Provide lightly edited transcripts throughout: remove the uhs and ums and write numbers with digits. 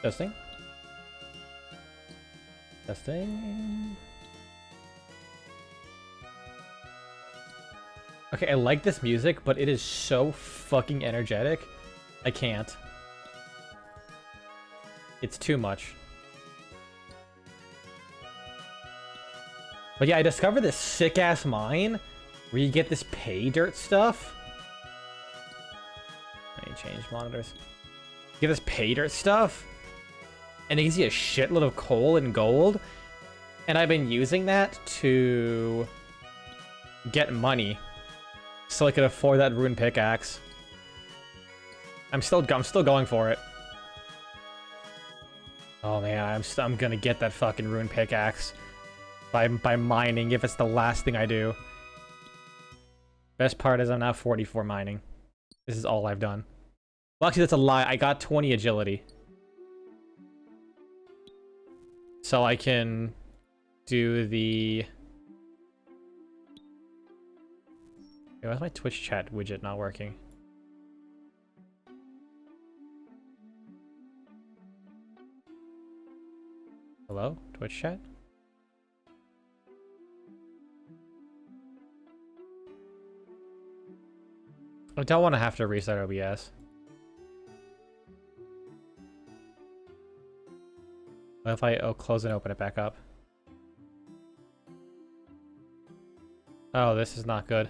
Testing. Testing. Okay, I like this music, but it is so fucking energetic. I can't. It's too much. But yeah, I discovered this sick-ass mine where you get this pay dirt stuff. Let me change monitors. You get this pay dirt stuff, and it gives you a shitload of coal and gold. And I've been using that to get money so I could afford that rune pickaxe. I'm still going for it. Oh man, I'm gonna get that fucking rune pickaxe by mining if it's the last thing I do. Best part is I'm now 44 mining. This is all I've done. Well, actually, that's a lie. I got 20 agility. So I can do the... Wait, why is my Twitch chat widget not working? Hello? Twitch chat? I don't want to have to restart OBS. What if I close and open it back up? Oh, this is not good.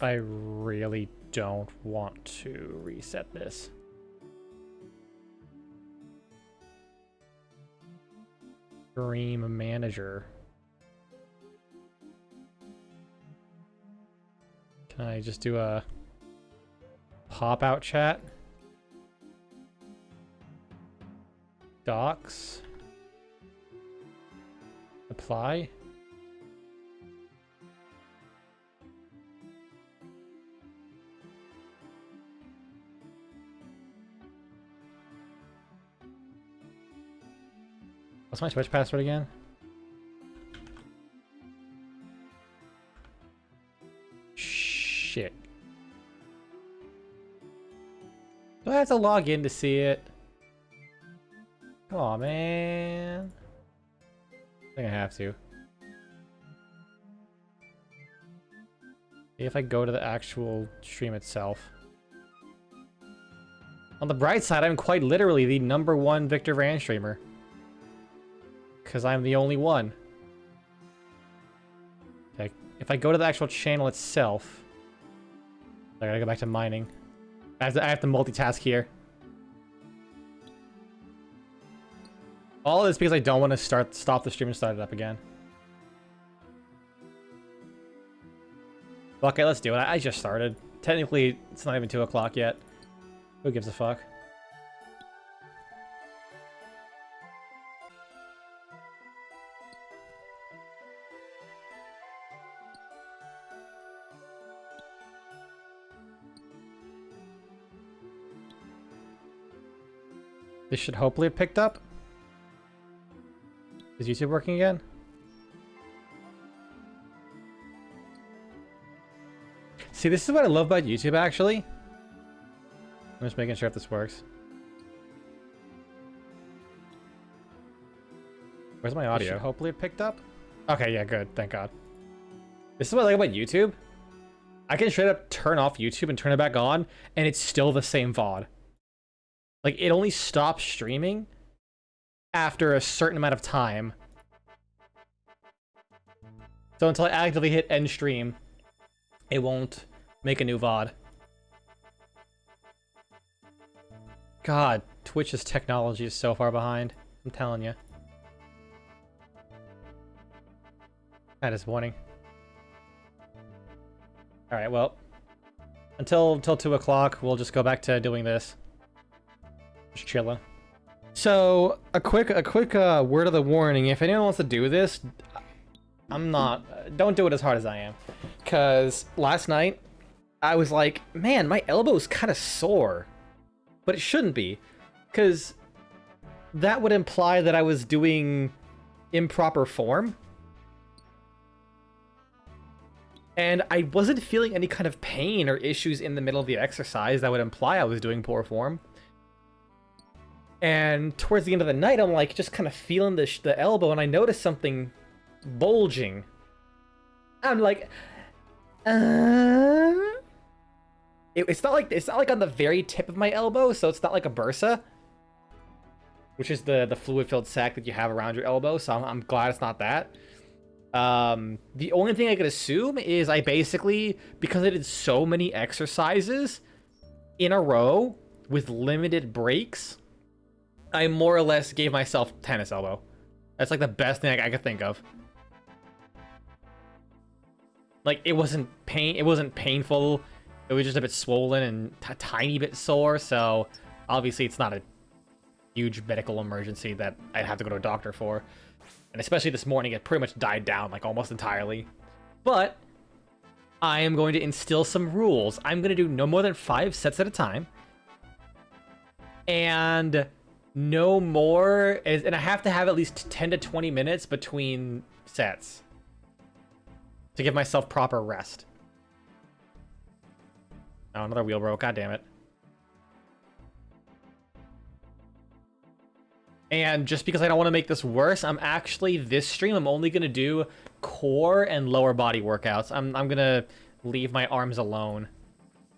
I really don't want to reset this. Stream manager. Can I just do a pop-out chat? Docs. Apply. What's my Twitch password again? Shit. Do I have to log in to see it? Come on, man. I think I have to. If I go to the actual stream itself. On the bright side, I'm quite literally the #1 Victor Vran streamer. Because I'm the only one. Okay, if I go to the actual channel itself... I gotta go back to mining. I have to multitask here. All of this because I don't want to stop the stream and start it up again. Okay, let's do it. I just started. Technically, it's not even 2 o'clock yet. Who gives a fuck? This should hopefully have picked up. Is YouTube working again? See, this is what I love about YouTube, actually. I'm just making sure if this works. Where's my audio? This should hopefully have picked up. Okay, yeah, good. Thank God. This is what I like about YouTube. I can straight up turn off YouTube and turn it back on, and it's still the same VOD. Like, it only stops streaming after a certain amount of time. So until I actively hit end stream, it won't make a new VOD. God, Twitch's technology is so far behind. I'm telling you. That is disappointing. Alright, well. Until 2 o'clock, we'll just go back to doing this. Just chilling. So, a quick word of the warning. If anyone wants to do this, don't do it as hard as I am. Because last night, I was like, man, my elbow's kind of sore. But it shouldn't be. Because that would imply that I was doing improper form. And I wasn't feeling any kind of pain or issues in the middle of the exercise that would imply I was doing poor form. And towards the end of the night, I'm like just kind of feeling the elbow, and I noticed something bulging. I'm like, it's not like on the very tip of my elbow, so it's not like a bursa, which is the fluid-filled sac that you have around your elbow. So I'm glad it's not that. The only thing I could assume is I basically, because I did so many exercises in a row with limited breaks, I more or less gave myself tennis elbow. That's like the best thing I could think of. Like, it wasn't painful. It was just a bit swollen and a tiny bit sore, so obviously it's not a huge medical emergency that I'd have to go to a doctor for. And especially this morning, it pretty much died down, like, almost entirely. But I am going to instill some rules. I'm going to do no more than 5 sets at a time. And no more, and I have to have at least 10 to 20 minutes between sets to give myself proper rest. Oh, another wheel broke. God damn it. And just because I don't want to make this worse, this stream, I'm only going to do core and lower body workouts. I'm going to leave my arms alone.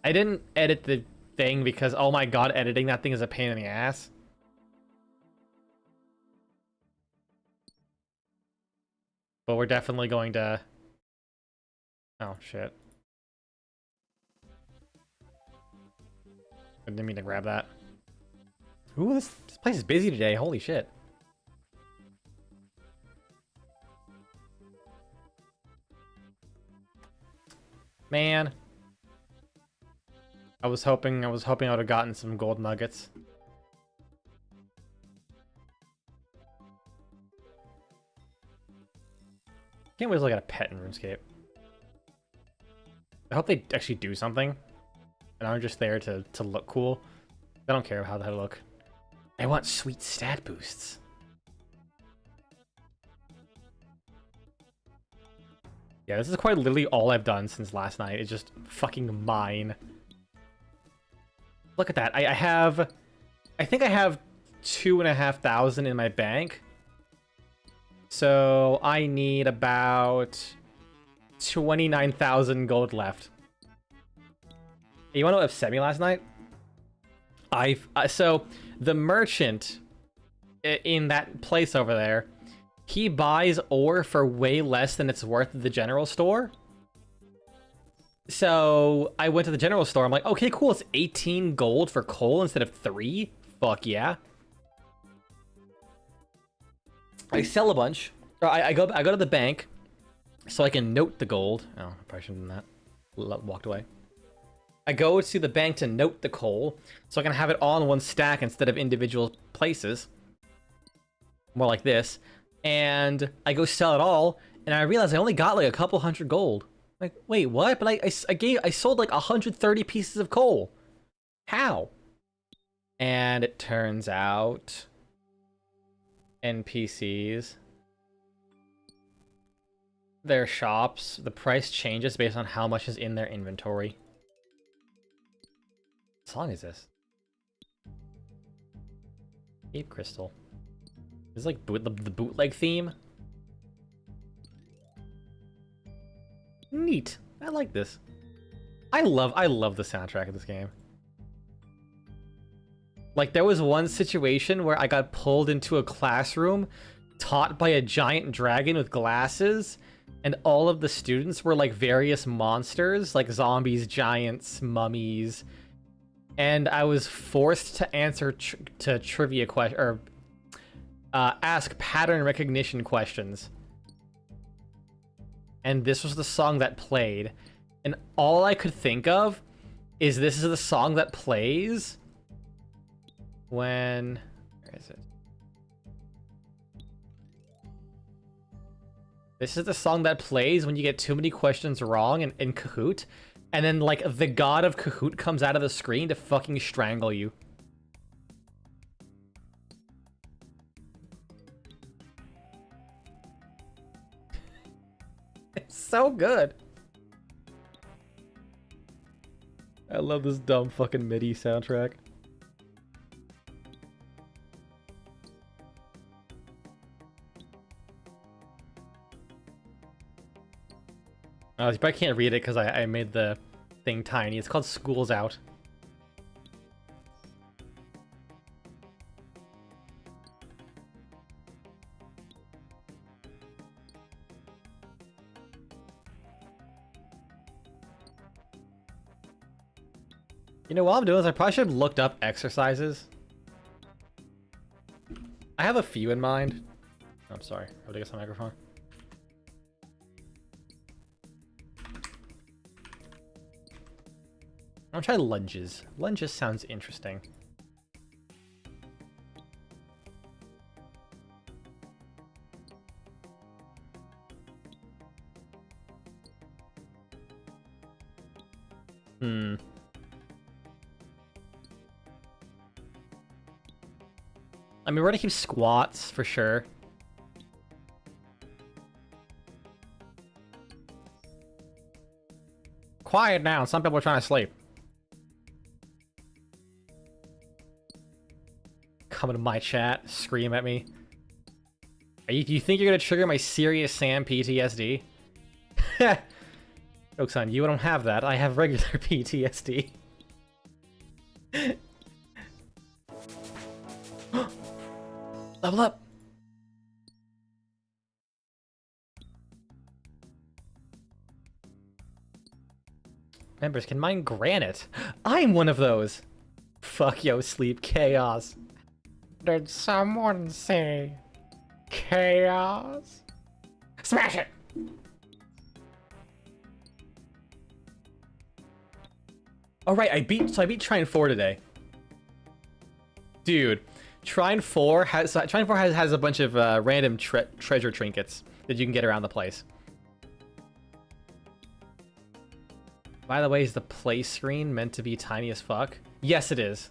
I didn't edit the thing because, oh my god, editing that thing is a pain in the ass. But we're definitely going to... Oh, shit. I didn't mean to grab that. Ooh, this place is busy today. Holy shit. Man. I was hoping I would have gotten some gold nuggets. Can't wait to look at a pet in RuneScape. I hope they actually do something. And I'm just there to look cool. I don't care how they look. I want sweet stat boosts. Yeah, this is quite literally all I've done since last night. It's just fucking mine. Look at that. I think I have 2,500 in my bank. So I need about 29,000 gold left. You want to know what upset me last night? So the merchant in that place over there, he buys ore for way less than it's worth at the general store. So I went to the general store. I'm like, okay, cool. It's 18 gold for coal instead of 3. Fuck yeah. I sell a bunch. I go to the bank so I can note the gold. Oh, I probably shouldn't have done that. Walked away. I go to the bank to note the coal so I can have it all in one stack instead of individual places. More like this. And I go sell it all, and I realize I only got like a couple hundred gold. Like, wait, what? But I sold like 130 pieces of coal. How? And it turns out NPCs, their shops, the price changes based on how much is in their inventory. What song is this? Ape Crystal. This is like the bootleg theme. Neat. I like this. I love the soundtrack of this game. Like, there was one situation where I got pulled into a classroom taught by a giant dragon with glasses, and all of the students were like various monsters, like zombies, giants, mummies, and I was forced to answer to trivia questions, or ask pattern recognition questions. And this was the song that played, and all I could think of is this is the song that plays when... Where is it? This is the song that plays when you get too many questions wrong in Kahoot, and then, like, the god of Kahoot comes out of the screen to fucking strangle you. It's so good. I love this dumb fucking MIDI soundtrack. You probably can't read it because I made the thing tiny. It's called School's Out. You know, while I'm doing this, I probably should have looked up exercises. I have a few in mind. I'm sorry. I have to get some microphone. I'm gonna try lunges. Lunges sounds interesting. I mean, we're gonna keep squats for sure. Quiet down. Some people are trying to sleep. Come into my chat, scream at me. Do you think you're gonna trigger my serious Sam PTSD? Joke's on you, I don't have that. I have regular PTSD. Level up! Members can mine granite. I'm one of those! Fuck yo, sleep chaos. Did someone say chaos? Smash it! Oh right, I beat Trine 4 today. Dude, Trine 4 has a bunch of random treasure trinkets that you can get around the place. By the way, is the play screen meant to be tiny as fuck? Yes, it is.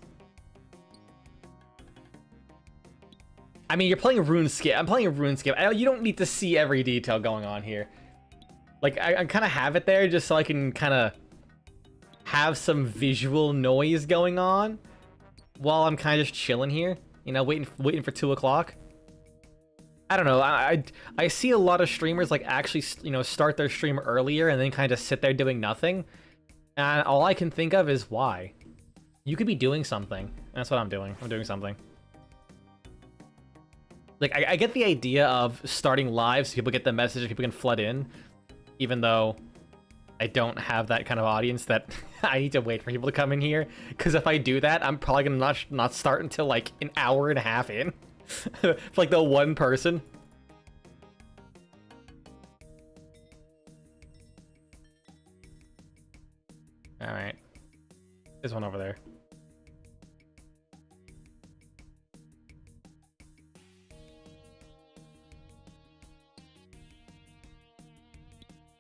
I mean, you're playing RuneScape. I'm playing a RuneScape. You don't need to see every detail going on here. Like, I kind of have it there just so I can kind of have some visual noise going on while I'm kind of just chilling here. You know, waiting for 2 o'clock. I don't know. I see a lot of streamers like actually, you know, start their stream earlier and then kind of sit there doing nothing. And all I can think of is why. You could be doing something. That's what I'm doing. I'm doing something. Like, I get the idea of starting live so people get the message and people can flood in. Even though I don't have that kind of audience that I need to wait for people to come in here. Because if I do that, I'm probably going to not start until like an hour and a half in. For like the one person. Alright. There's one over there.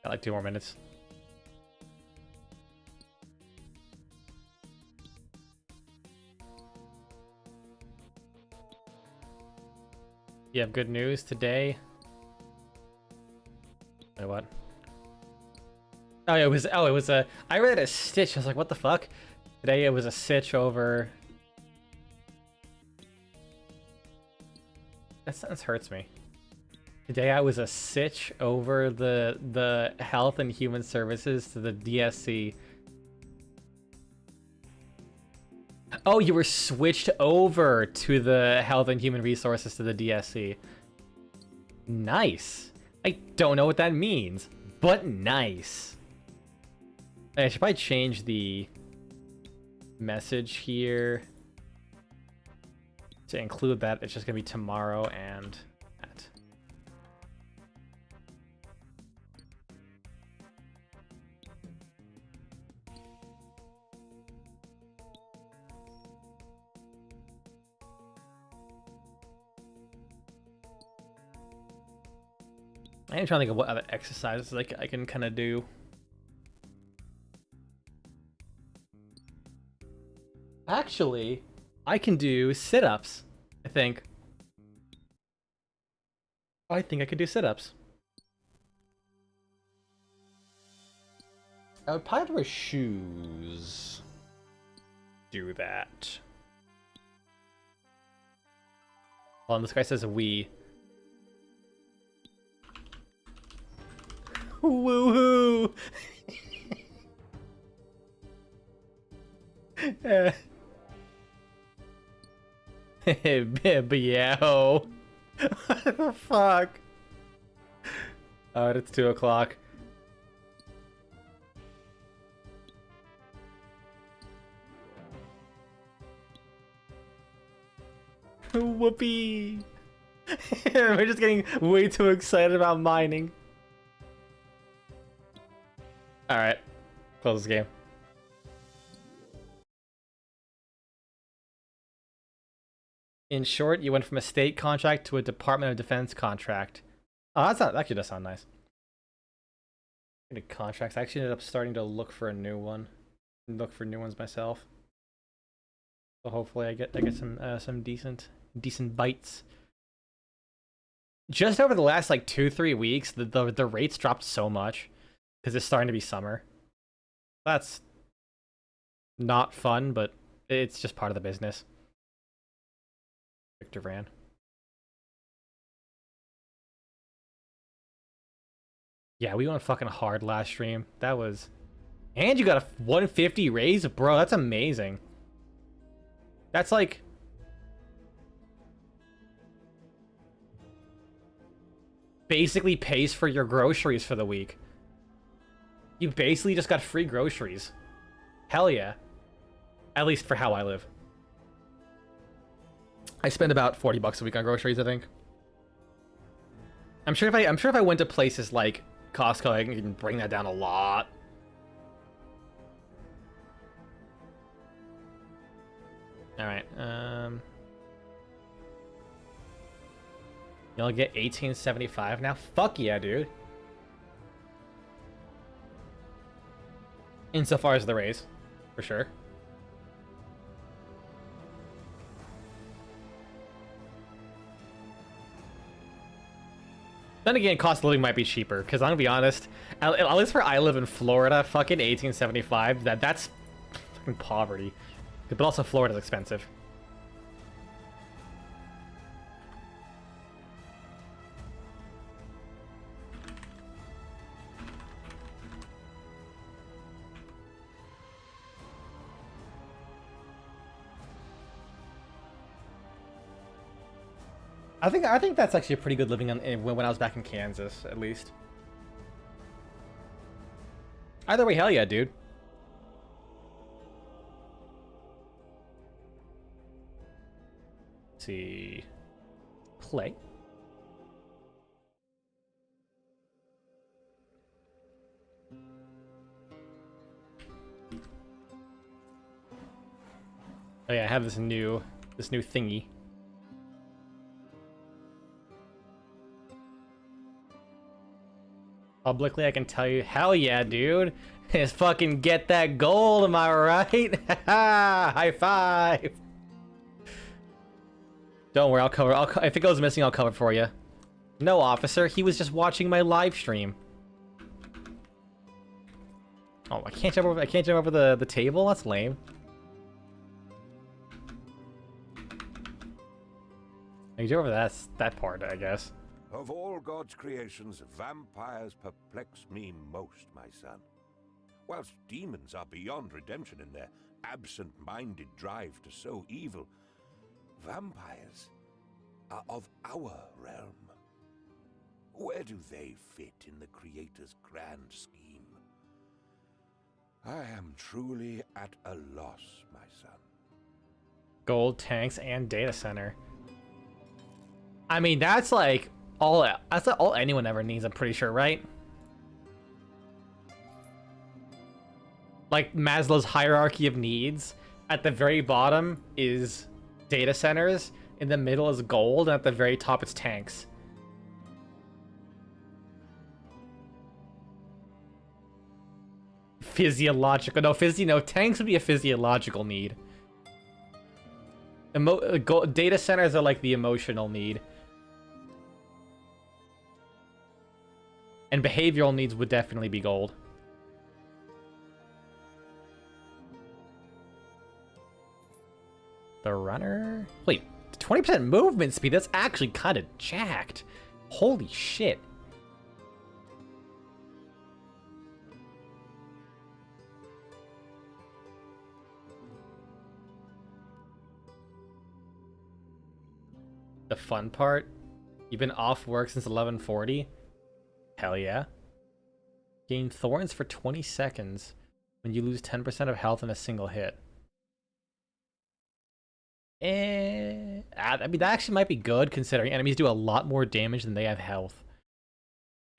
Got like 2 more minutes. You have good news today. Wait, what? It was a, I read a stitch. I was like, what the fuck? Today it was a stitch over. That sentence hurts me. Today I was a sitch over the Health and Human Services to the DSC. Oh, you were switched over to the Health and Human Resources to the DSC. Nice. I don't know what that means, but nice. I should probably change the message here to include that. It's just gonna be tomorrow and that. I am trying to think of what other exercises like I can kind of do. Actually, I can do sit-ups, I think. I think I could do sit-ups. I would probably wear shoes. do that. Hold on, this guy says we. Woohoo! Biao. What the fuck? Oh, it's 2 o'clock. Whoopee! We're just getting way too excited about mining. Alright. Close this game. In short, you went from a state contract to a Department of Defense contract. Oh, that actually does sound nice. Contracts. I actually ended up starting to look for a new one. Look for new ones myself. So hopefully I get some decent bites. Just over the last like 2-3 weeks, the rates dropped so much because it's starting to be summer. That's not fun, but it's just part of the business. Victor Vran. Yeah, we went fucking hard last stream. That was... And you got a 150 raise? Bro, that's amazing. That's like... basically pays for your groceries for the week. You basically just got free groceries. Hell yeah. At least for how I live. I spend about $40 a week on groceries, I think. I'm sure if I went to places like Costco, I can bring that down a lot. All right. You'll get 1875 now. Fuck yeah, dude. Insofar as the raise, for sure. Then again, cost of living might be cheaper, because I'm gonna be honest, at least where I live in Florida, fucking 1875, that's fucking poverty. But also Florida's expensive. I think that's actually a pretty good living when I was back in Kansas, at least. Either way, hell yeah, dude. Let's see. Play. Oh yeah, I have this new thingy. Publicly, I can tell you, hell yeah, dude. Just fucking get that gold, am I right? High five. Don't worry, I'll cover. If it goes missing, I'll cover it for you. No, officer, he was just watching my live stream. Oh, I can't jump over the table. That's lame. I can jump over that part, I guess. Of all God's creations, vampires perplex me most, my son. Whilst demons are beyond redemption in their absent-minded drive to sow evil, vampires are of our realm. Where do they fit in the Creator's grand scheme? I am truly at a loss, my son. Gold, tanks, and data center. I mean, that's like that's all anyone ever needs, I'm pretty sure, right? Like Maslow's hierarchy of needs. At the very bottom is data centers, in the middle is gold, and at the very top it's tanks. Physiological. No, tanks would be a physiological need. Data centers are like the emotional need. And behavioral needs would definitely be gold. The runner? Wait, 20% movement speed? That's actually kind of jacked. Holy shit. The fun part? You've been off work since 11:40? Hell yeah. Gain thorns for 20 seconds when you lose 10% of health in a single hit. I mean, that actually might be good considering enemies do a lot more damage than they have health.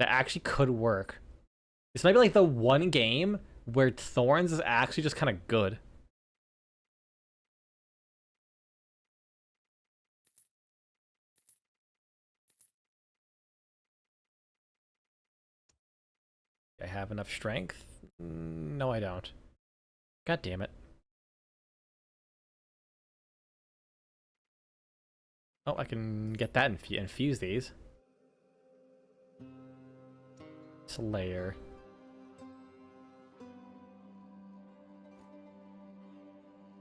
That actually could work. This might be like the one game where thorns is actually just kind of good. I have enough strength? No, I don't. God damn it. Oh, I can get that and infuse these. Slayer.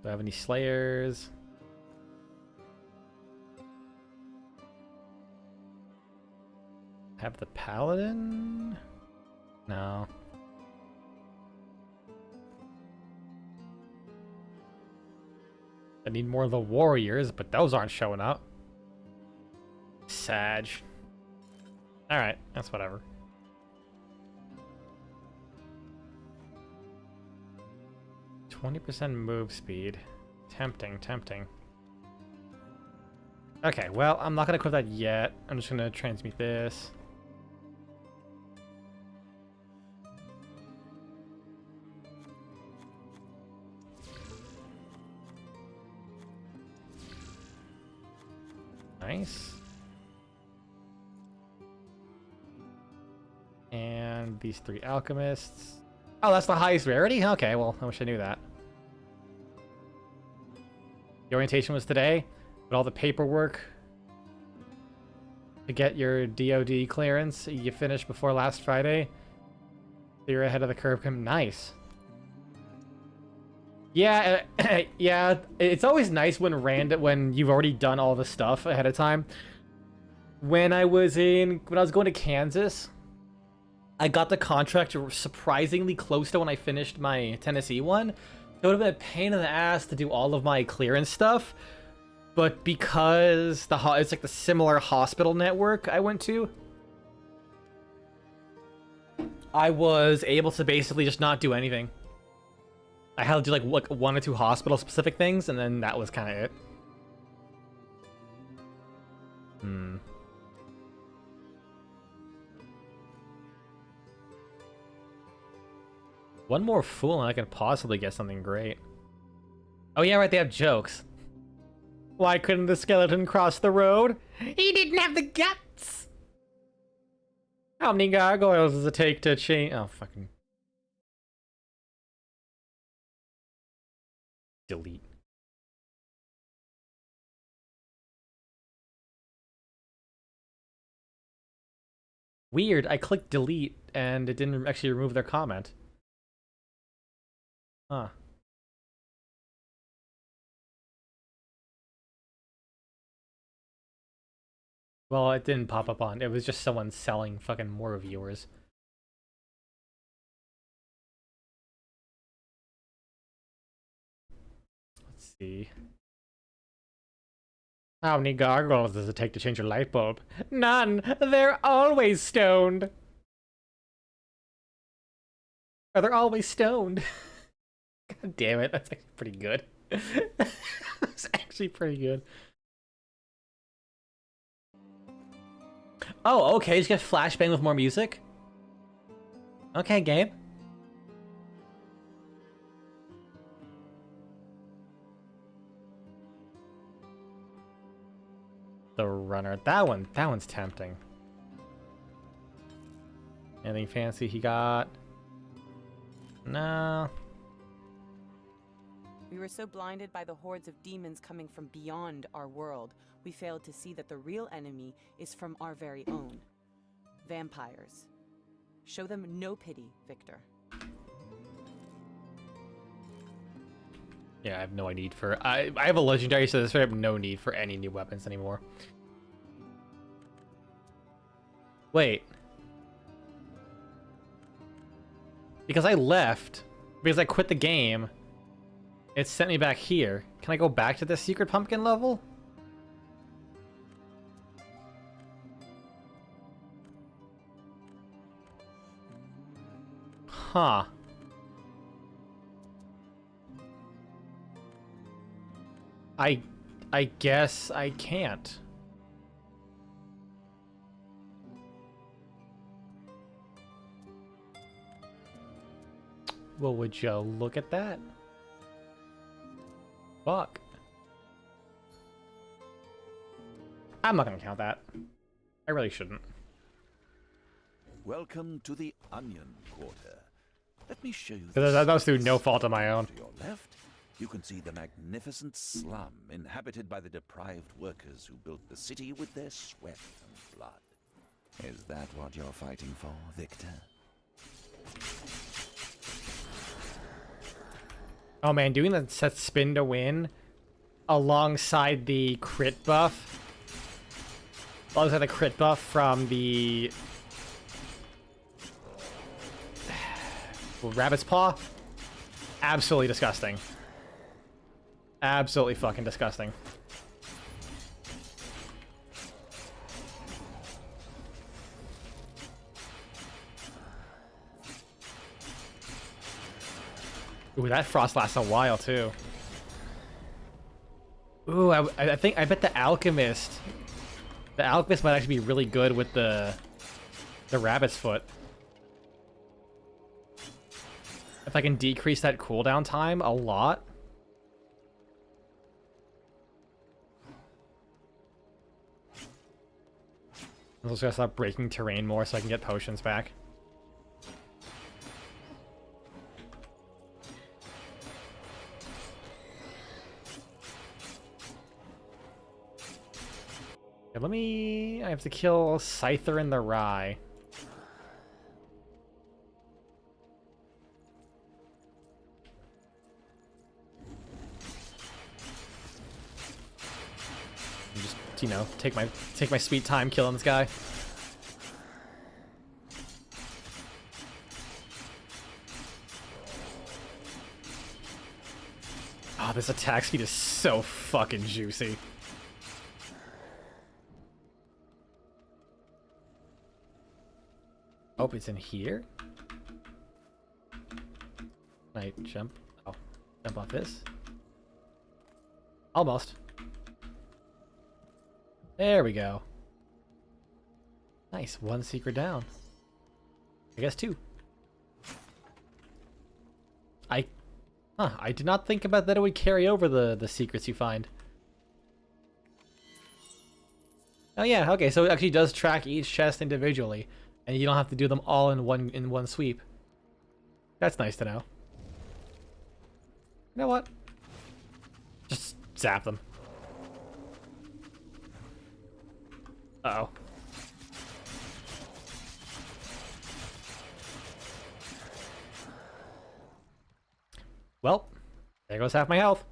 Do I have any Slayers? Have the Paladin? No. I need more of the Warriors, but those aren't showing up. Sag. Alright, that's whatever. %20 move speed. Tempting, tempting. Okay, well, I'm not gonna equip that yet. I'm just gonna transmute this. Nice. And these 3 alchemists. Oh, that's the highest rarity? Okay, well, I wish I knew that. The orientation was today, but all the paperwork to get your DoD clearance you finished before last Friday. So you're ahead of the curve. Nice. Yeah, yeah. It's always nice when you've already done all the stuff ahead of time. When I was going to Kansas, I got the contract surprisingly close to when I finished my Tennessee one. It would have been a pain in the ass to do all of my clearance stuff, but because it's like the similar hospital network I went to, I was able to basically just not do anything. I had to do like 1 or 2 hospital specific things, and then that was kind of it. One more fool and I could possibly get something great. Oh yeah, right, they have jokes. Why couldn't the skeleton cross the road? He didn't have the guts! How many gargoyles does it take to change? Oh, fucking... Delete. Weird, I clicked delete and it didn't actually remove their comment. Huh. Well, it didn't pop up on. It was just someone selling fucking more viewers. Let's see. How many gargoyles does it take to change your light bulb? None! They're always stoned! Or they're always stoned. God damn it, that's actually pretty good. That's actually pretty good. Oh, okay, just get flashbang with more music? Okay, game. The runner. That one's tempting. Anything fancy he got? No. We were so blinded by the hordes of demons coming from beyond our world, we failed to see that the real enemy is from our very own. Vampires. Show them no pity, Victor. Yeah, I have no need for... I have a legendary, so I have no need for any new weapons anymore. Wait. Because I left, because I quit the game, it sent me back here. Can I go back to the secret pumpkin level? Huh. I guess I can't. Well, would you look at that? Fuck. I'm not gonna count that. I really shouldn't. Welcome to the Onion Quarter. Let me show you. That was through no fault of my own. To your left, you can see the magnificent slum inhabited by the deprived workers who built the city with their sweat and blood. Is that what you're fighting for, Victor? Oh man, doing the set spin to win alongside the crit buff. Alongside the crit buff from the Rabbit's Paw. Absolutely disgusting. Absolutely fucking disgusting. Ooh, that frost lasts a while too. Ooh, I bet the alchemist might actually be really good with the rabbit's foot. If I can decrease that cooldown time a lot. I'm just gonna stop breaking terrain more so I can get potions back. Okay, I have to kill Scyther in the Rye. Just, you know, take my sweet time killing this guy. Oh, this attack speed is so fucking juicy. Oh, it's in here? Can I jump? Oh, jump off this? Almost. There we go. Nice, one secret down. I guess two. I did not think about that it would carry over the secrets you find. Oh yeah, okay, so it actually does track each chest individually, and you don't have to do them all in one sweep. That's nice to know. You know what? Just zap them. Uh-oh. Well, there goes half my health.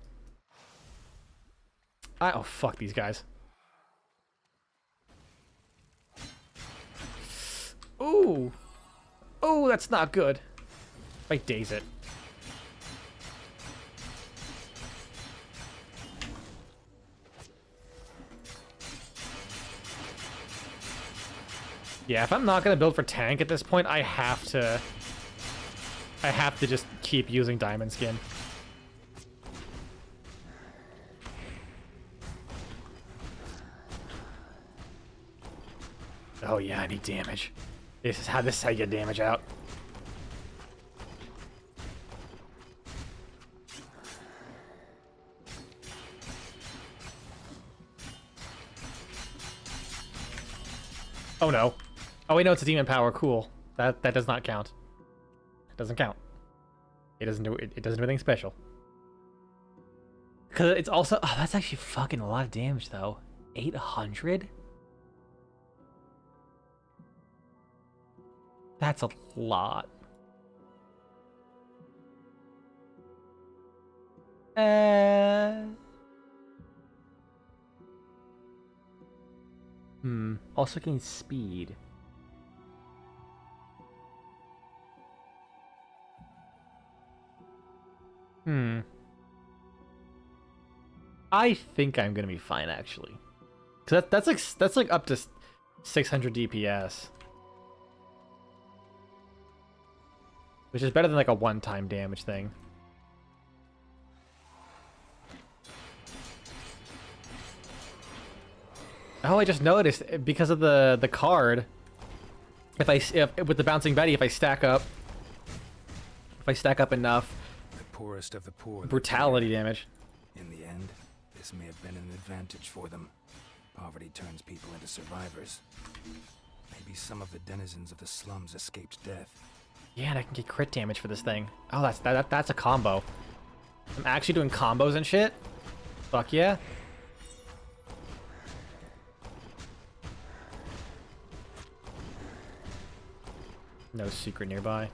Oh, fuck these guys. Ooh. Oh, that's not good. If I daze it. Yeah, if I'm not gonna build for tank at this point, I have to just keep using diamond skin. Oh yeah, I need damage. This is how I get damage out. Oh no. Oh wait, no, it's a demon power. Cool. That does not count. It doesn't count. It doesn't do anything special. Cause it's also that's actually fucking a lot of damage though. 800? That's a lot. Also gain speed. I think I'm gonna be fine actually. Cause that's like up to 600 DPS, which is better than like a one-time damage thing. Oh, I just noticed because of the card. If with the bouncing Betty, if I stack up enough, The poorest of the poor. brutality damage. In the end, this may have been an advantage for them. Poverty turns people into survivors. Maybe some of the denizens of the slums escaped death. Yeah, and I can get crit damage for this thing. Oh, that's a combo. I'm actually doing combos and shit. Fuck yeah. No secret nearby.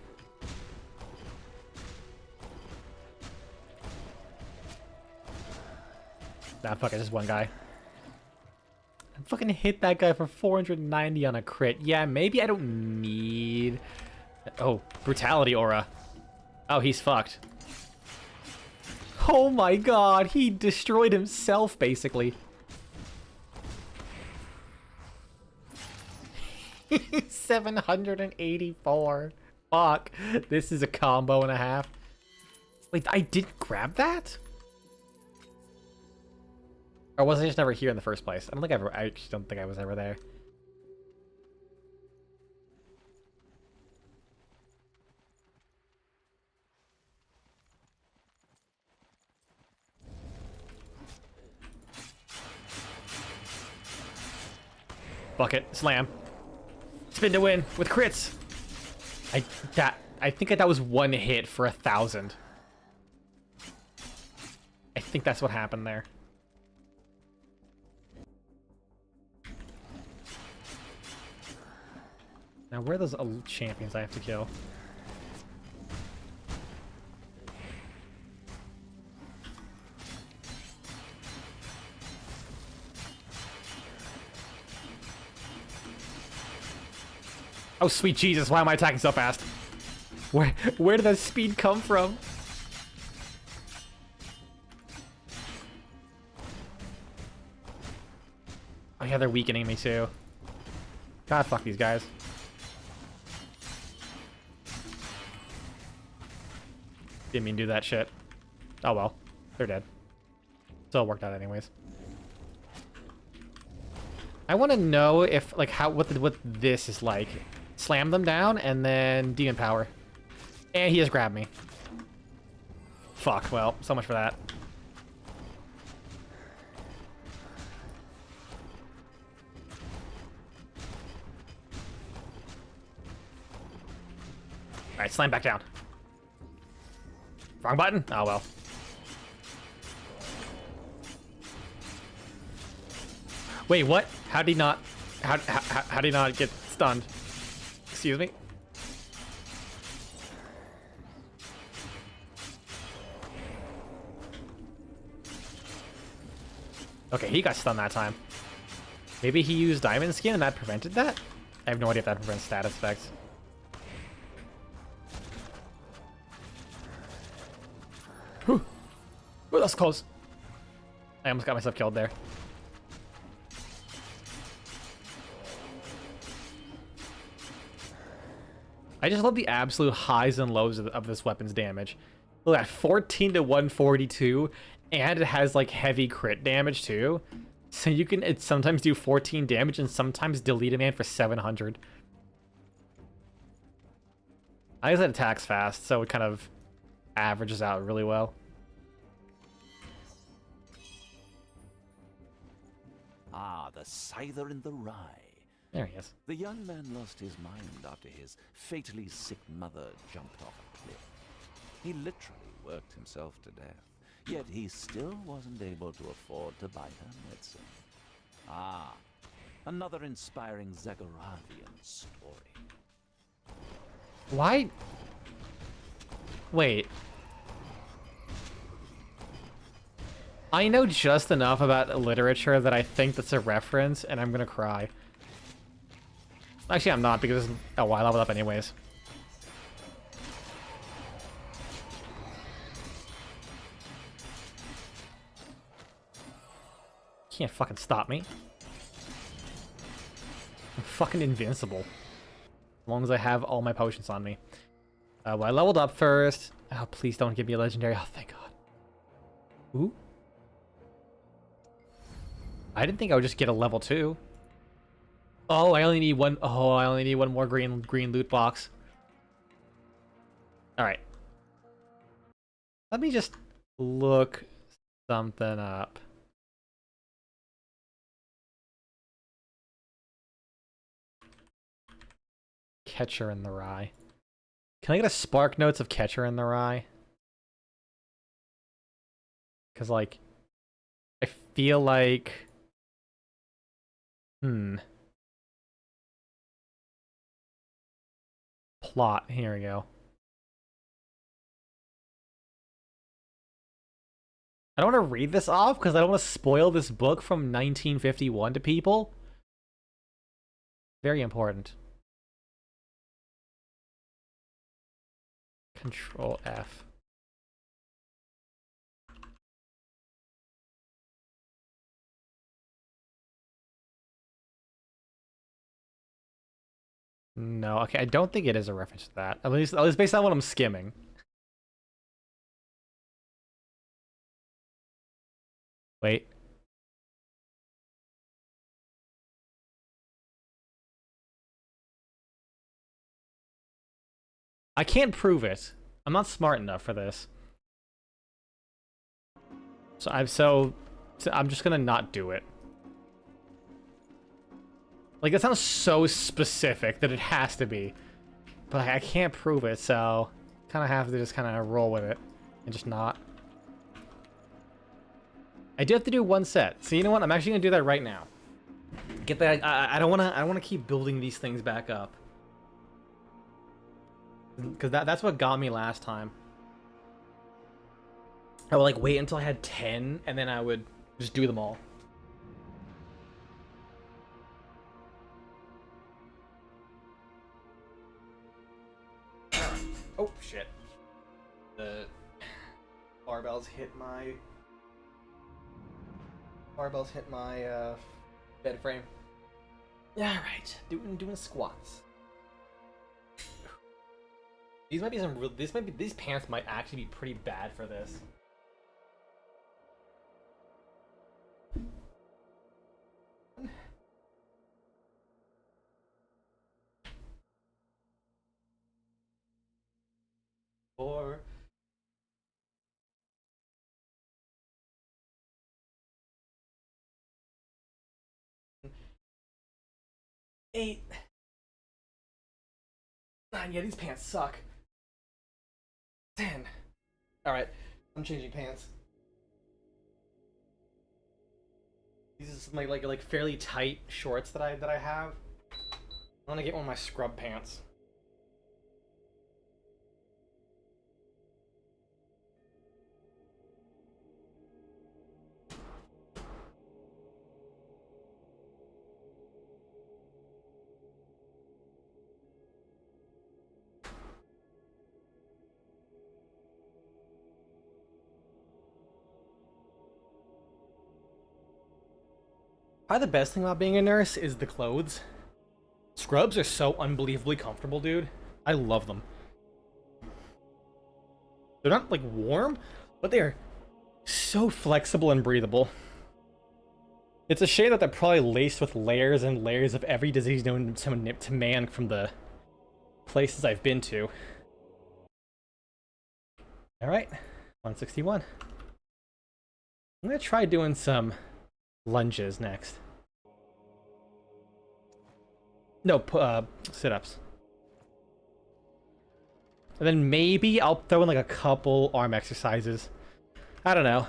Nah, fuck it, just one guy. I fucking hit that guy for 490 on a crit. Yeah, maybe I don't need... Oh, brutality aura. Oh, he's fucked. Oh my god, he destroyed himself, basically. 784. Fuck. This is a combo and a half. Wait, I didn't grab that? Or was I just never here in the first place? I actually don't think I was ever there. Fuck it. Slam. Spin to win with crits. I think that was one hit for 1,000. I think that's what happened there. Now, where are those champions I have to kill? Oh, sweet Jesus, why am I attacking so fast? Where did that speed come from? Oh yeah, they're weakening me too. God, fuck these guys. Didn't mean to do that shit. Oh well, they're dead. Still worked out anyways. I want to know if like what this is like. Slam them down and then demon power. And he just grabbed me. Fuck, well, so much for that. Alright, slam back down. Wrong button? Oh well. Wait, what? How did he not get stunned? Excuse me? Okay, he got stunned that time. Maybe he used Diamond Skin and that prevented that? I have no idea if that prevents status effects. Whew. Ooh, that was close. I almost got myself killed there. I just love the absolute highs and lows of this weapon's damage. Look at 14 to 142, and it has like heavy crit damage too. So you can sometimes do 14 damage and sometimes delete a man for 700. I guess it attacks fast, so it kind of averages out really well. Ah, the Scyther in the Rye. There he is. The young man lost his mind after his fatally sick mother jumped off a cliff. He literally worked himself to death, yet he still wasn't able to afford to buy her medicine. Ah, another inspiring Zagoravian story. Why? Wait. I know just enough about literature that I think that's a reference, and I'm gonna cry. Actually, I'm not, because oh, I leveled up anyways. Can't fucking stop me. I'm fucking invincible. As long as I have all my potions on me. Well, I leveled up first. Oh, please don't give me a legendary. Oh, thank God. Ooh. I didn't think I would just get a level 2. Oh, I only need one. Oh, I only need one more green loot box. All right. Let me just look something up. Catcher in the Rye. Can I get a Spark Notes of Catcher in the Rye? Because, like, I feel like... Plot. Here we go. I don't want to read this off because I don't want to spoil this book from 1951 to people. Very important. Control F. No, okay, I don't think it is a reference to that. At least based on what I'm skimming. Wait. I can't prove it. I'm not smart enough for this. So I'm just gonna not do it. Like, that sounds so specific that it has to be. But I can't prove it, so kind of have to just kind of roll with it and just not. I do have to do one set. So you know what? I'm actually gonna do that right now. Get that. I don't wanna keep building these things back up. Because that's what got me last time. I would like wait until I had 10 and then I would just do them all. Oh shit. The barbells hit my bed frame. Yeah, right. Doing squats. These might be some real. These pants might actually be pretty bad for this. Four. 8. 9. Yeah, these pants suck. 10. All right, I'm changing pants. These are some like fairly tight shorts that I have. I want to get one of my scrub pants. Probably the best thing about being a nurse is the clothes. Scrubs are so unbelievably comfortable, dude. I love them. They're not, like, warm, but they are so flexible and breathable. It's a shame that they're probably laced with layers and layers of every disease known to man from the places I've been to. Alright, 161. I'm gonna try doing some lunges next. No, sit-ups. And then maybe I'll throw in like a couple arm exercises. I don't know.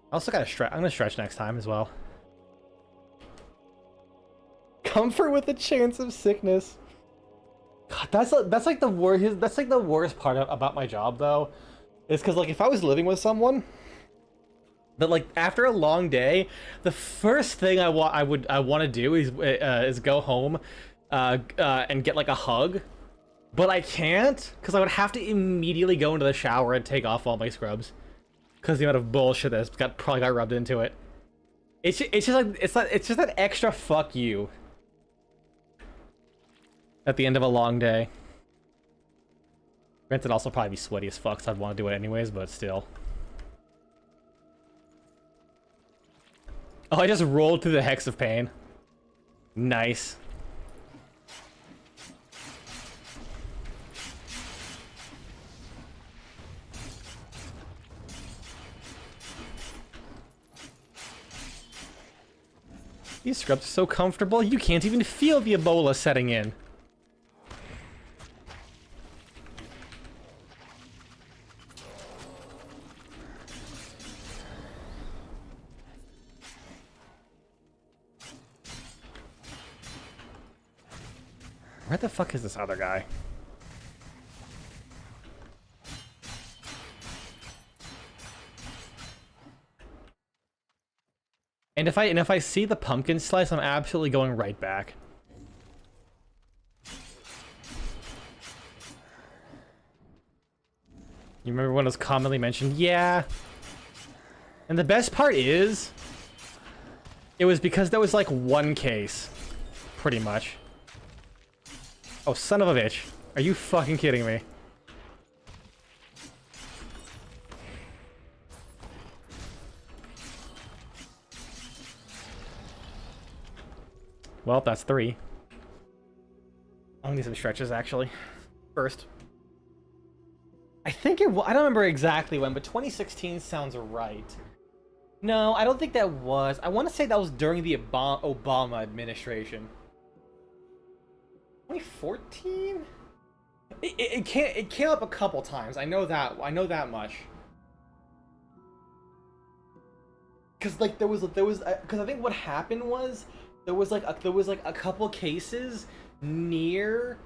I also gotta stretch. I'm gonna stretch next time as well. Comfort with a chance of sickness. God, that's like the worst. That's like the worst part about my job, though, is because, like, if I was living with someone, but like after a long day, the first thing I want to do is go home, and get like a hug, but I can't because I would have to immediately go into the shower and take off all my scrubs, because the amount of bullshit that's probably got rubbed into it. It's just like it's just that extra fuck you at the end of a long day. Granted, I'd also probably be sweaty as fuck, so I'd want to do it anyways, but still. Oh, I just rolled through the Hex of Pain. Nice. These scrubs are so comfortable, you can't even feel the Ebola setting in. Where the fuck is this other guy? And if I see the pumpkin slice, I'm absolutely going right back. You remember when it was commonly mentioned? Yeah. And the best part is, it was because there was like one case, pretty much. Oh, son of a bitch. Are you fucking kidding me? Well, that's 3. I'll need some stretches, actually. First. I think it was... I don't remember exactly when, but 2016 sounds right. No, I don't think that was. I want to say that was during the Obama administration. 2014? It came up a couple times. I know that much. Cause like there was because I think what happened was there was like a couple cases near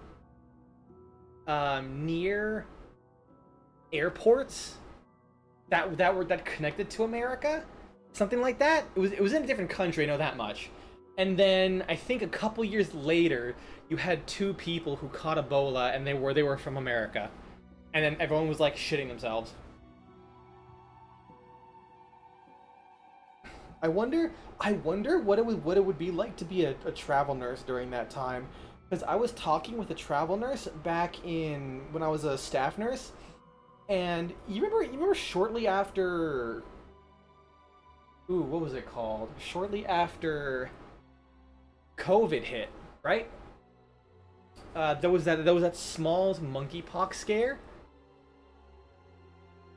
airports that connected to America, something like that. It was in a different country, I know that much. And then I think a couple years later, you had 2 people who caught Ebola, and they were from America, and then everyone was like shitting themselves. I wonder what it would be like to be a travel nurse during that time, because I was talking with a travel nurse back in when I was a staff nurse, and you remember shortly after, ooh, what was it called? Shortly after COVID hit, right? There was that Smalls monkeypox scare.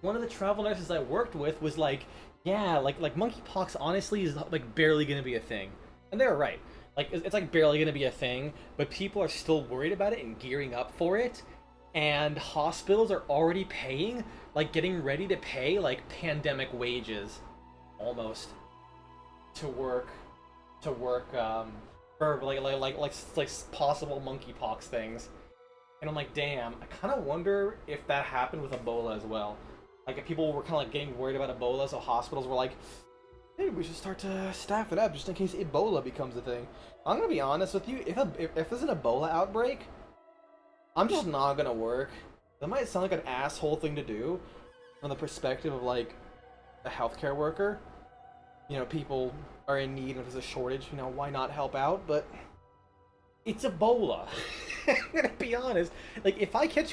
One of the travel nurses I worked with was like, yeah, like monkeypox honestly is like barely gonna be a thing, and they were right. Like it's like barely gonna be a thing, but people are still worried about it and gearing up for it, and hospitals are already paying, like getting ready to pay like pandemic wages, almost, to work for like possible monkeypox things. And I'm like, damn, I kind of wonder if that happened with Ebola as well. Like if people were kind of like getting worried about Ebola, so hospitals were like, hey, we should start to staff it up just in case Ebola becomes a thing. I'm gonna be honest with you, if there's an Ebola outbreak, I'm just not gonna work. That might sound like an asshole thing to do from the perspective of like a healthcare worker. You know, people are in need and there's a shortage, you know, why not help out? But it's Ebola. I'm gonna be honest. Like, if I caught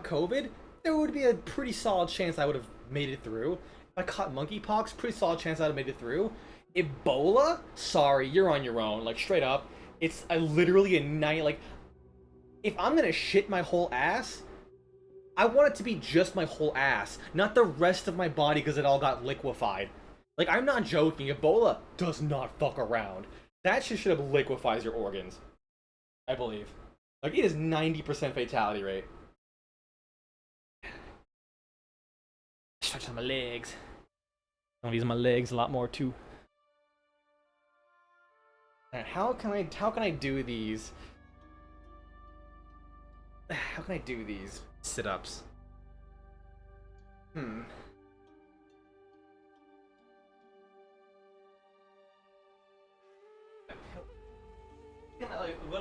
COVID, there would be a pretty solid chance I would have made it through. If I caught monkeypox, pretty solid chance I'd have made it through. Ebola? Sorry, you're on your own. Like, straight up. It's literally a night. Like, if I'm gonna shit my whole ass, I want it to be just my whole ass, not the rest of my body because it all got liquefied. Like, I'm not joking. Ebola does not fuck around. That shit should have liquefies your organs, I believe. Like, it is 90% fatality rate. Stretch on my legs. I'm gonna use my legs a lot more too. Alright, how can I do these? How can I do these sit-ups? Hmm.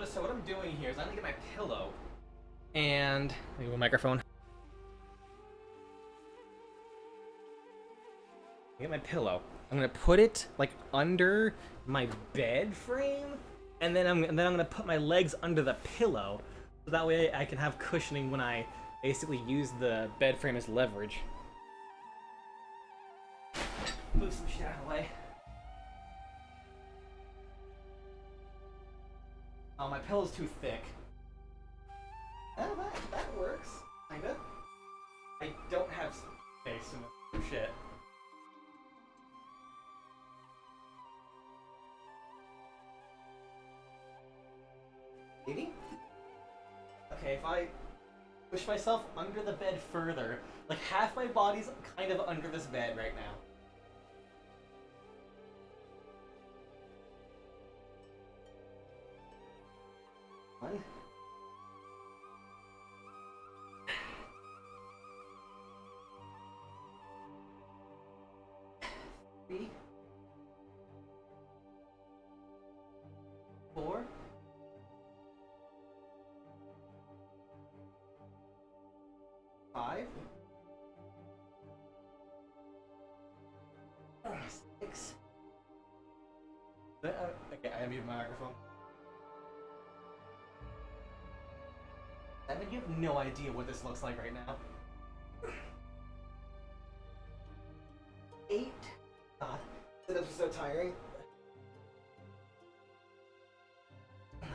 So what I'm doing here is I'm gonna get my pillow and a microphone. Get my pillow. I'm gonna put it like under my bed frame, and then I'm gonna put my legs under the pillow, so that way I can have cushioning when I basically use the bed frame as leverage. Move some shit out of the way. Oh, my pillow's too thick. Oh, that works, kinda. I don't have space in the shit. Maybe? Okay, if I push myself under the bed further, like half my body's kind of under this bed right now. One. Three. 4. 5. 6. Okay, I muted my microphone. 7. You have no idea what this looks like right now. 8. God, sit-ups are so tiring. 9.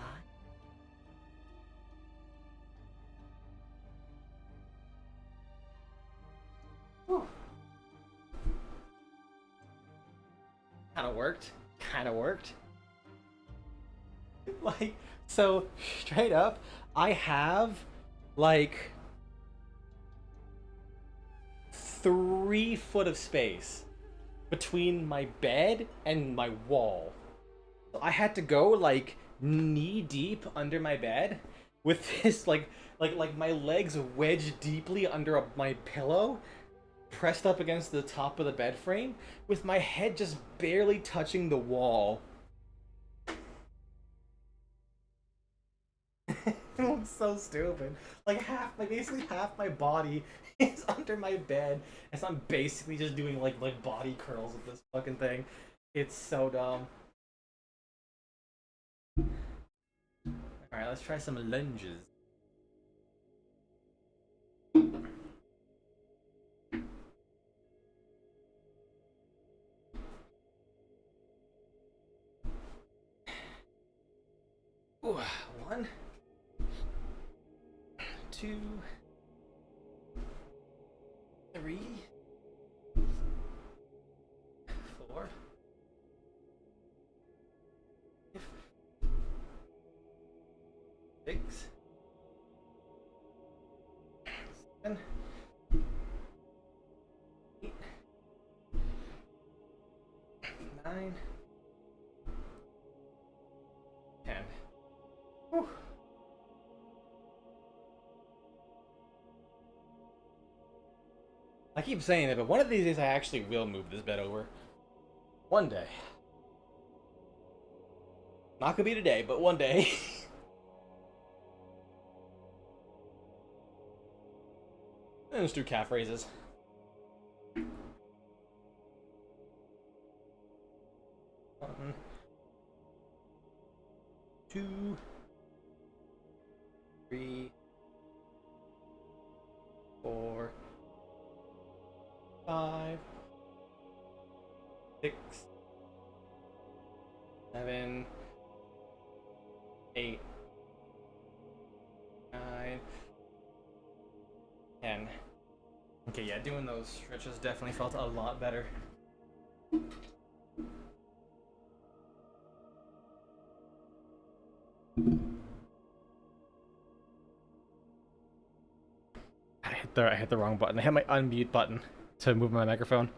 Whew. Kinda worked. Kinda worked. Like, so, straight up, I have, like, 3 foot of space between my bed and my wall. So I had to go, like, knee deep under my bed with this, like my legs wedged deeply under my pillow, pressed up against the top of the bed frame, with my head just barely touching the wall. It looks so stupid. Like basically half my body is under my bed, and so I'm basically just doing like body curls with this fucking thing. It's so dumb. Alright, let's try some lunges. Ooh, 1, 2, 3, 4, 5, 6, 7, 8, 9, 10. Whew. I keep saying it, but one of these days I actually will move this bed over. One day. Not gonna be today, but one day. And let's do calf raises. 1, 2, 3, 4, 5, 6, 7, 8, 9, 10. Okay, yeah, doing those stretches definitely felt a lot better. I hit the wrong button. I hit my unmute button to move my microphone.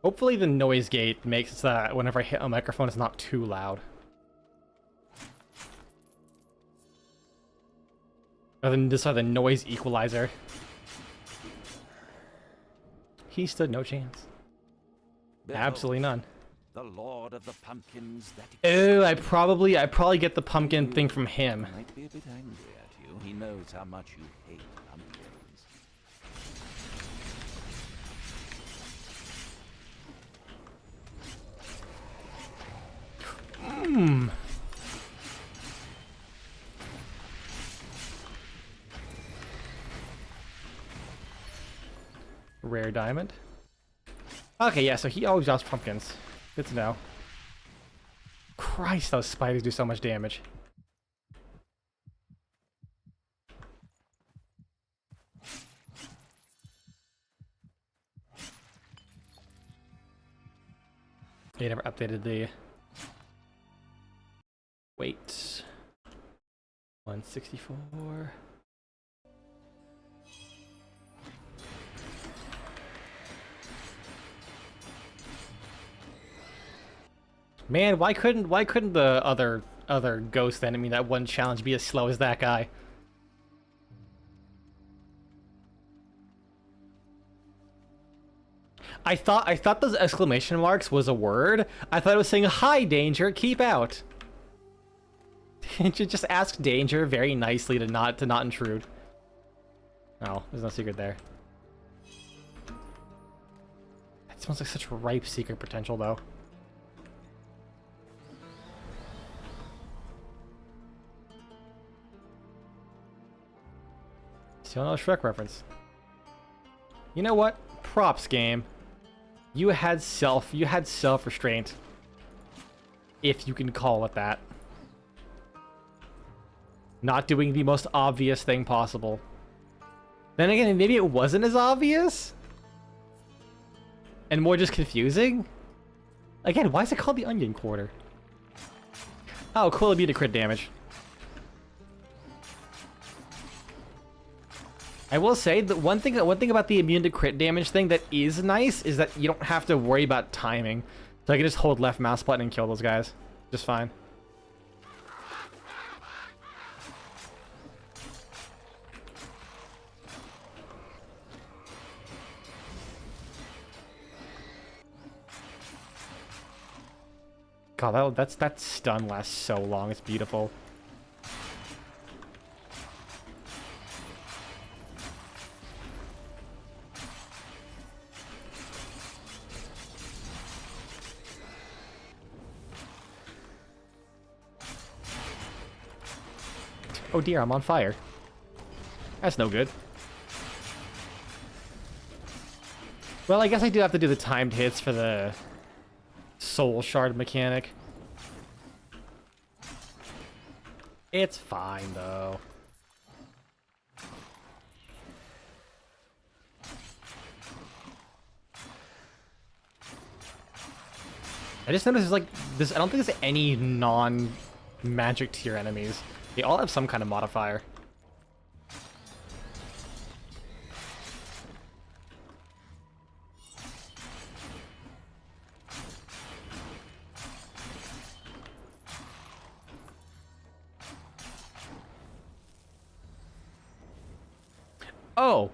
Hopefully the noise gate makes it so that whenever I hit a microphone it's not too loud. Other than this other noise equalizer. He stood no chance. Behold, Absolutely none. the Lord of the Pumpkins that Oh, I probably get the pumpkin thing from him. might be a bit angry at you. He knows how much you hate pumpkins. Rare diamond. Okay, yeah, so he always drops pumpkins. Good to know. Christ, those spiders do so much damage. They never updated the... Wait. 164... Man, why couldn't the other ghost enemy that one challenge be as slow as that guy? I thought those exclamation marks was a word. I thought it was saying, "Hi, danger, keep out." Just ask danger very nicely to not intrude. Oh, there's no secret there. That smells like such ripe secret potential, though. Still another Shrek reference. You know what? Props, game. You had self-restraint. If you can call it that. Not doing the most obvious thing possible. Then again, maybe it wasn't as obvious? And more just confusing? Again, why is it called the Onion Quarter? Oh, cool, it'd be the crit damage. I will say that one thing about the immune to crit damage thing that is nice is that you don't have to worry about timing. So I can just hold left mouse button and kill those guys. Just fine. God, that stun lasts so long. It's beautiful. Oh dear, I'm on fire. That's no good. Well, I guess I do have to do the timed hits for the soul shard mechanic. It's fine, though. I just noticed, like, this. I don't think there's any non-magic tier enemies. They all have some kind of modifier. Oh,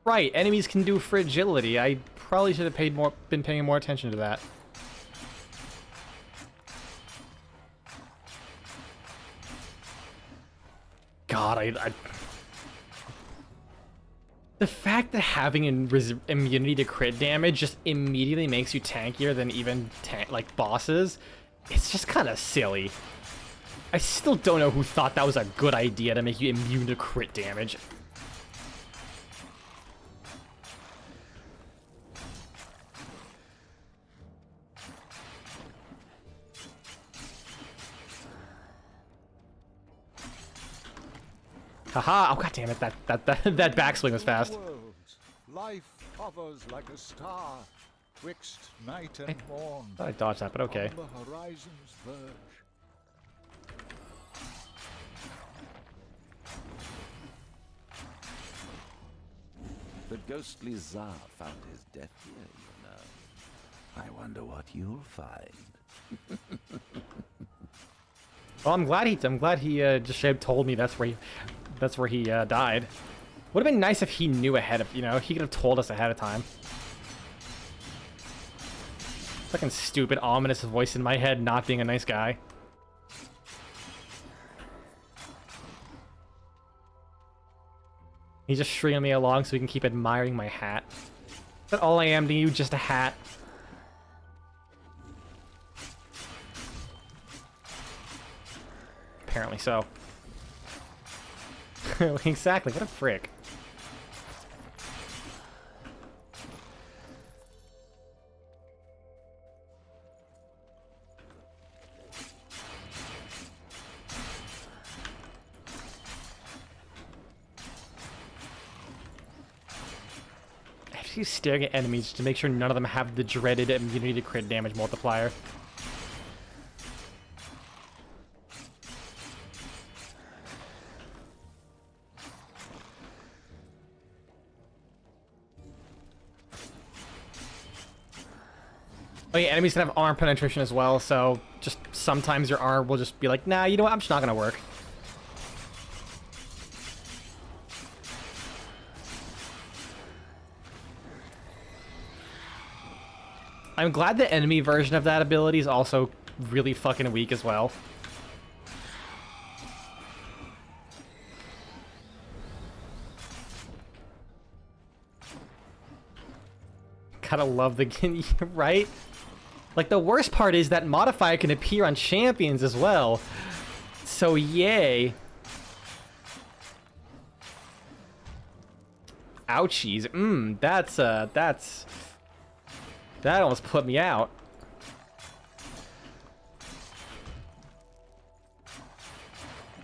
right. Enemies can do fragility. I probably should have been paying more attention to that. God, the fact that having immunity to crit damage just immediately makes you tankier than even like bosses, it's just kind of silly. I still don't know who thought that was a good idea to make you immune to crit damage. Haha! Oh god damn it! That backswing was fast. Worlds, life hovers like a star, twixt night and morn. I dodged that, but okay. On the horizon's verge. The ghostly Tsar found his death here, you know. I wonder what you'll find. Well, I'm glad he just straight up told me that's where he... that's where he died. Would have been nice if he knew ahead of, you know, he could have told us ahead of time. Fucking stupid, ominous voice in my head not being a nice guy. He's just stringing me along so he can keep admiring my hat. Is that all I am to you? Just a hat? Apparently so. Exactly, what a frick. He's staring at enemies to make sure none of them have the dreaded immunity to crit damage multiplier. Oh yeah, enemies can have arm penetration as well, so just sometimes your arm will just be like, nah, you know what, I'm just not gonna work. I'm glad the enemy version of that ability is also really fucking weak as well. Gotta love the right? Like, the worst part is that modifier can appear on champions as well. So, yay. Ouchies. That almost put me out.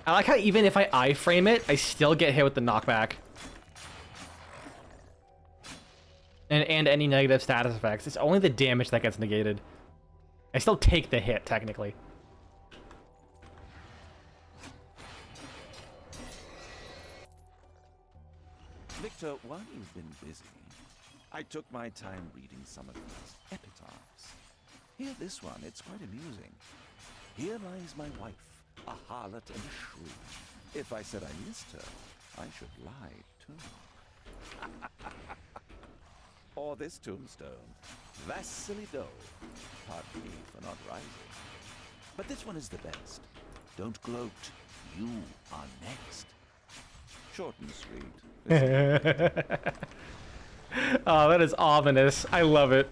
I like how even if I iframe it, I still get hit with the knockback. And any negative status effects. It's only the damage that gets negated. I still take the hit, technically. Victor, while you've been busy, I took my time reading some of these epitaphs. Hear this one, it's quite amusing. Here lies my wife, a harlot and a shrew. If I said I missed her, I should lie too. Or this tombstone, Vasily Do. Pardon me for not rising. But this one is the best. Don't gloat, you are next. Short and sweet. Oh, that is ominous. I love it.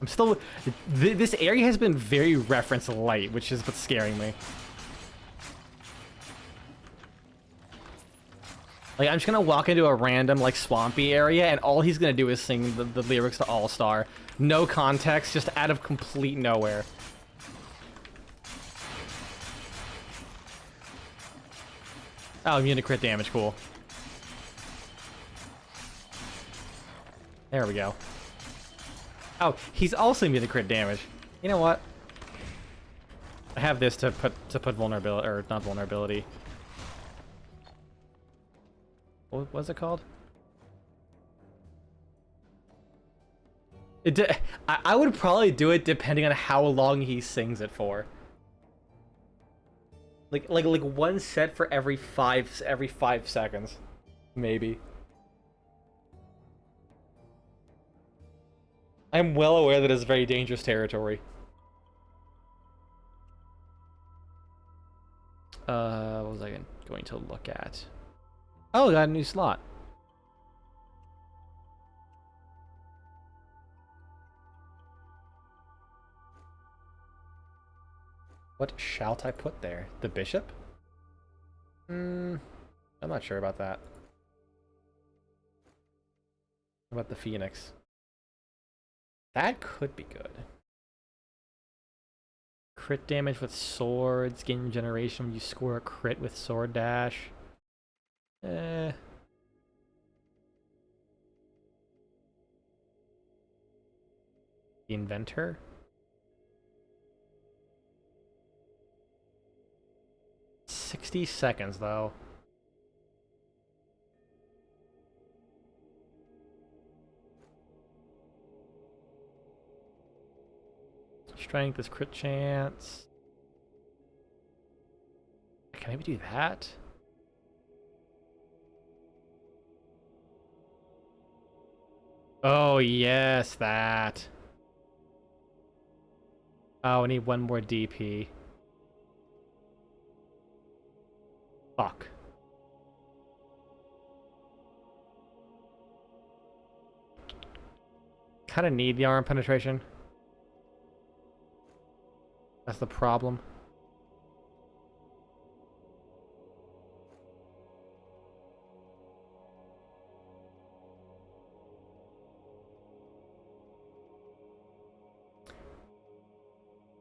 I'm still... This area has been very reference light, which is what's scaring me. Like, I'm just gonna walk into a random, like, swampy area, and all he's gonna do is sing the lyrics to All-Star. No context, just out of complete nowhere. Oh, immune to crit damage, cool. There we go. Oh, he's also immune to crit damage. You know what? I have this to put vulnerability, or not vulnerability. What was it called? I would probably do it depending on how long he sings it for. Like one set for every 5 seconds, maybe. I'm well aware that it's very dangerous territory. What was I going to look at? Oh, got a new slot. What shalt I put there? The bishop? I'm not sure about that. What about the phoenix? That could be good. Crit damage with swords, gain regeneration when you score a crit with sword dash. The inventor? "60 seconds, though. Strength is crit chance. Can I maybe do that? Oh, yes, that. Oh, I need one more DP. Fuck. Kind of need the arm penetration. That's the problem.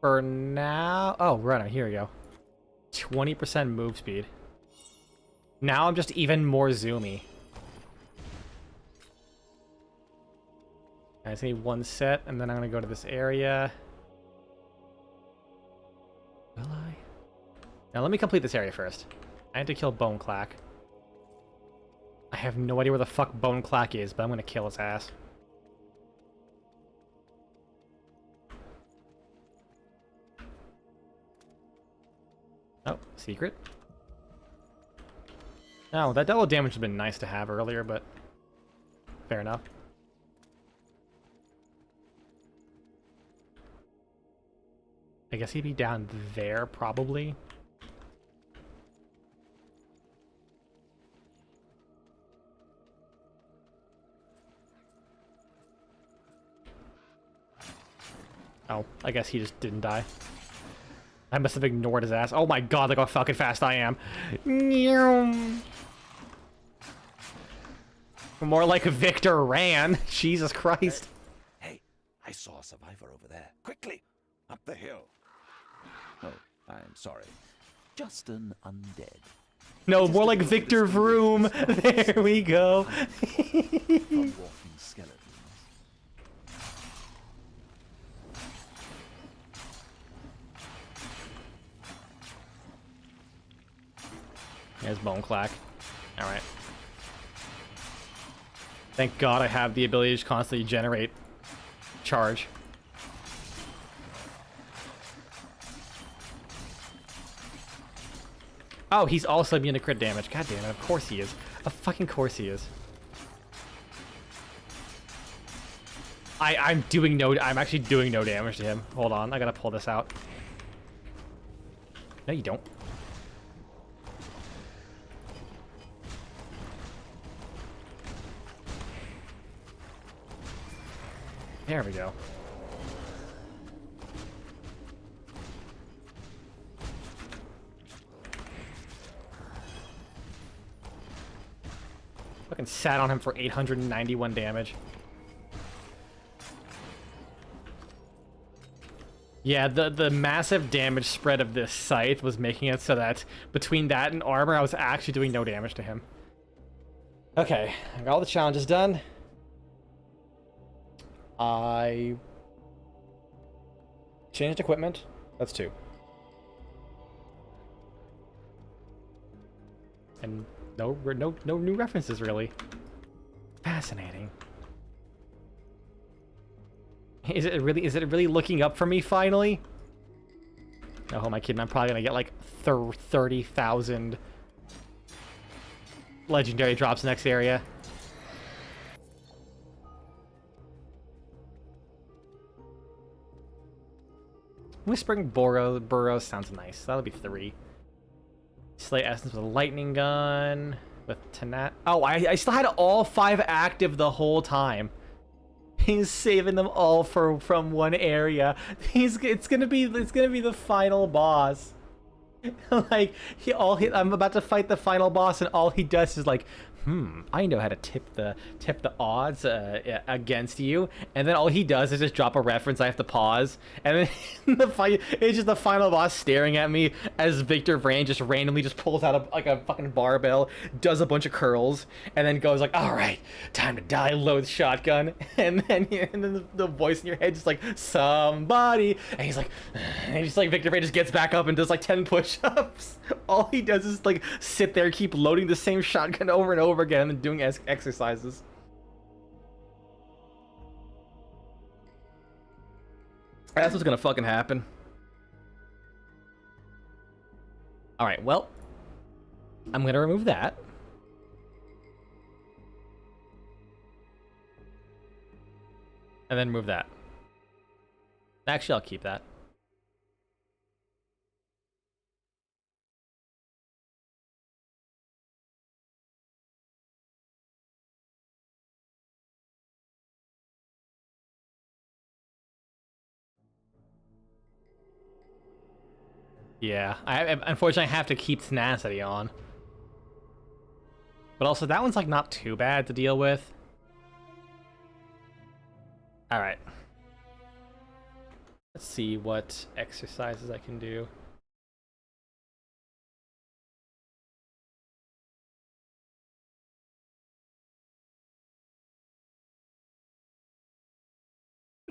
For now... Oh, right, here we go. 20% move speed. Now I'm just even more zoomy. I just need one set, and then I'm gonna go to this area. Will I? Now let me complete this area first. I had to kill Bone Clack. I have no idea where the fuck Bone Clack is, but I'm gonna kill his ass. Oh, secret. Oh, that double damage would have been nice to have earlier, but fair enough. I guess he'd be down there, probably. Oh, I guess he just didn't die. I must have ignored his ass. Oh my god, look how fucking fast I am. More like Victor Vran. Jesus Christ. Hey, I saw a survivor over there. Quickly, up the hill. Oh, I'm sorry. Just an undead. No, more like Victor Vroom. There we go. From walking skeletons. There's Bone Clack. Alright. Thank God I have the ability to constantly generate charge. Oh, he's also immune to crit damage. God damn it, of course he is. Of fucking course he is. I'm actually doing no damage to him. Hold on, I gotta pull this out. No, you don't. There we go. Fucking sat on him for 891 damage. Yeah, the massive damage spread of this scythe was making it so that between that and armor, I was actually doing no damage to him. Okay, I got all the challenges done. I changed equipment. That's 2. And no new references really. Fascinating. Is it really looking up for me finally? No, who am I kidding? I'm probably gonna get like 30,000 legendary drops next area. Whispering Burrows sounds nice. That'll be 3. Slay Essence with a lightning gun. With Tenat. Oh, I still had all 5 active the whole time. He's saving them all from one area. It's gonna be the final boss. Like I'm about to fight the final boss, and all he does is like, I know how to tip the odds against you, and then all he does is just drop a reference. I have to pause, and then the fight. It's just the final boss staring at me as Victor Vran just randomly just pulls out a fucking barbell, does a bunch of curls, and then goes like, "All right, time to die." Loads shotgun, and then the voice in your head just like, "Somebody," and he's like, Victor Vran just gets back up and does like 10 push-ups. All he does is like sit there, keep loading the same shotgun over and over again, and doing exercises. That's what's gonna fucking happen. Alright, well, I'm gonna remove that. And then move that. Actually, I'll keep that. Yeah, I unfortunately have to keep tenacity on. But also, that one's like not too bad to deal with. Alright. Let's see what exercises I can do.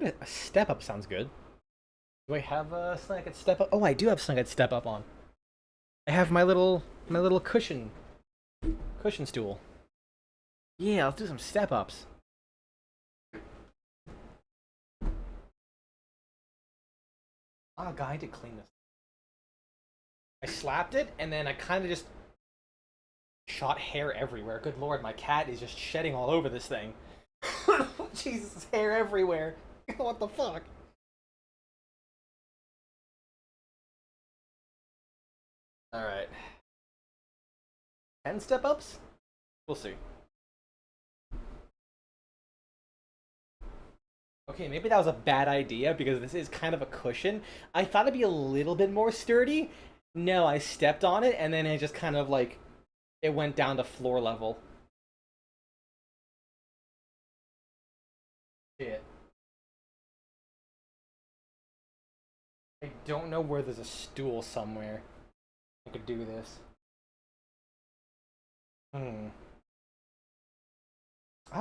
A step up sounds good. Do I have something I could step up? Oh, I do have something I could step up on. I have my little cushion stool. Yeah, let's do some step ups. Oh god, I did clean this. I slapped it and then I kind of just shot hair everywhere. Good lord, my cat is just shedding all over this thing. Jesus, hair everywhere. What the fuck? Alright. 10 step ups? We'll see. Okay, maybe that was a bad idea because this is kind of a cushion. I thought it'd be a little bit more sturdy. No, I stepped on it and then it just kind of like, it went down to floor level. Shit. I don't know where there's a stool somewhere. I could do this. I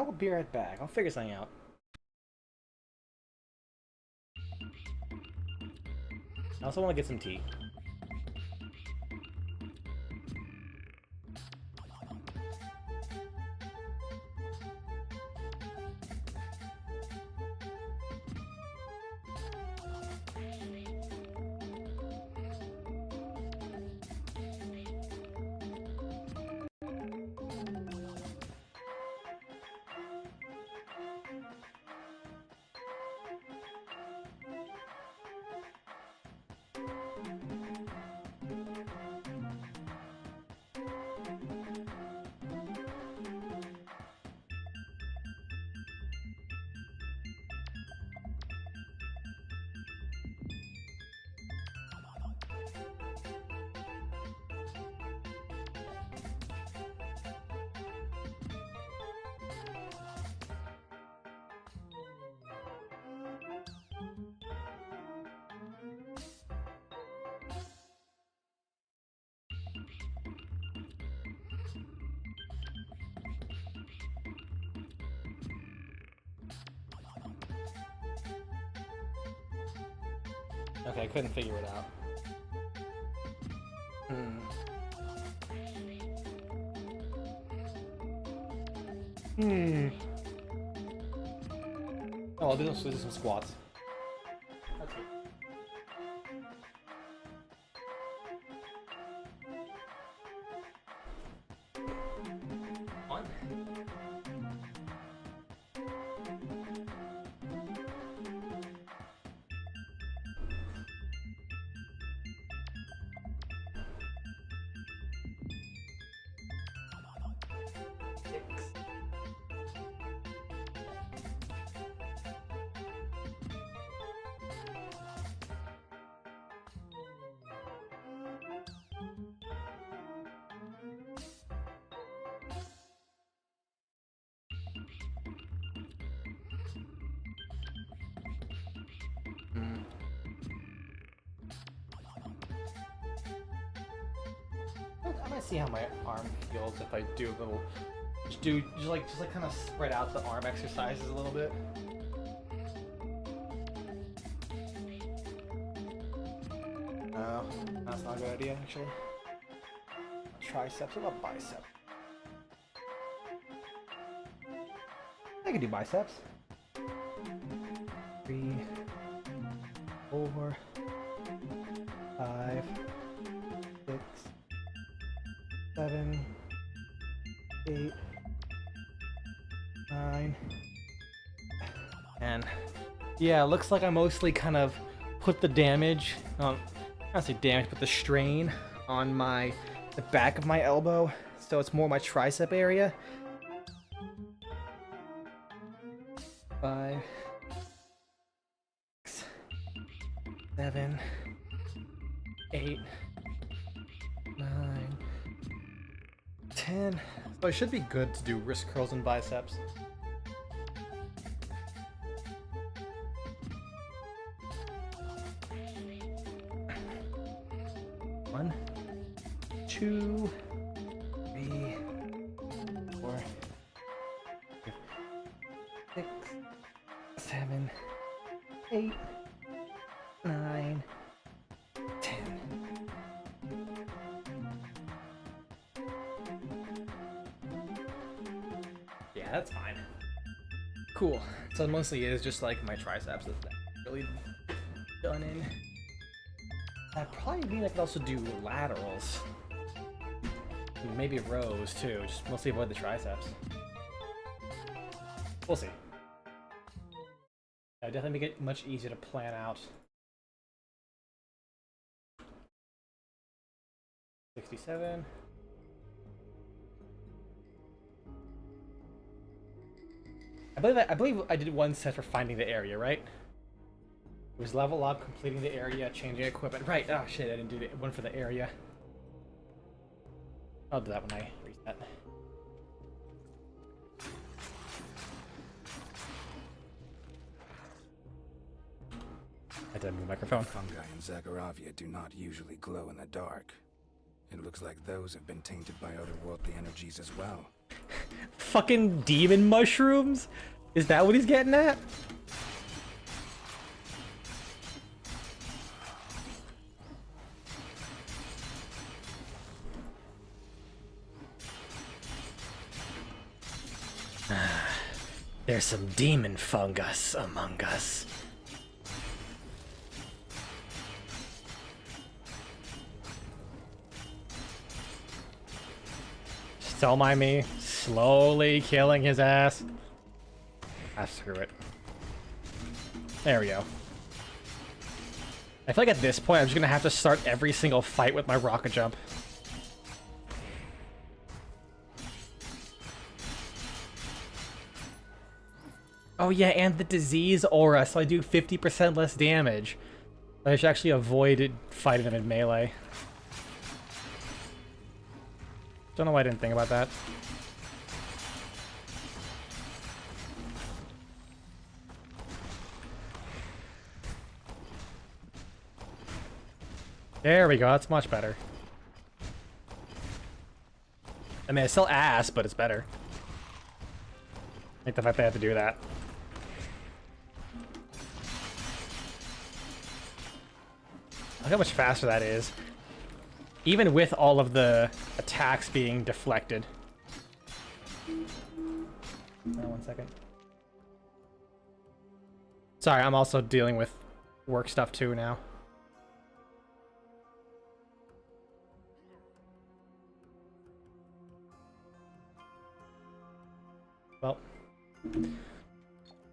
will be right back. I'll figure something out. I also want to get some tea. Okay, I couldn't figure it out. Oh, I'll do some squats. Okay. One. I might see how my arm feels if I do a little, just like kind of spread out the arm exercises a little bit. No, that's not a good idea actually. Triceps, what about bicep? I can do biceps. 3, 9. And yeah, it looks like I mostly kind of put the damage, I don't say damage, but the strain on the back of my elbow, so it's more my tricep area. 5, 6, 7, 8, 9, 10. So I should be good to do wrist curls and biceps. One, 2, 3, 4, 6, 7, 8, 9, 10. Yeah, that's fine. Cool. So it mostly is just like my triceps that's really done in. I probably mean I could also do laterals. Maybe rows too, just mostly avoid the triceps. We'll see. It'll definitely make it much easier to plan out. 67. I believe I did one set for finding the area, right? It was level up, completing the area, changing equipment. Right, oh shit, I didn't do the one for the area. I'll do that when I reset. I did move the microphone. Fungi in Zagharavia do not usually glow in the dark. It looks like those have been tainted by otherworldly energies as well. Fucking demon mushrooms? Is that what he's getting at? There's some demon fungus among us. Don't mind me slowly killing his ass. Ah, screw it. There we go. I feel like at this point I'm just gonna have to start every single fight with my rocket jump. Oh yeah, and the disease aura, so I do 50% less damage. I should actually avoid fighting them in melee. Don't know why I didn't think about that. There we go, that's much better. I mean, it's still ass, but it's better. I like the fact they have to do that. Look how much faster that is. Even with all of the attacks being deflected. Oh, 1 second. Sorry, I'm also dealing with work stuff too now. Well,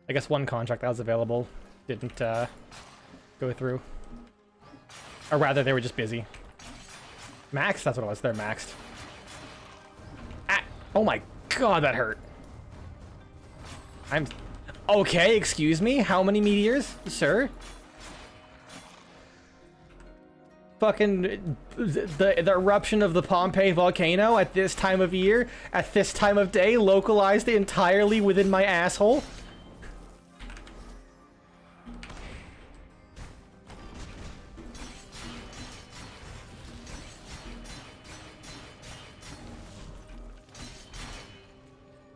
I guess one contract that was available didn't go through. Or rather, they were just busy. Max? That's what it was. They're maxed. Ah! Oh my god, that hurt. I'm... Okay, excuse me? How many meteors, sir? Fucking... The eruption of the Pompeii volcano at this time of year, at this time of day, localized entirely within my asshole?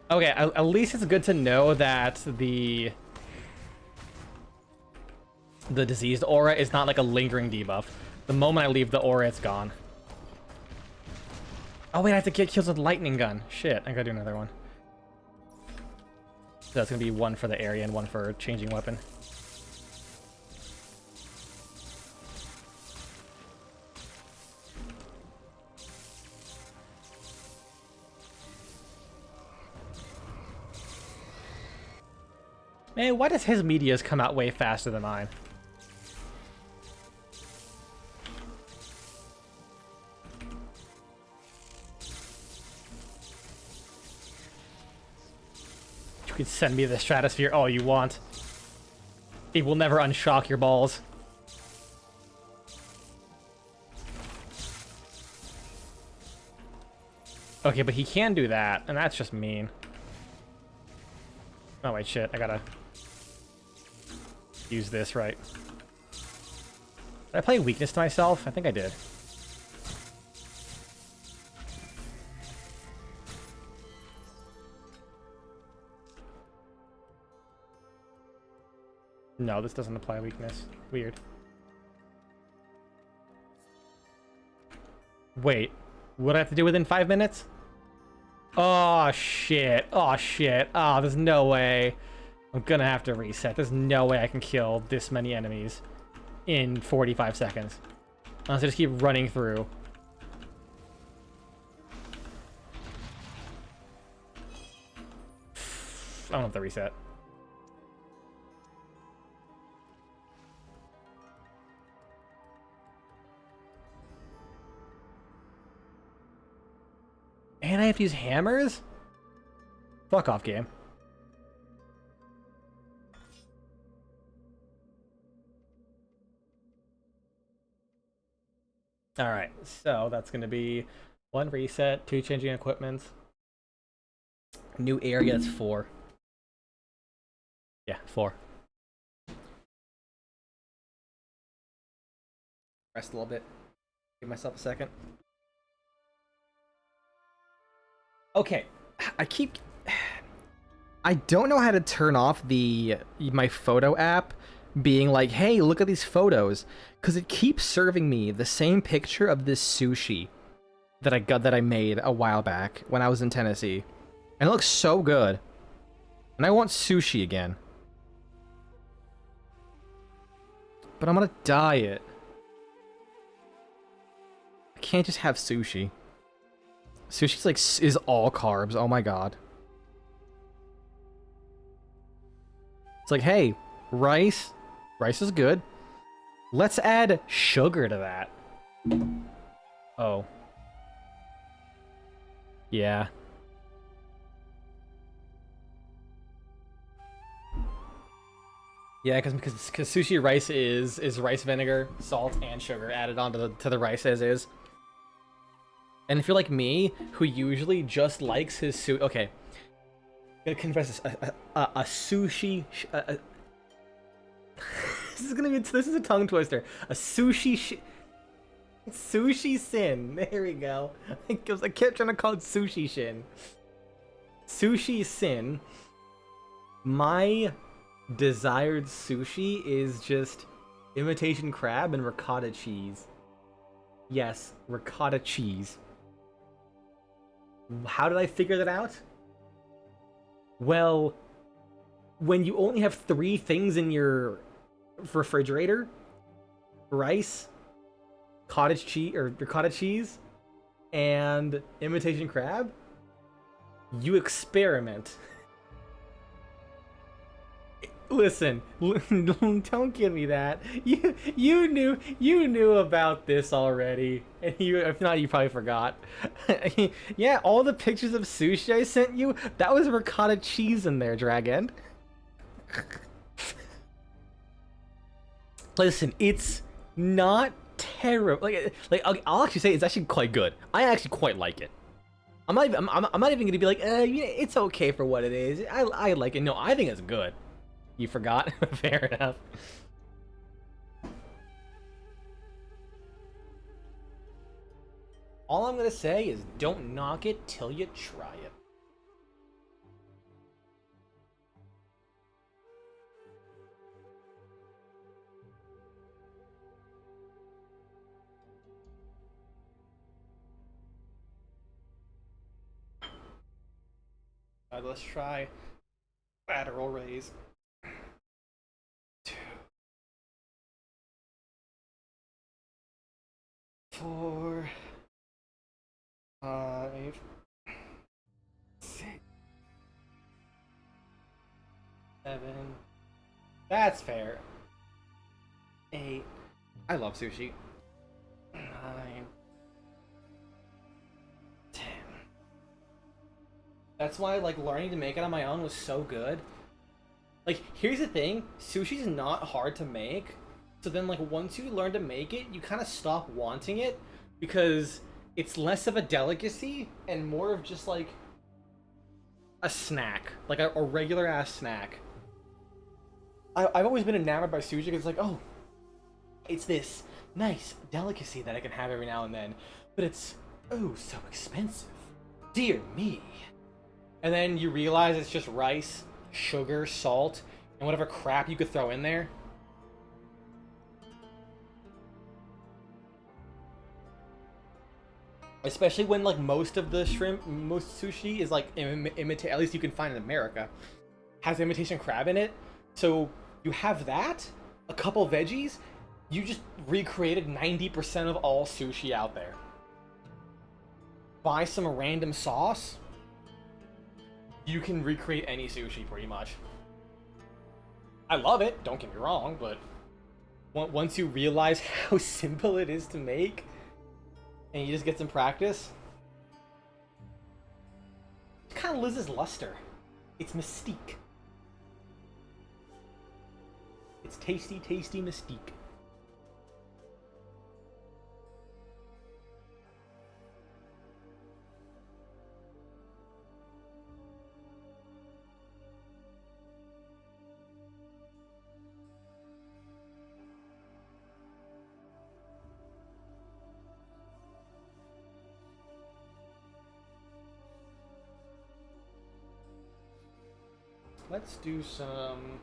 Okay, at least it's good to know that the diseased aura is not like a lingering debuff. The moment I leave the aura, it's gone. Oh wait, I have to get kills with lightning gun. Shit, I gotta do another one. So that's gonna be one for the area and one for changing weapon. Man, why does his medias come out way faster than mine? You can send me the stratosphere all you want. It will never unshock your balls. Okay, but he can do that, and that's just mean. Oh wait, shit, I gotta use this, right? Did I play weakness to myself? I think I did. No, this doesn't apply weakness. Weird. Wait, what do I have to do within 5 minutes? Oh shit, oh shit, oh there's no way. I'm gonna have to reset. There's no way I can kill this many enemies in 45 seconds. Unless I just keep running through. I don't have to reset. And I have to use hammers? Fuck off, game. Alright, so that's going to be 1 reset, 2 changing equipment. New area, that's 4. Yeah, 4. Rest a little bit. Give myself a second. Okay, I don't know how to turn off my photo app being like, hey, look at these photos, because it keeps serving me the same picture of this sushi that I made a while back when I was in Tennessee, and it looks so good, and I want sushi again, but I'm gonna diet. I can't just have sushi. Sushi's like is all carbs. Oh my god. It's like, hey, rice is good. Let's add sugar to that. Oh. Yeah. Yeah, because sushi rice is rice vinegar, salt, and sugar added onto the rice as is. And if you're like me, who usually just likes his sushi, okay, I'm gonna confess this: a sushi. This is a tongue twister. A sushi. Sushi sin. There we go. I kept trying to call it sushi shin. Sushi sin. My desired sushi is just imitation crab and ricotta cheese. Yes, ricotta cheese. How did I figure that out? Well, when you only have 3 things in your refrigerator, rice, cottage cheese or ricotta cheese, and imitation crab, you experiment. Listen, don't give me that. You knew about this already, and if not, you probably forgot. Yeah, all the pictures of sushi I sent you, that was ricotta cheese in there, Dragon. Listen, it's not terrible. Like I'll actually say it's actually quite good. I actually quite like it. I'm not even gonna be like, yeah, it's okay for what it is. I like it. No, I think it's good. You forgot? Fair enough. All I'm gonna say is don't knock it till you try it. Let's try lateral raise. 2, 4, 5, 6, 7. That's fair. 8. I love sushi. 9. 10. That's why, like, learning to make it on my own was so good. Like, here's the thing, sushi's not hard to make. So then, like, once you learn to make it, you kind of stop wanting it because it's less of a delicacy and more of just, like, a snack. Like, a regular-ass snack. I've always been enamored by sushi because it's like, oh, it's this nice delicacy that I can have every now and then. But it's, oh, so expensive. Dear me. And then you realize it's just rice, sugar, salt, and whatever crap you could throw in there. Especially when, like, most of the shrimp, most sushi is, like, at least you can find in America, has imitation crab in it. So you have that, a couple veggies, you just recreated 90% of all sushi out there. Buy some random sauce, you can recreate any sushi pretty much. I love it, don't get me wrong, but once you realize how simple it is to make, and you just get some practice, it kind of loses luster. It's mystique. It's tasty, tasty mystique. Let's do some...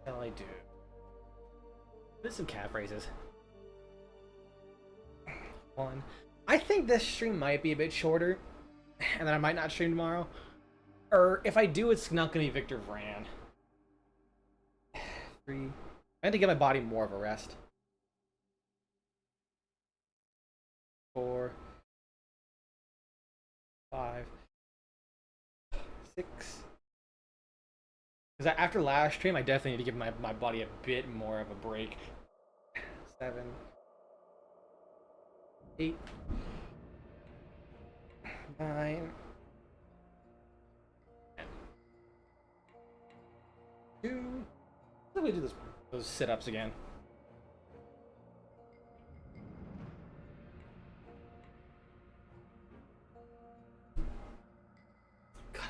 What the hell I do? There's some cat phrases. 1. I think this stream might be a bit shorter, and then I might not stream tomorrow. Or if I do, it's not gonna be Victor Vran. 3. I had to give my body more of a rest. 4. 5. 6. Because after last stream, I definitely need to give my body a bit more of a break. 7. 8. 9. 10. 2. How do we do those sit-ups again?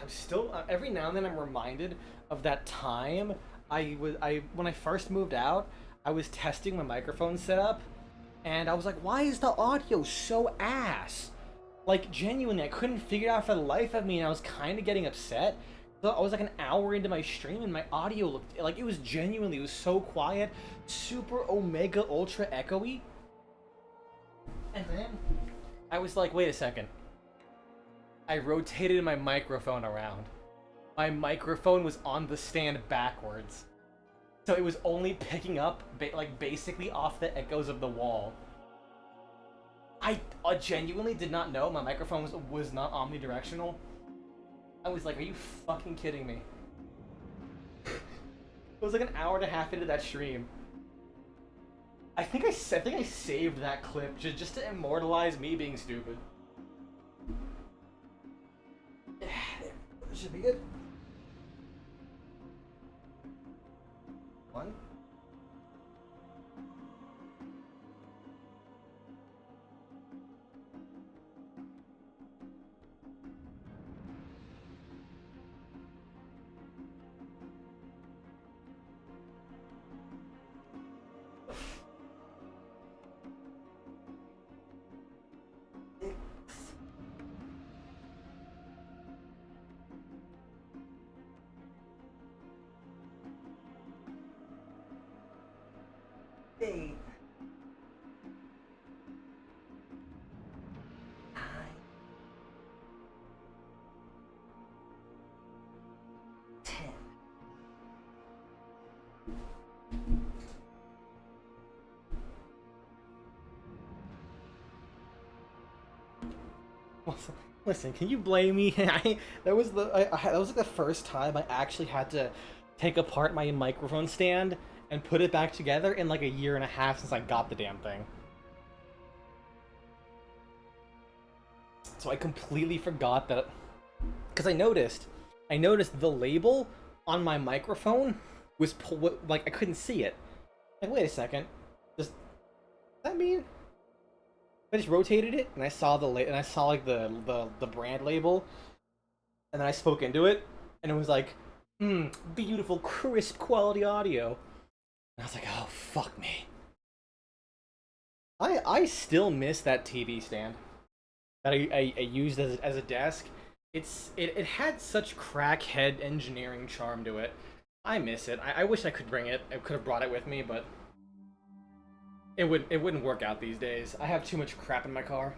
I'm still every now and then I'm reminded of that time when I first moved out, I was testing my microphone setup, and I was like, why is the audio so ass? Like, genuinely, I couldn't figure it out for the life of me, and I was kind of getting upset. So I was like an hour into my stream, and my audio looked like it was so quiet, super omega ultra echoey. And then I was like, wait a second. I rotated my microphone around. My microphone was on the stand backwards. So it was only picking up, basically off the echoes of the wall. I genuinely did not know my microphone was not omnidirectional. I was like, are you fucking kidding me? It was like an hour and a half into that stream. I think I saved that clip just to immortalize me being stupid. Should be good. 1. Eight. 9. 10. Listen, can you blame me? That was like the first time I actually had to take apart my microphone stand and put it back together in like a year and a half since I got the damn thing. So I completely forgot that, because I noticed the label on my microphone was like I couldn't see it. Like, wait a second, does that mean? I just rotated it and I saw like the brand label, and then I spoke into it, and it was like, beautiful, crisp quality audio. And I was like, oh fuck me. I still miss that TV stand that I used as a desk. It had such crackhead engineering charm to it. I miss it. I wish I could bring it. I could have brought it with me, but it wouldn't work out these days. I have too much crap in my car.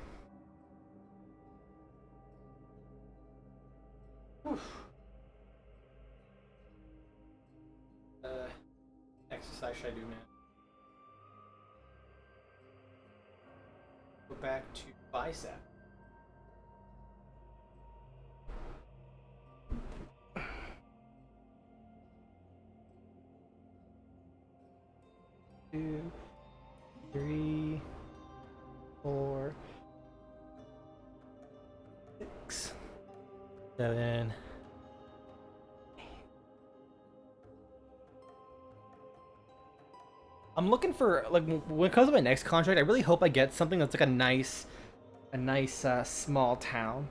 Whew. Exercise should I do, man? Go back to bicep. Two, 3, 4, 6, 7. I'm looking for, like, when it comes to my next contract, I really hope I get something that's like a nice small town.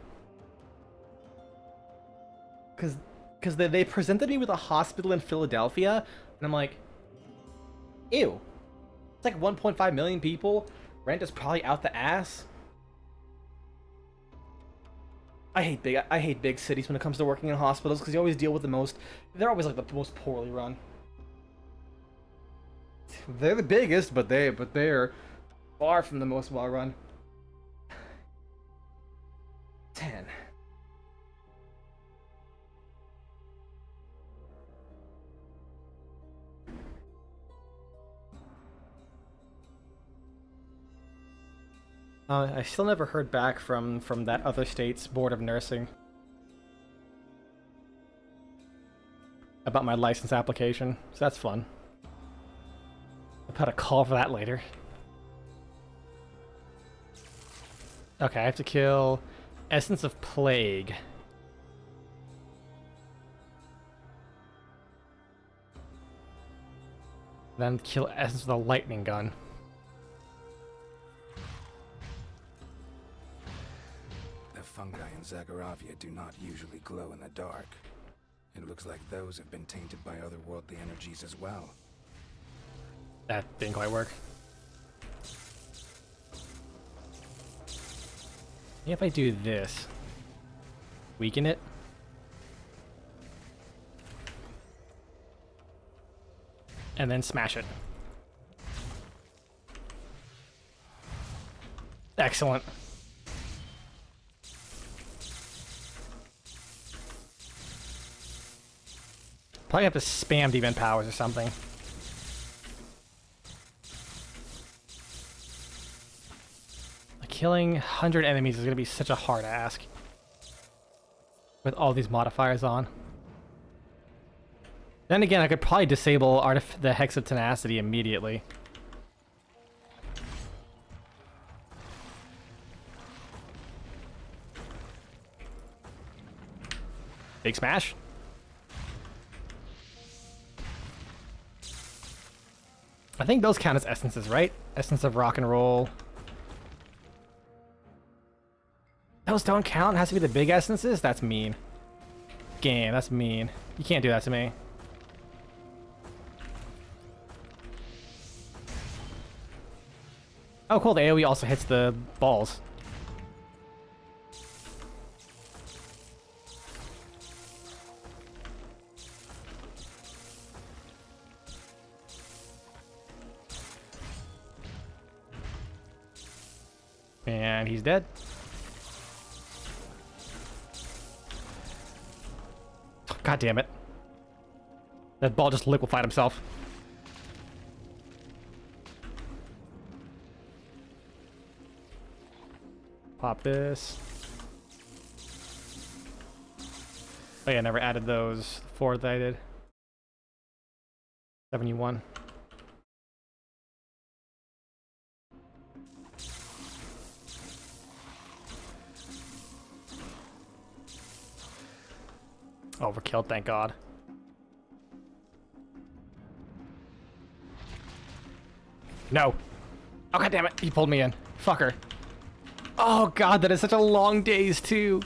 Cause they presented me with a hospital in Philadelphia, and I'm like, ew. It's like 1.5 million people. Rent is probably out the ass. I hate big cities when it comes to working in hospitals, because you always deal with they're always like the most poorly run. They're the biggest, but they're far from the most well run. 10. I still never heard back from that other state's board of nursing about my license application, so that's fun. I'll put a call for that later. Okay, I have to kill Essence of Plague. Then kill Essence of the Lightning Gun. The fungi in Zagharavia do not usually glow in the dark. It looks like those have been tainted by otherworldly energies as well. That didn't quite work. If I do this, weaken it. And then smash it. Excellent. Probably have to spam demon powers or something. Killing 100 enemies is going to be such a hard ask with all these modifiers on. Then again, I could probably disable the Hex of Tenacity immediately. Big smash. I think those count as essences, right? Essence of Rock and Roll. Those don't count? It has to be the big essences? That's mean. Game, that's mean. You can't do that to me. Oh cool, the AoE also hits the balls. And he's dead. God damn it. That ball just liquefied himself. Pop this. Oh yeah, I never added those 4 that I did. 71. Overkill, thank God. No. Oh, God damn it. He pulled me in. Fucker. Oh, God, that is such a long days, too.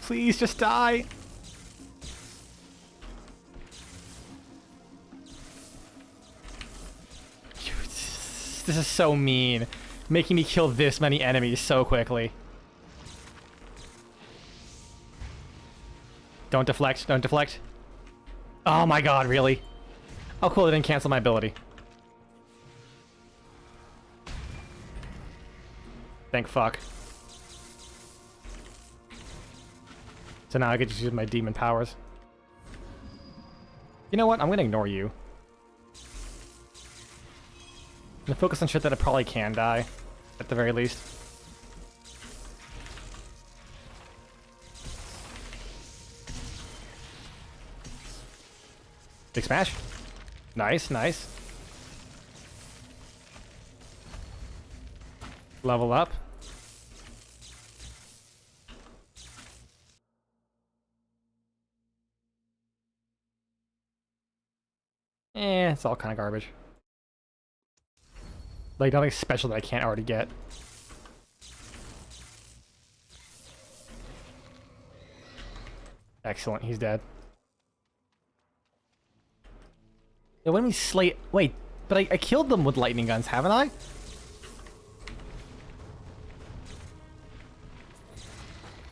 Please, just die. This is so mean. Making me kill this many enemies so quickly. Don't deflect, don't deflect. Oh my God, really? Oh cool, it didn't cancel my ability. Thank fuck. So now I get to use my demon powers. You know what? I'm gonna ignore you. I'm gonna focus on shit that I probably can die, at the very least. Big smash. Nice, nice. Level up. It's all kind of garbage. Like, nothing special that I can't already get. Excellent, he's dead. Yeah, when we slay... Wait, but I killed them with lightning guns, haven't I?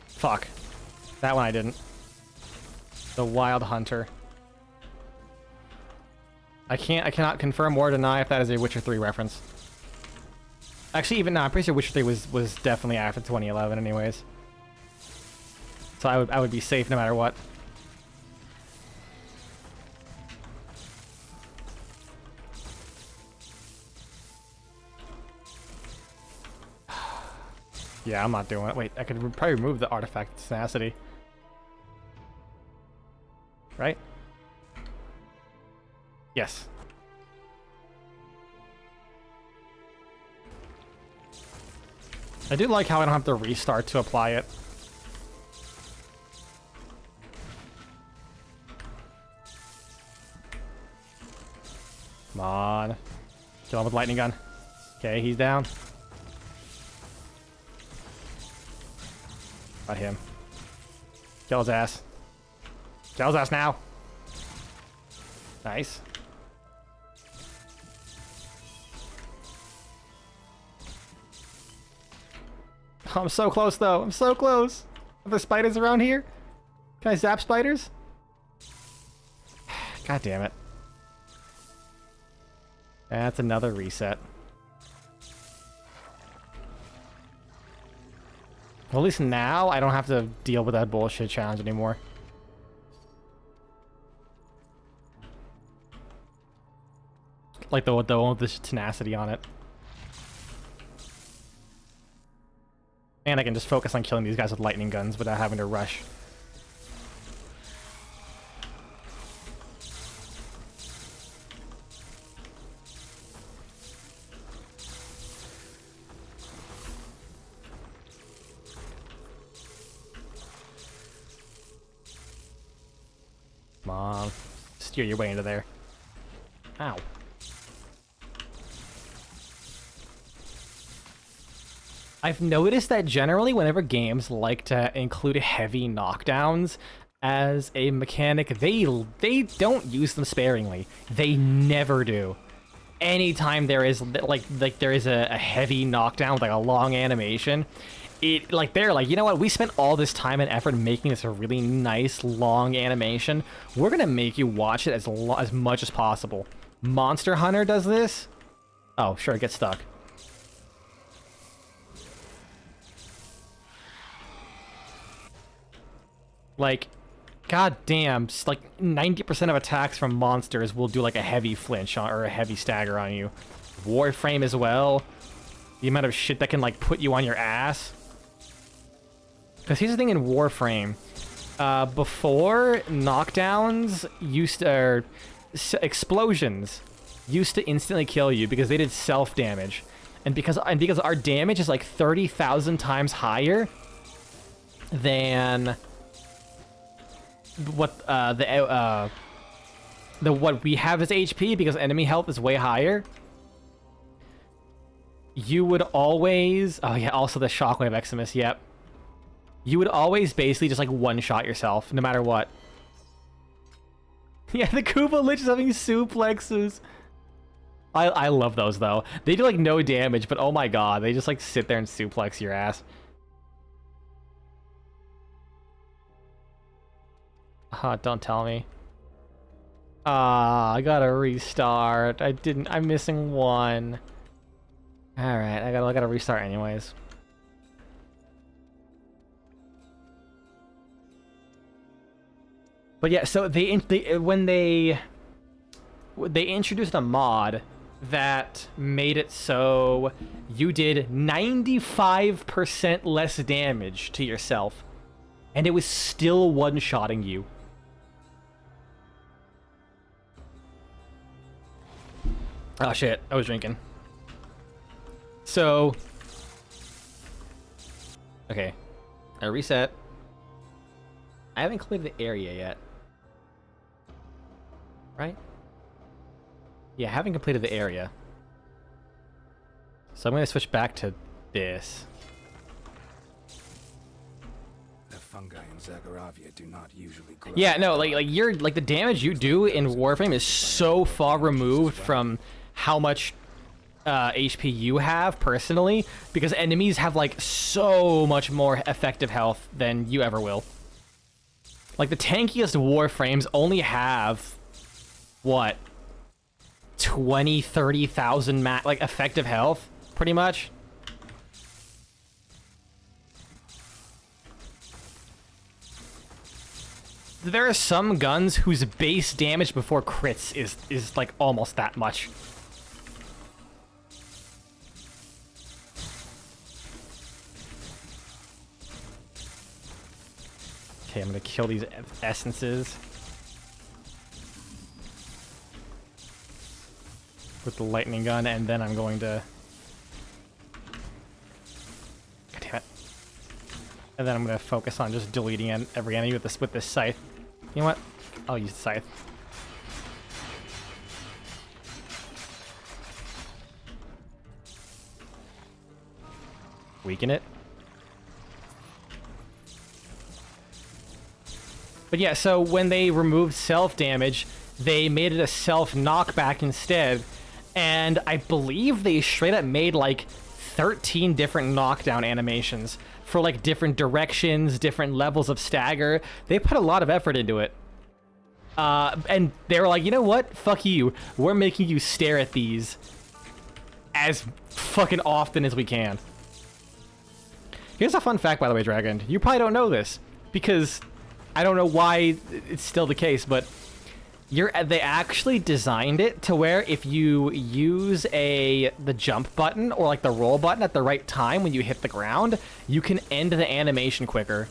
Fuck. That one I didn't. The Wild Hunter. I cannot confirm or deny if that is a Witcher 3 reference. Actually, even no, I'm pretty sure Witcher 3 was definitely after 2011 anyways. So I would be safe no matter what. Yeah, I'm not doing it. Wait, I could probably remove the artifact tenacity. Right? Yes. I do like how I don't have to restart to apply it. Come on. Kill him with lightning gun. Okay, he's down. Got him. Kill his ass. Kill his ass now. Nice. Oh, I'm so close, though. I'm so close. Are there spiders around here? Can I zap spiders? God damn it. That's another reset. Well, at least now I don't have to deal with that bullshit challenge anymore. Like the one with the tenacity on it. And I can just focus on killing these guys with lightning guns without having to rush. Come on. Steer your way into there. Ow. I've noticed that generally whenever games like to include heavy knockdowns as a mechanic, they don't use them sparingly. They never do. Anytime there is like there is a heavy knockdown with like a long animation, they're like, you know what, we spent all this time and effort making this a really nice long animation. We're gonna make you watch it as much as possible. Monster Hunter does this. Oh, sure, it gets stuck. Like, goddamn, like 90% of attacks from monsters will do like a heavy flinch or a heavy stagger on you. Warframe as well. The amount of shit that can, like, put you on your ass. Because here's the thing in Warframe. Before, knockdowns used to... Or, explosions used to instantly kill you because they did self-damage. And because our damage is, like, 30,000 times higher than... what, what we have as HP, because enemy health is way higher... You would always... Oh, yeah, also the Shockwave Eximus, yep. You would always basically just, like, one-shot yourself, no matter what. Yeah, the Koopa Lich is having suplexes. I love those, though. They do, like, no damage, but oh my god, they just, like, sit there and suplex your ass. Don't tell me. I gotta restart. I'm missing one. Alright, I gotta restart anyways. But yeah, so when they introduced a mod that made it so you did 95% less damage to yourself, and it was still one-shotting you. Oh shit, I was drinking. So, okay, I reset. I haven't completed the area yet, right? Yeah, I haven't completed the area. So I'm gonna switch back to this. The fungi in Zagharavia do not usually grow. Yeah, no, like the damage you do in Warframe is so far removed from how much HP you have personally, because enemies have like so much more effective health than you ever will. Like the tankiest Warframes only have what, 20,000-30,000 like effective health, pretty much. There are some guns whose base damage before crits is like almost that much. Okay, I'm gonna kill these essences with the lightning gun, and then I'm going to... God damn it. And then I'm gonna focus on just deleting every enemy with this scythe. You know what? I'll use the scythe. Weaken it. But yeah, so when they removed self-damage, they made it a self-knockback instead. And I believe they straight up made like 13 different knockdown animations for like different directions, different levels of stagger. They put a lot of effort into it. And they were like, you know what? Fuck you. We're making you stare at these as fucking often as we can. Here's a fun fact, by the way, Dragon. You probably don't know this, because I don't know why it's still the case, but they actually designed it to where if you use the jump button or like the roll button at the right time when you hit the ground, you can end the animation quicker.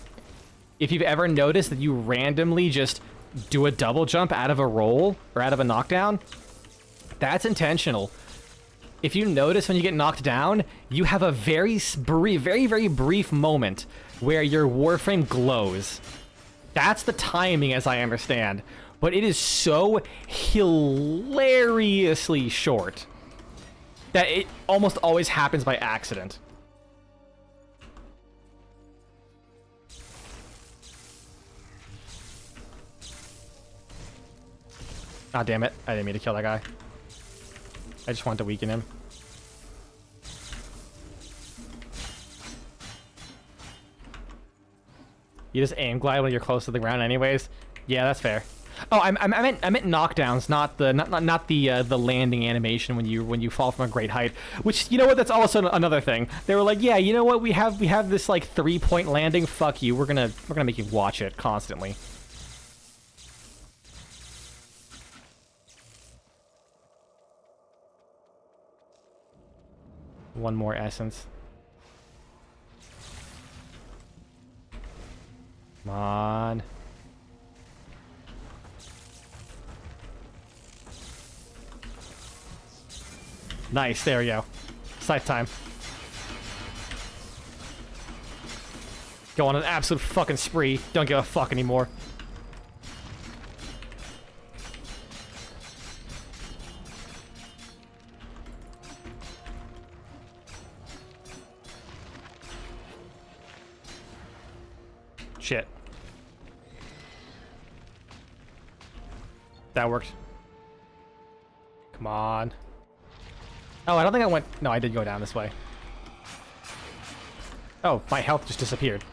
If you've ever noticed that you randomly just do a double jump out of a roll or out of a knockdown, that's intentional. If you notice when you get knocked down, you have a very brief moment where your Warframe glows. That's the timing, as I understand. But it is so hilariously short that it almost always happens by accident. Ah, damn it. I didn't mean to kill that guy. I just wanted to weaken him. You just aim glide when you're close to the ground anyways. Yeah, that's fair. Oh, I meant knockdowns, not the landing animation when you fall from a great height. Which, you know what, that's also another thing. They were like, yeah, you know what, we have this like 3-point landing. Fuck you. We're gonna make you watch it constantly. One more essence. Come on. Nice, there we go. Scythe time. Go on an absolute fucking spree. Don't give a fuck anymore. Shit. That worked. Come on. Oh, I don't think I went... No, I did go down this way. Oh, my health just disappeared.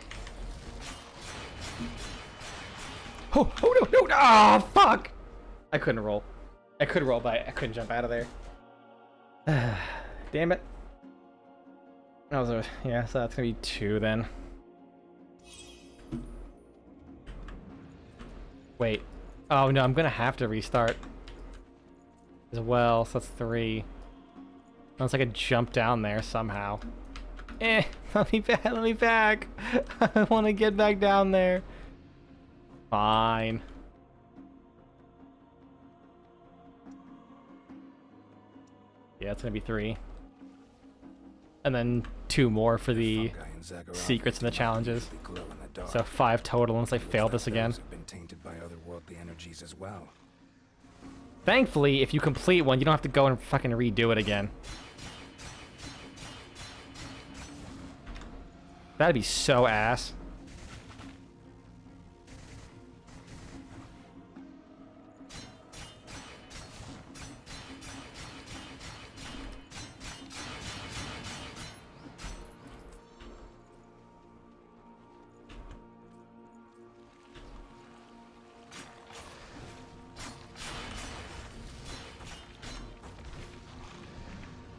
Oh, oh no, no, no! Ah, fuck! I couldn't roll. I could roll, but I couldn't jump out of there. Damn it. That was a... Yeah, so that's gonna be 2 then. Wait. Oh no, I'm gonna have to restart as well, so that's 3. Unless I could jump down there somehow. Let me back, let me back. I want to get back down there. Fine. Yeah, it's gonna be 3. And then 2 more for the secrets and the challenges. So 5 total unless I fail this again. Been tainted by otherworldly energies as well. Thankfully, if you complete one, you don't have to go and fucking redo it again. That'd be so ass.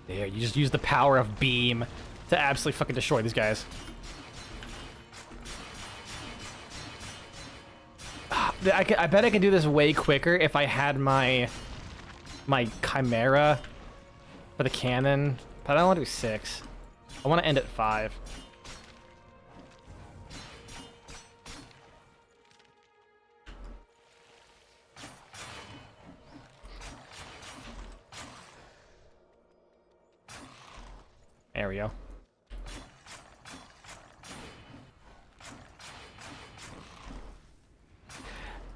There, you just use the power of beam to absolutely fucking destroy these guys. I bet I can do this way quicker if I had my chimera for the cannon, but I don't want to do 6. I want to end at 5. There we go.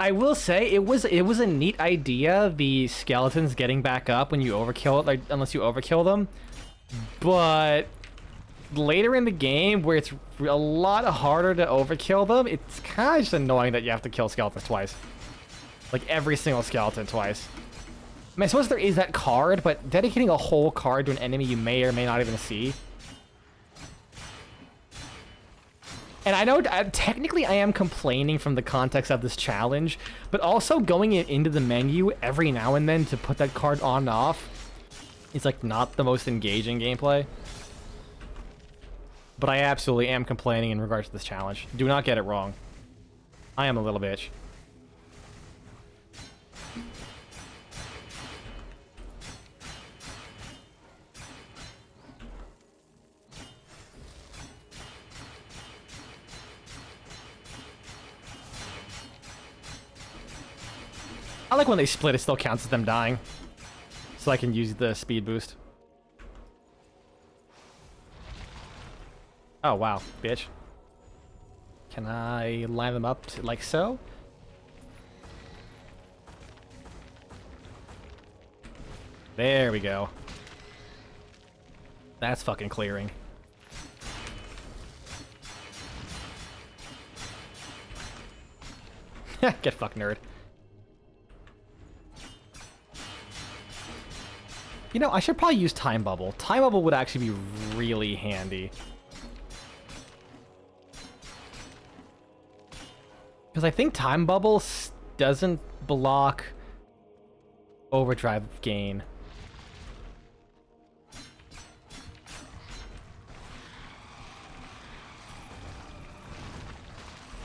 I will say it was a neat idea, the skeletons getting back up when you overkill it, like unless you overkill them. But later in the game, where it's a lot harder to overkill them, it's kind of just annoying that you have to kill skeletons twice. Like every single skeleton twice. I mean, I suppose there is that card, but dedicating a whole card to an enemy you may or may not even see. And I know technically I am complaining from the context of this challenge, but also going into the menu every now and then to put that card on and off is like not the most engaging gameplay. But I absolutely am complaining in regards to this challenge. Do not get it wrong. I am a little bitch. I like when they split, it still counts as them dying. So I can use the speed boost. Oh, wow, bitch. Can I line them up like so? There we go. That's fucking clearing. Get fucked, nerd. You know, I should probably use Time Bubble. Time Bubble would actually be really handy. Because I think Time Bubble doesn't block overdrive gain.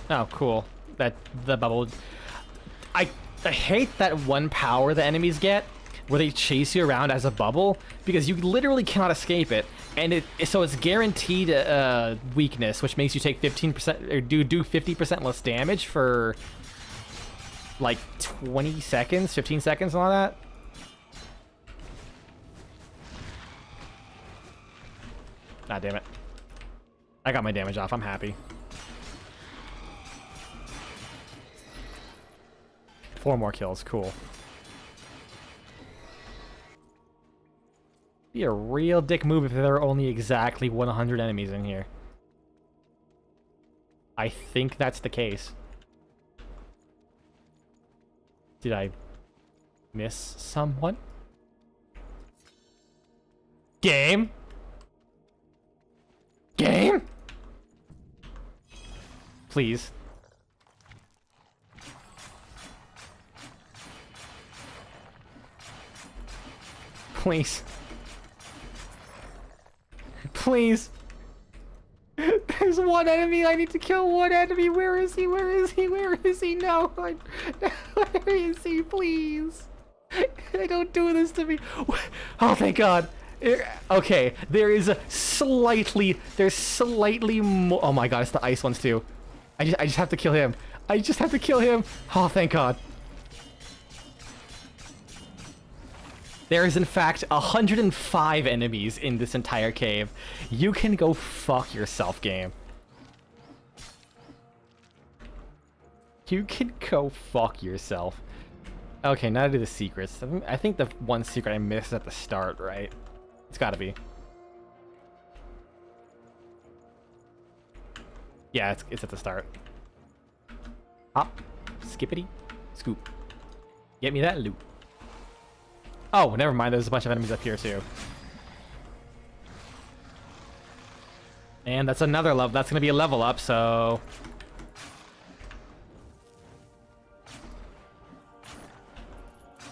Oh, cool. That the bubble. I hate that one power the enemies get, where they chase you around as a bubble, because you literally cannot escape it. And so it's guaranteed weakness, which makes you take 15% or do 50% less damage for like 20 seconds, 15 seconds, and all that. Ah, damn it. I got my damage off. I'm happy. 4 more kills. Cool. Be a real dick move if there are only exactly 100 enemies in here. I think that's the case. Did I miss someone? Game? Game? Please. Please. Please. There's one enemy. I need to kill one enemy. Where is he? Where is he? Where is he? No. Where is he? Please. Don't do this to me. Oh, thank God. Okay. There's slightly more. Oh my God. It's the ice ones too. I just have to kill him. I just have to kill him. Oh, thank God. There is, in fact, 105 enemies in this entire cave. You can go fuck yourself, game. You can go fuck yourself. Okay, now to do the secrets. I think the one secret I missed is at the start, right? It's gotta be. Yeah, it's at the start. Hop, skippity, scoop. Get me that loot. Oh, never mind. There's a bunch of enemies up here, too. And that's another level. That's going to be a level up, so...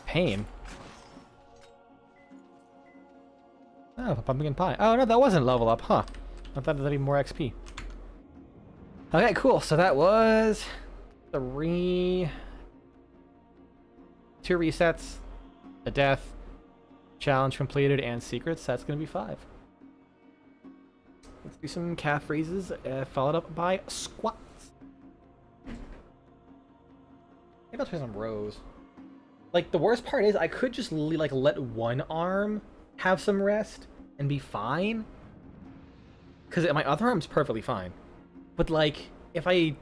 Pain. Oh, pumpkin pie. Oh, no, that wasn't level up, huh? I thought that'd be more XP. Okay, cool. So that was... 2 resets. A death, challenge completed, and secrets. That's gonna be 5. Let's do some calf raises, followed up by squats. Maybe I'll try some rows. Like, the worst part is I could just like let one arm have some rest and be fine, because my other arm's perfectly fine. But like, if I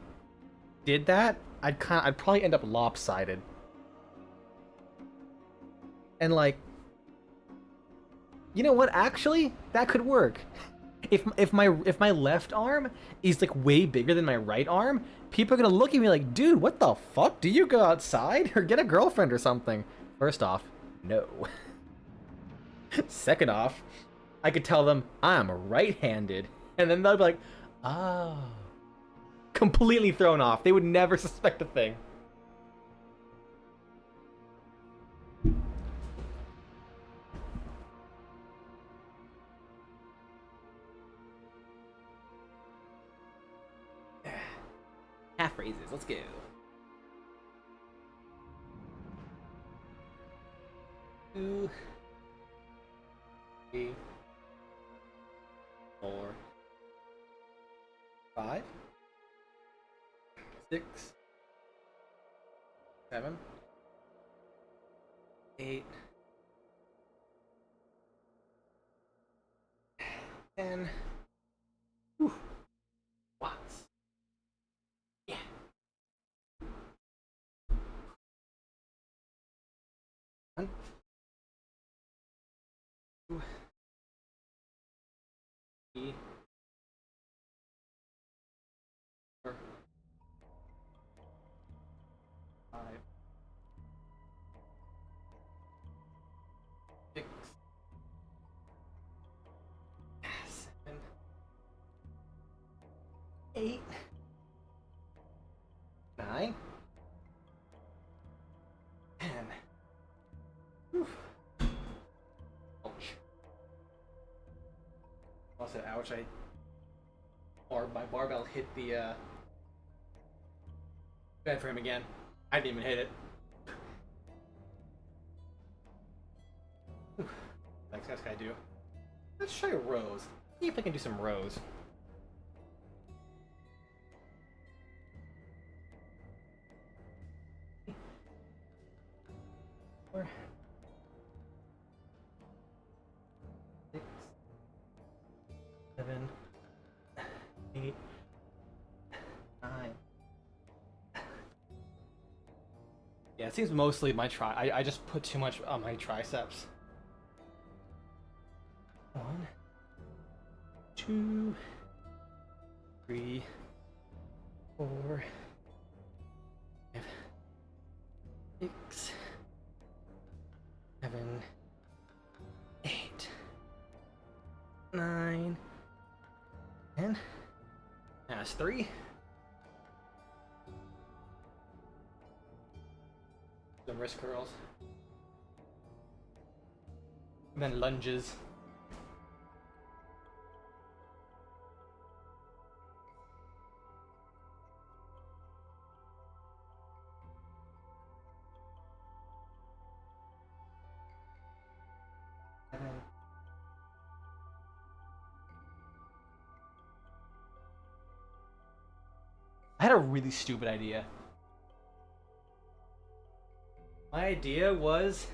did that, I'd probably end up lopsided. And like, you know what? Actually, that could work. If my left arm is like way bigger than my right arm, people are gonna look at me like, dude, what the fuck? Do you go outside or get a girlfriend or something? First off, no. Second off, I could tell them I'm right-handed, and then they'll be like, oh, completely thrown off. They would never suspect a thing. Half raises, let's go. 2, 3, 4, 5, 6, 7, 8, 10. Whew. Watts. Yeah. One, 2, 3, 4, 5, 6, 7, 8, 9, 10. Whew. Ouch. Also, ouch, my barbell hit the bed frame again. I didn't even hit it. Whew. Next guy do. Let's try rows. See if I can do some rows. Four, 6, 7, 8, 9. Yeah, it seems mostly my I just put too much on my triceps. 1, 2, 3, 4, 5, 6, 7, 8, 9, 10. That's 3. Some wrist curls. And then lunges. I had a really stupid idea. My idea was,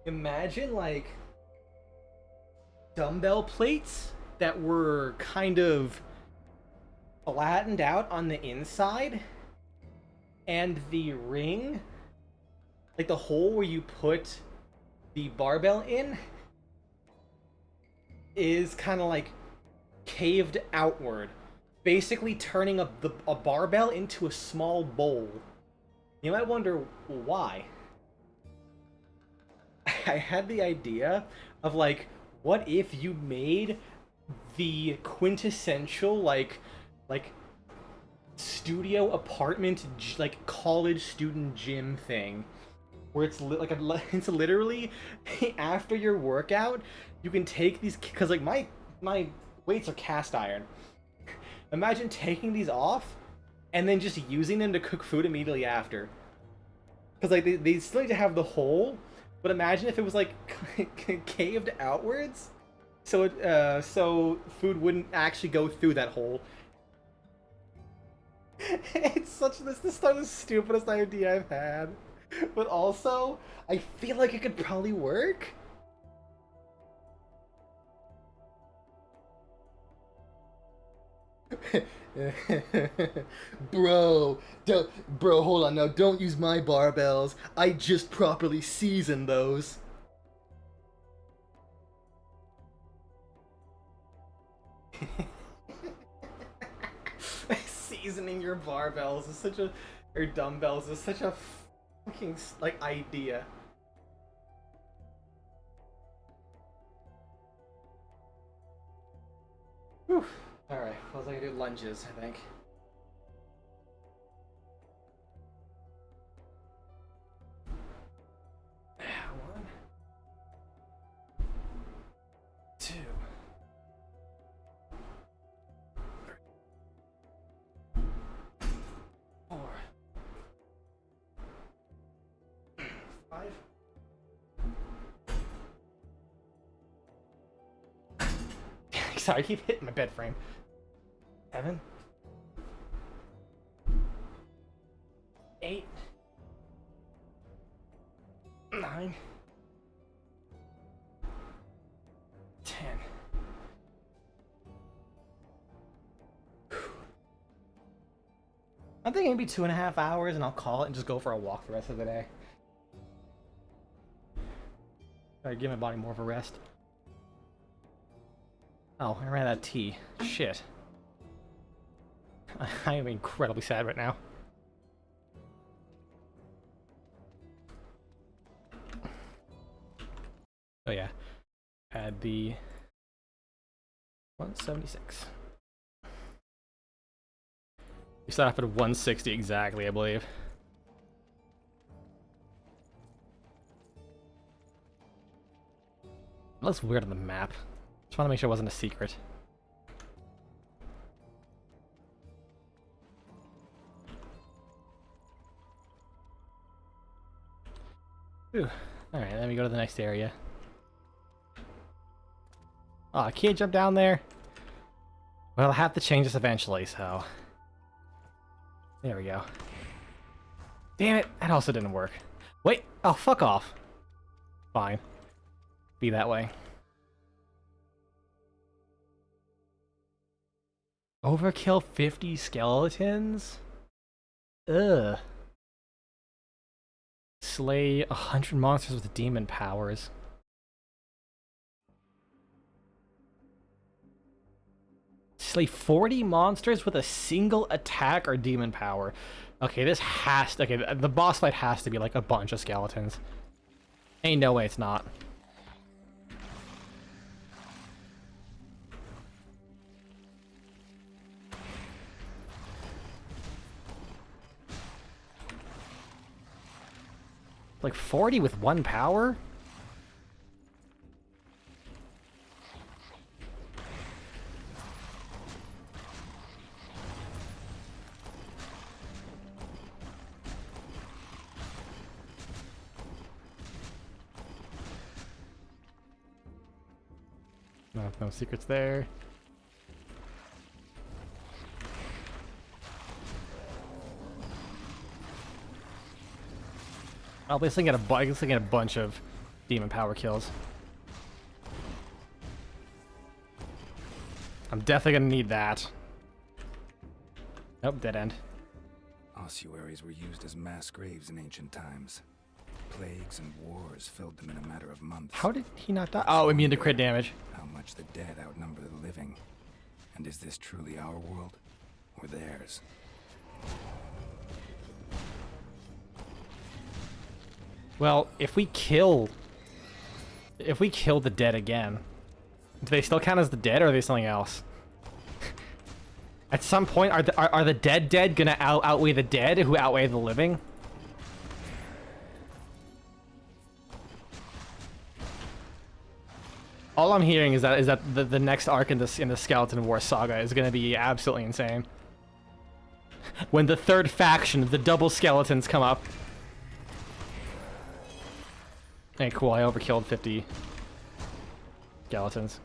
imagine like dumbbell plates that were kind of flattened out on the inside, and the ring, like the hole where you put the barbell in, is kind of like caved outward, basically turning a barbell into a small bowl. You might wonder why. I had the idea of like, what if you made the quintessential like studio apartment like college student gym thing, where it's it's literally after your workout you can take these, because like my weights are cast iron. Imagine taking these off and then just using them to cook food immediately after. Because like they still need to have the hole, but imagine if it was like caved outwards, so so food wouldn't actually go through that hole. It's such this is the stupidest idea I've had, but also I feel like it could probably work. Bro, hold on now. Don't use my barbells. I just properly seasoned those. Seasoning your barbells is such a, or dumbbells is such a fucking like idea. Whew. Alright, what was I gonna do? Lunges, I think. One, 2, 4, 5. Sorry, I keep hitting my bed frame. 7, 8, 9, 10. I'm thinking maybe 2.5 hours, and I'll call it and just go for a walk the rest of the day. Gotta give my body more of a rest. Oh, I ran out of tea. Shit. I am incredibly sad right now. Oh yeah. Add the 176. We start off at 160 exactly, I believe. It looks weird on the map. Just want to make sure it wasn't a secret. Ooh. Alright, then we go to the next area. Oh, I can't jump down there? Well, I'll have to change this eventually, so... There we go. Damn it, that also didn't work. Wait, oh, fuck off. Fine. Be that way. Overkill 50 skeletons? Ugh. Slay 100 monsters with demon powers. Slay 40 monsters with a single attack or demon power. Okay, this has to... Okay, the boss fight has to be like a bunch of skeletons. Ain't no way it's not. Like 40 with one power? No secrets there. I'll be looking at a bunch of demon power kills. I'm definitely gonna need that. Nope, dead end. Ossuaries were used as mass graves in ancient times. Plagues and wars filled them in a matter of months. How did he not die? Oh, immune to crit damage. How much the dead outnumber the living. And is this truly our world? Or theirs? Well, if we kill the dead again, do they still count as the dead, or are they something else? At some point, are the dead gonna outweigh the dead who outweigh the living? All I'm hearing is that the next arc in the Skeleton War saga is gonna be absolutely insane. When the third faction, the double skeletons, come up. Hey, cool, I overkilled 50 skeletons.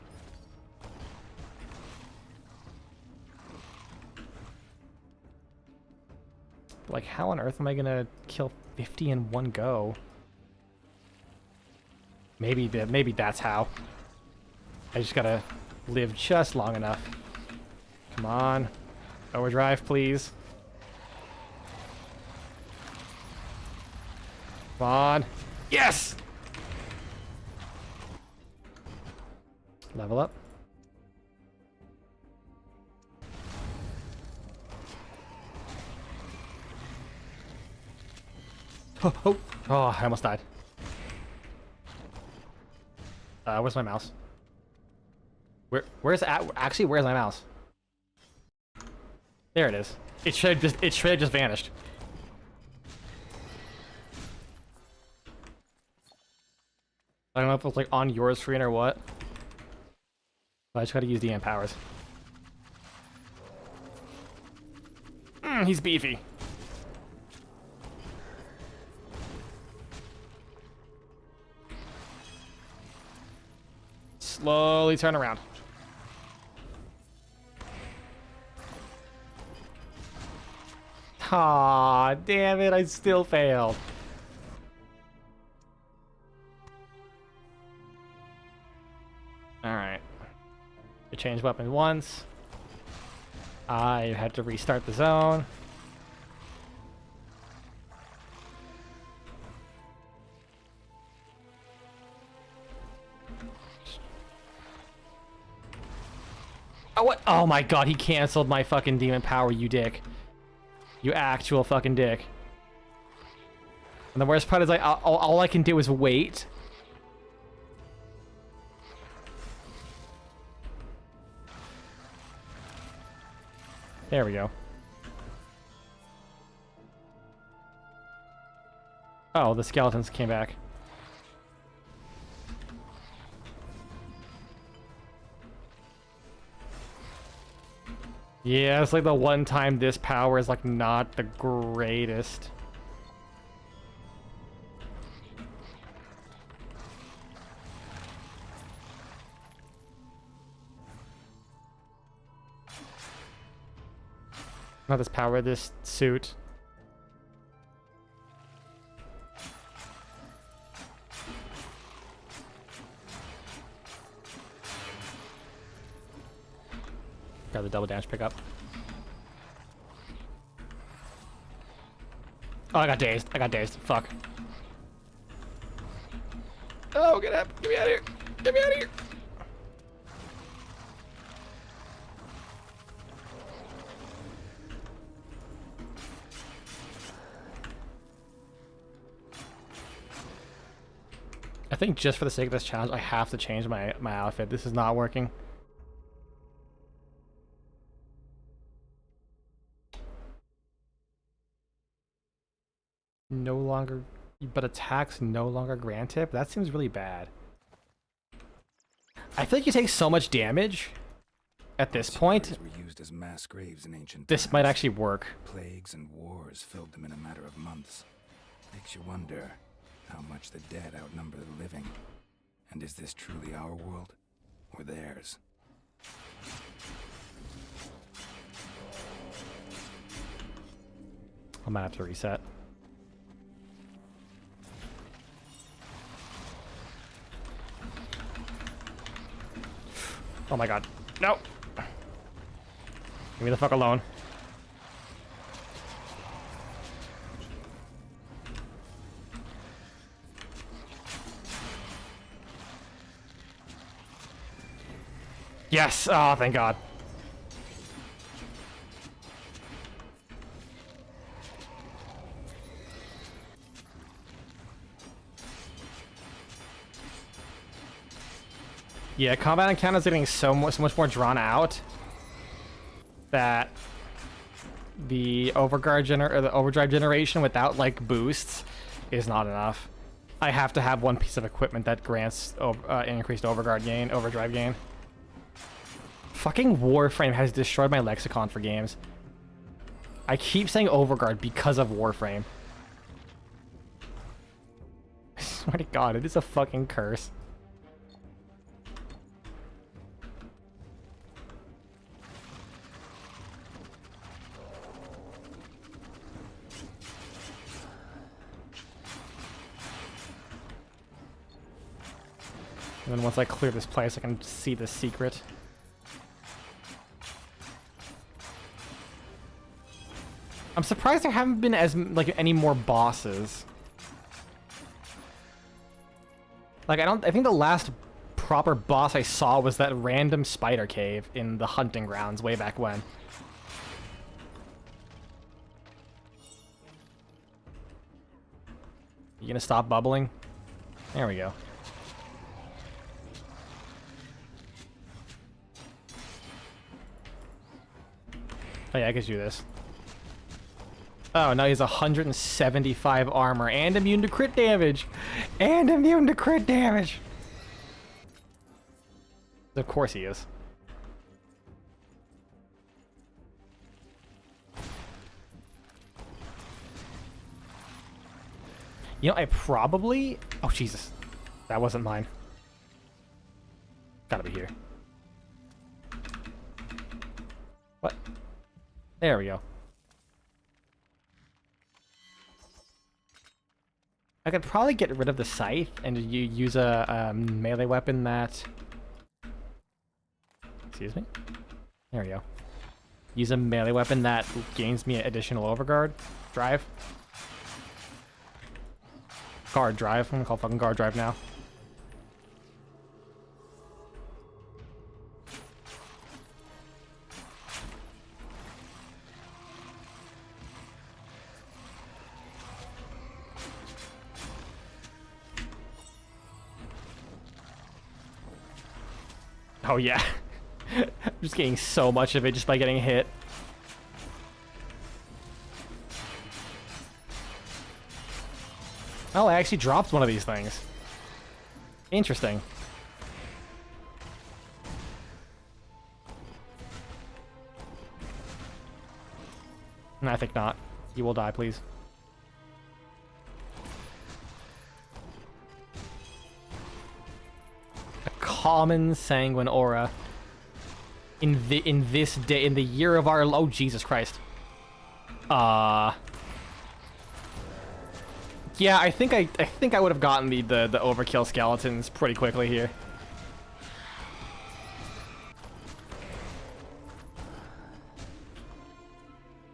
Like, how on earth am I gonna kill 50 in one go? Maybe that's how. I just gotta live just long enough. Come on. Overdrive, please. Come on. Yes! Level up. Oh, I almost died. Where's my mouse? Where's my mouse? There it is. It should have just vanished. I don't know if it's like on your screen or what. But I just gotta use the amp powers. He's beefy. Slowly turn around. Aw, damn it, I still failed. Alright. I changed weapons once. I had to restart the zone. Oh, what? Oh my god, he canceled my fucking demon power, you dick. You actual fucking dick. And the worst part is, like, all I can do is wait. There we go. Oh, the skeletons came back. Yeah, it's like the one time this power is like not the greatest. Not this power, this suit. Got the double damage pickup. Oh, I got dazed. I got dazed. Fuck. Oh, get up. Get me out of here. Get me out of here. I think just for the sake of this challenge, I have to change my outfit. This is not working. No longer, but attacks no longer granted. That seems really bad. I feel like you take so much damage at this point. Were used as mass graves in ancient This times. might actually work. Plagues and wars filled them in a matter of months. Makes you wonder how much the dead outnumber the living. And is this truly our world or theirs? I might have to reset. Oh my god. No! Leave me the fuck alone. Yes! Oh, thank god. Yeah, combat encounters are getting so much more drawn out that the the overdrive generation without like boosts is not enough. I have to have one piece of equipment that grants increased overdrive gain. Fucking Warframe has destroyed my lexicon for games. I keep saying Overguard because of Warframe. I swear to God, it is a fucking curse. And then once I clear this place, I can see the secret. I'm surprised there haven't been any more bosses. Like I think the last proper boss I saw was that random spider cave in the hunting grounds way back when. You gonna stop bubbling? There we go. Oh yeah, I could do this. Oh, now he has 175 armor and immune to crit damage! And immune to crit damage! Of course he is. You know, I probably... Oh, Jesus. That wasn't mine. Gotta be here. What? There we go. I could probably get rid of the scythe and you use a melee weapon that... Excuse me? There we go. Use a melee weapon that gains me additional overguard. Drive. Guard drive. I'm gonna call fucking guard drive now. Oh yeah. I'm just getting so much of it just by getting hit. Oh, I actually dropped one of these things. Interesting. No, I think not. You will die, please. A common sanguine aura. In the year of our... Oh, Jesus Christ. Yeah, I think I would have gotten the overkill skeletons pretty quickly here.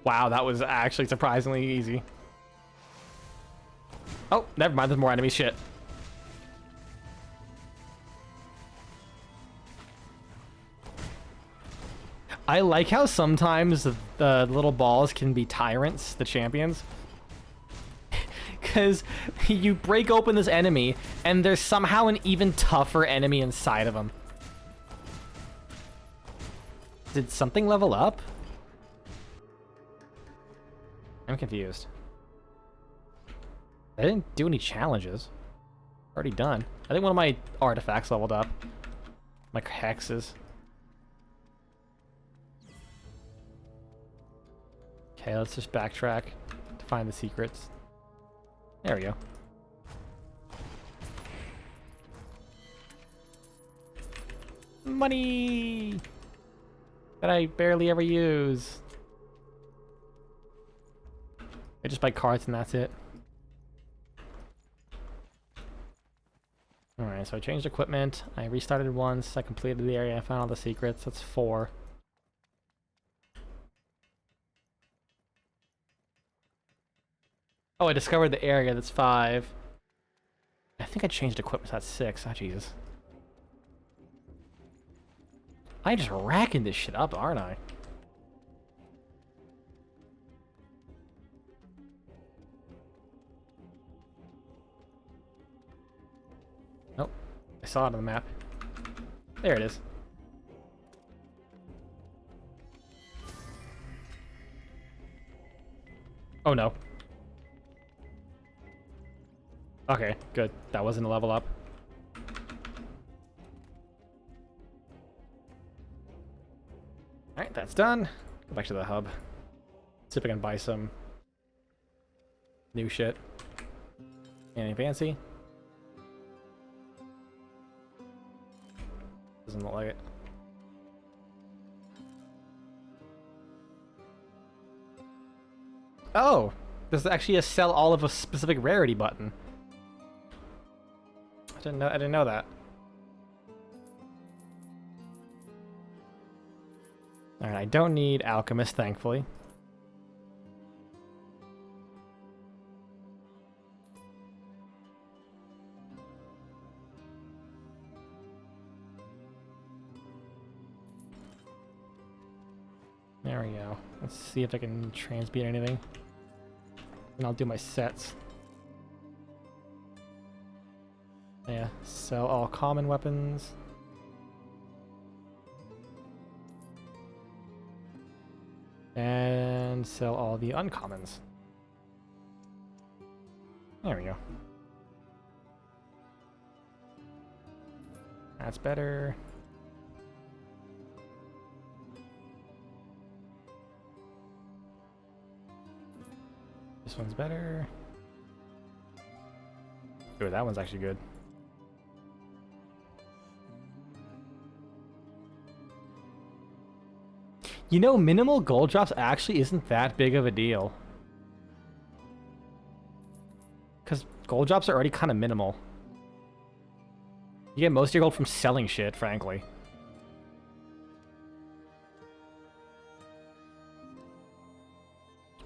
Wow, that was actually surprisingly easy. Oh, never mind, there's more enemy shit. I like how sometimes the little balls can be tyrants, the champions. Because you break open this enemy, and there's somehow an even tougher enemy inside of them. Did something level up? I'm confused. I didn't do any challenges. Already done. I think one of my artifacts leveled up. My hexes. Okay, let's just backtrack to find the secrets. There we go. Money! That I barely ever use. I just buy cards and that's it. Alright, so I changed equipment. I restarted once. I completed the area. I found all the secrets. That's 4. Oh, I discovered the area. That's 5. I think I changed equipment. That's 6. Oh, Jesus. I'm just racking this shit up, aren't I? Nope. I saw it on the map. There it is. Oh no. Okay, good. That wasn't a level up. Alright, that's done. Go back to the hub. See if I can buy some new shit. Anything fancy? Doesn't look like it. Oh! There's actually a sell all of a specific rarity button. I didn't know that. Alright, I don't need Alchemist, thankfully. There we go. Let's see if I can transmute anything. And I'll do my sets. Yeah, sell all common weapons. And sell all the uncommons. There we go. That's better. This one's better. Ooh, that one's actually good. You know, minimal gold drops actually isn't that big of a deal. Because gold drops are already kind of minimal. You get most of your gold from selling shit, frankly.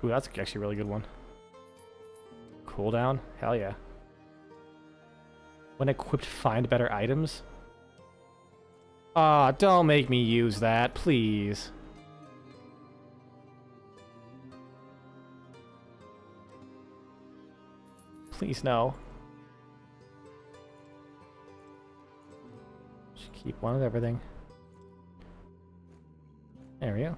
Ooh, that's actually a really good one. Cooldown? Hell yeah. When equipped, find better items? Aw, don't make me use that, please. Please, no. Just keep one of everything. There we go.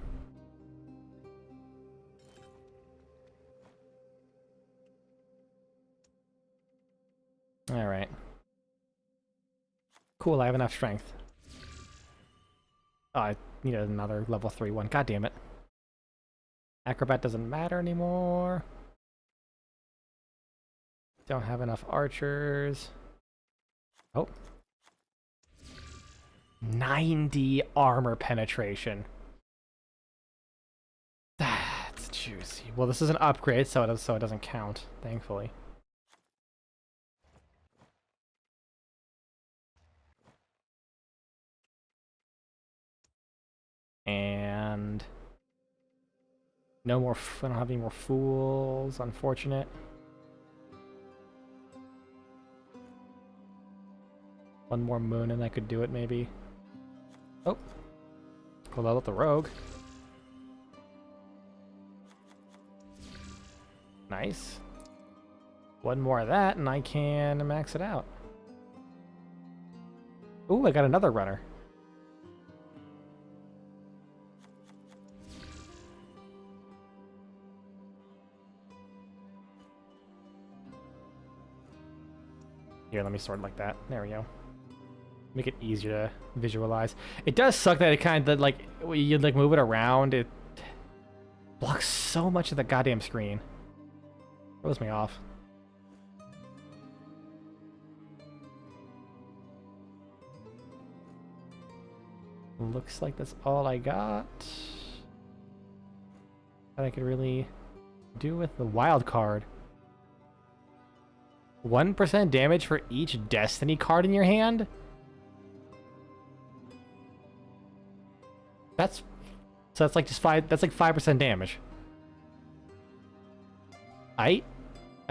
Alright. Cool, I have enough strength. Oh, I need another level 3 one. God damn it. Acrobat doesn't matter anymore. Don't have enough archers. Oh. 90 armor penetration. That's Juicy. Well, this is an upgrade, so it doesn't count, thankfully. And no more. I don't have any more fools. Unfortunate. One more moon and I could do it, maybe. Oh, we'll level up the rogue. Nice. One more of that, and I can max it out. Ooh, I got another runner. Here, let me sort it like that. There we go. Make it easier to visualize. It does suck that it kind of, like, when you like move it around, it blocks so much of the goddamn screen. Throws me off. Looks like that's all I got that I could really do with the wild card. 1% damage for each Destiny card in your hand? So that's like just 5, that's like 5% damage. I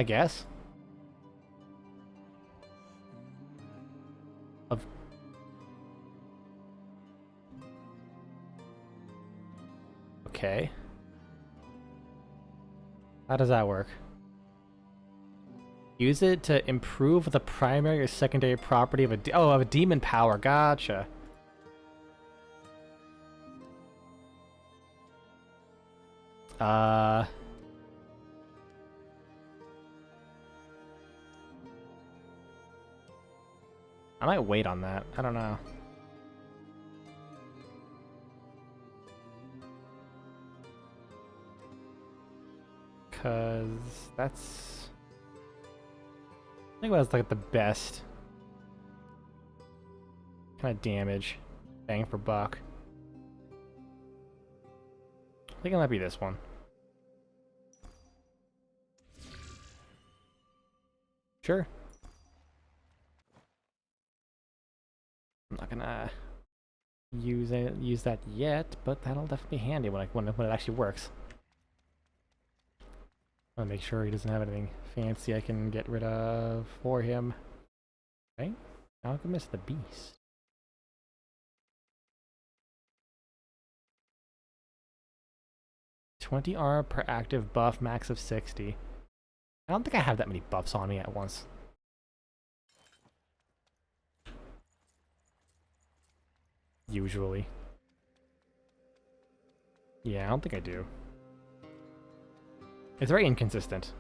guess. Okay. How does that work? Use it to improve the primary or secondary property of of a demon power. Gotcha. I might wait on that. I don't know. Because that's... I think that's like the best kind of damage. Bang for buck. I think it might be this one. Sure. I'm not gonna use that yet, but that'll definitely be handy when it actually works. I want to make sure he doesn't have anything fancy I can get rid of for him. Okay, Alchemist the Beast. $20 armor per active buff, max of 60. I don't think I have that many buffs on me at once. Usually. Yeah, I don't think I do. It's very inconsistent.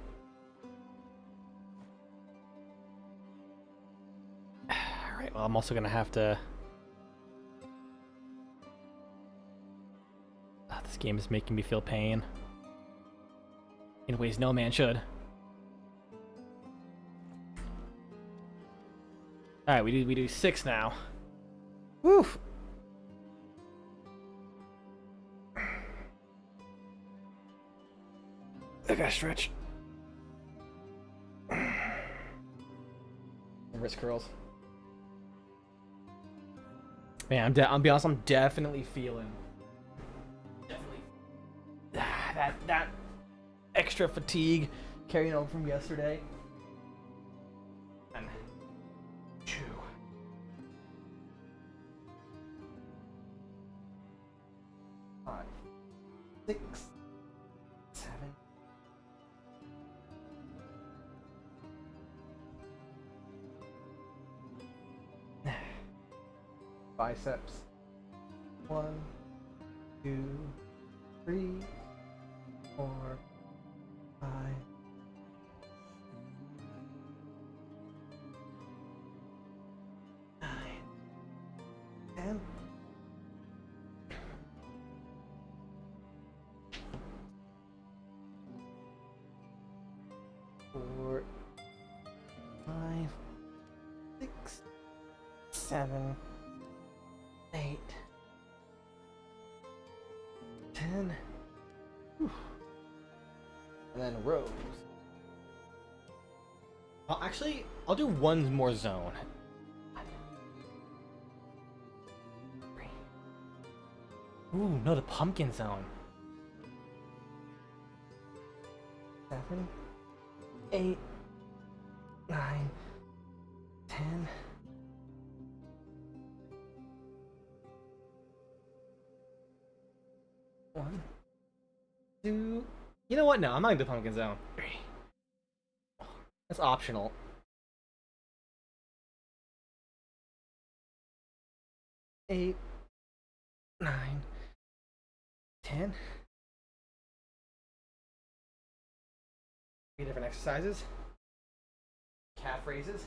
Alright, well, I'm also gonna have to... this game is making me feel pain. In ways no man should. Alright, we do 6 now. Woo! I gotta stretch. Wrist curls. Man, I'll be honest, I'm definitely feeling that extra fatigue carrying over from yesterday. And 2. 5, 6, 7. Biceps. 1, 2, 3, 4, 5. 9, 10. 4, 5, 6, 7, 8, 10. Whew. And then rows. I'll do one more zone. Ooh, no, the pumpkin zone. 7, 8, 9, 10. One, two. You know what? No, I'm not gonna do pumpkin zone. 3. That's optional. 8, 9, 10. 3 different exercises. Calf raises.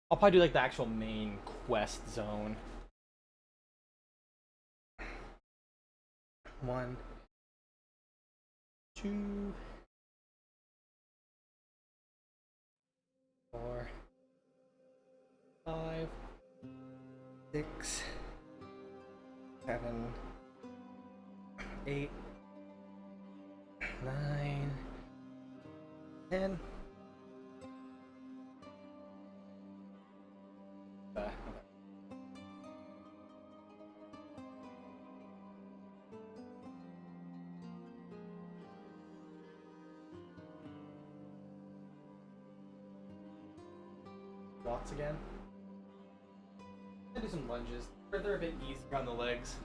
I'll probably do like the actual main quest zone. 1, 2, 4, 5, 6, 7, 8, 9, 10. Okay. Squats again. And do some lunges. They're a bit easier on the legs.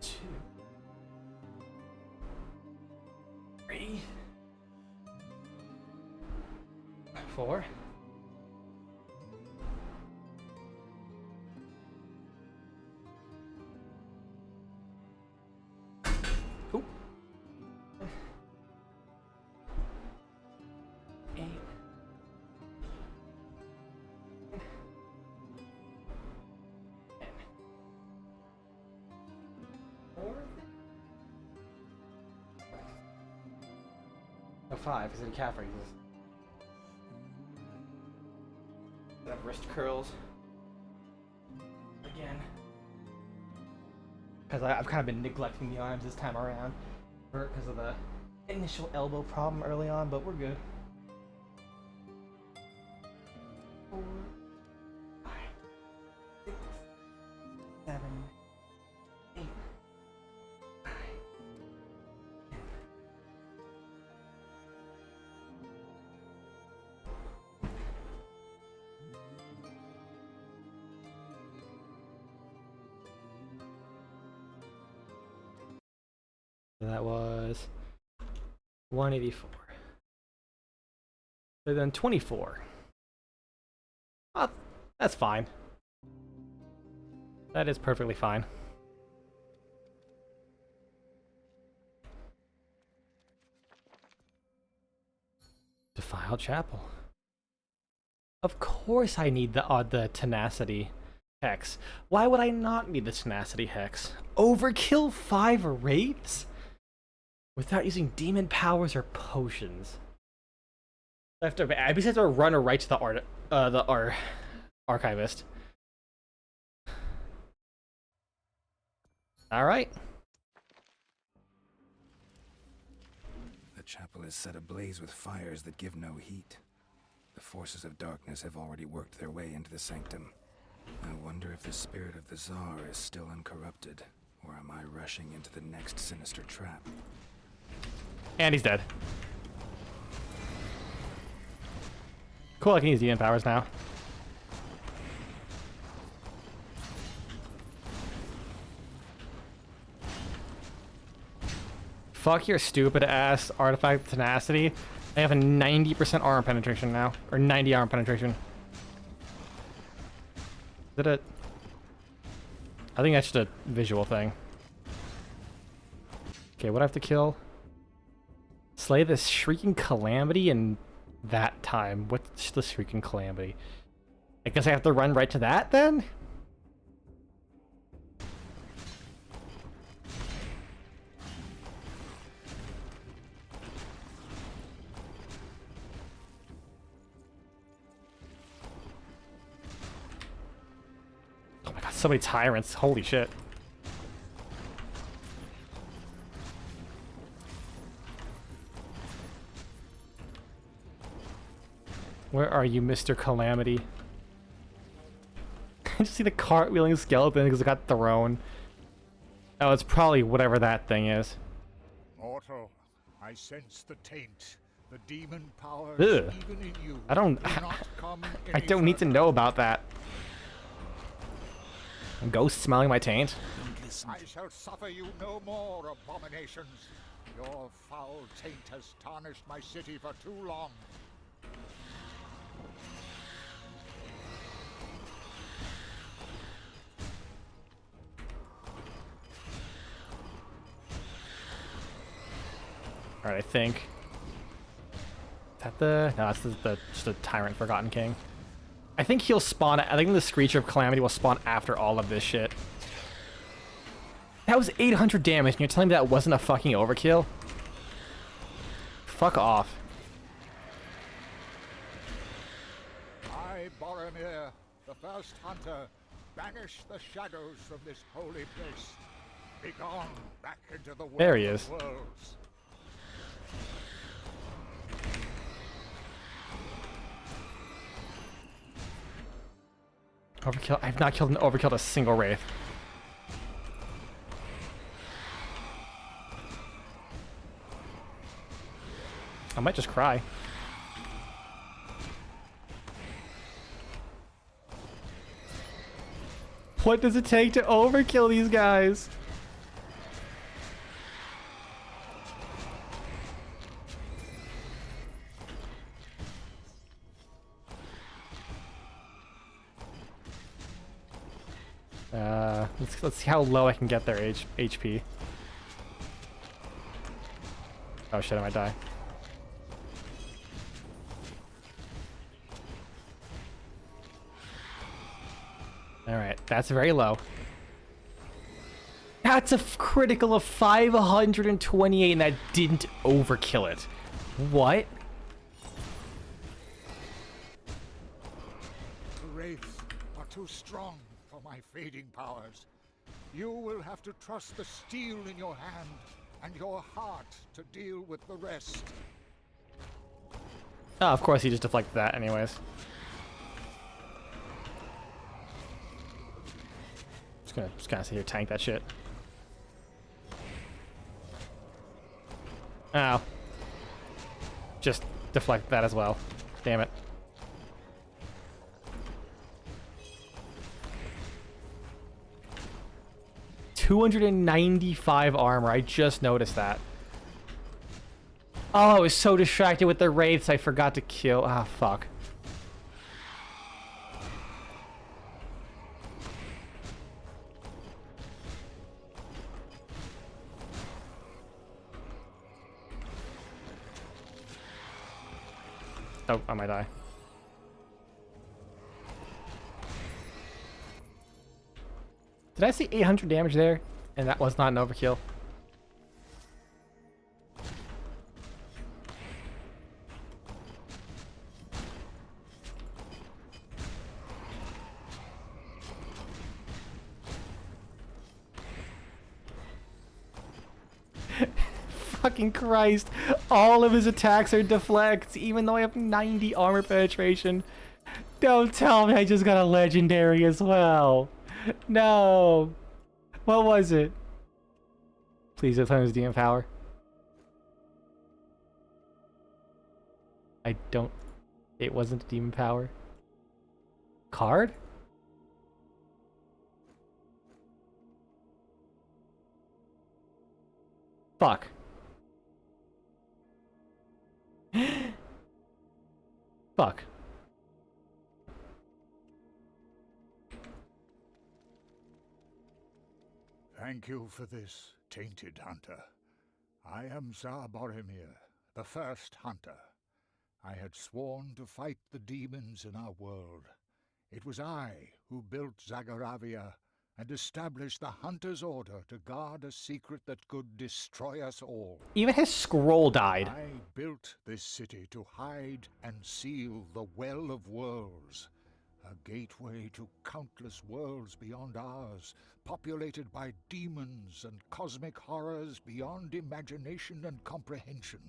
Two. 3. 4. 8. 4. No, 5, because it calf raises. I have wrist curls. Again. Because I've kind of been neglecting the arms this time around. Because of the initial elbow problem early on, but we're good. 4, 5, 6, 7, 8, 9, 10. That was 184. So then 24. Oh, that's fine. That is perfectly fine. Defile Chapel. Of course I need the tenacity hex. Why would I not need the tenacity hex? Overkill 5 wraiths? Without using demon powers or potions. I basically have to run right to the archivist. All right. The chapel is set ablaze with fires that give no heat. The forces of darkness have already worked their way into the sanctum. I wonder if the spirit of the Tsar is still uncorrupted, or am I rushing into the next sinister trap? And he's dead. Cool, I can use demon powers now. Fuck your stupid ass artifact tenacity. I have a 90% armor penetration now. Or 90 armor penetration. Is it a... I think that's just a visual thing. Okay, what do I have to kill? Slay the Shrieking Calamity in that time. What's the Shrieking Calamity? I guess I have to run right to that then? So many tyrants. Holy shit. Where are you, Mr. Calamity? I just see the cartwheeling skeleton because it got thrown. Oh, it's probably whatever that thing is. Mortal, I sense the taint. The demon powers Ugh. even in you. I don't... do not come I any don't need to further. know about that. A ghost smelling my taint? Don't listen. I shall suffer you no more, abominations. Your foul taint has tarnished my city for too long. Alright, I think. Is that the... No, that's just the Tyrant Forgotten King. I think he'll spawn... I think the Screecher of Calamity will spawn after all of this shit. That was 800 damage, and you're telling me that wasn't a fucking overkill? Fuck off. I, Boromir, the first hunter, banish the shadows from this holy place. Begone back into the world There he of is. worlds. Overkill? I've not overkilled a single Wraith. I might just cry. What does it take to overkill these guys? Let's see how low I can get their HP. Oh shit, I might die. Alright, that's very low. That's a critical of 528 and that didn't overkill it. What? The wraiths are too strong for my fading powers. You will have to trust the steel in your hand and your heart to deal with the rest. Oh, of course he just deflected that anyways. Just gonna sit here tank that shit. Ow. Just deflect that as well. Damn it. $295 armor. I just noticed that. Oh, I was so distracted with the wraiths I forgot to kill. Ah, fuck. Oh, I might die. Did I see 800 damage there? And that was not an overkill. Fucking Christ. All of his attacks are deflects, even though I have 90 armor penetration. Don't tell me I just got a legendary as well. No. What was it? Please don't tell me it was demon power. I don't... It wasn't demon power. Card? Fuck. Fuck. Thank you for this, tainted hunter. I am Tsar Boromir, the first hunter. I had sworn to fight the demons in our world. It was I who built Zagaravia and established the Hunter's Order to guard a secret that could destroy us all. Even his scroll died. I built this city to hide and seal the Well of Worlds. a gateway to countless worlds beyond ours, populated by demons and cosmic horrors beyond imagination and comprehension.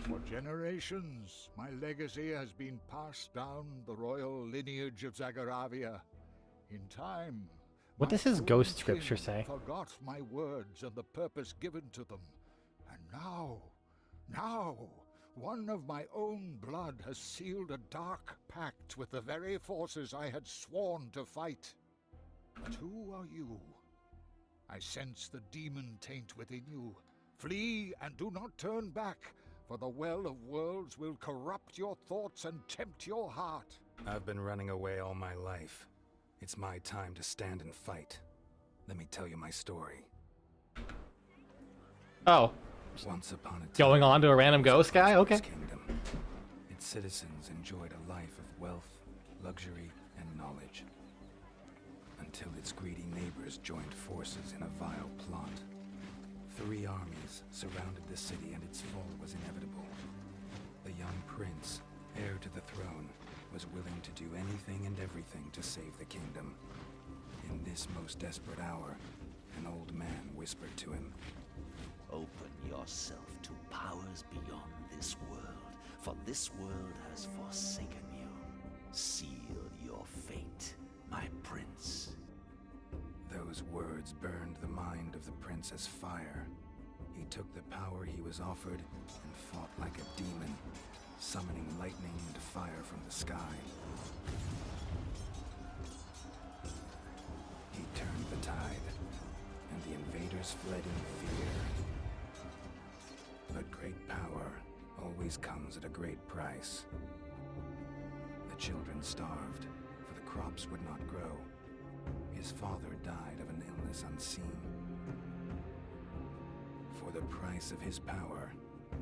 For generations, my legacy has been passed down the royal lineage of Zagaravia. In time, What does his ghost scripture say? Forgot my words and the purpose given to them. And now, one of my own blood has sealed a dark pact with the very forces I had sworn to fight. But who are you? I sense the demon taint within you. Flee and do not turn back, for the Well of Worlds will corrupt your thoughts and tempt your heart. I've been running away all my life. It's my time to stand and fight. Let me tell you my story. Oh, Once upon a time, going on to a random ghost guy? Okay. Kingdom. Its citizens enjoyed a life of wealth, luxury, and knowledge. Until its greedy neighbors joined forces in a vile plot. 3 armies surrounded the city and its fall was inevitable. The young prince, heir to the throne, was willing to do anything and everything to save the kingdom. In this most desperate hour, an old man whispered to him, Open yourself to powers beyond this world, for this world has forsaken you. Seal your fate, my prince. Those words burned the mind of the prince as fire. He took the power he was offered and fought like a demon, summoning lightning and fire from the sky. He turned the tide, and the invaders fled in fear. But great power always comes at a great price. The children starved, for the crops would not grow. His father died of an illness unseen. For the price of his power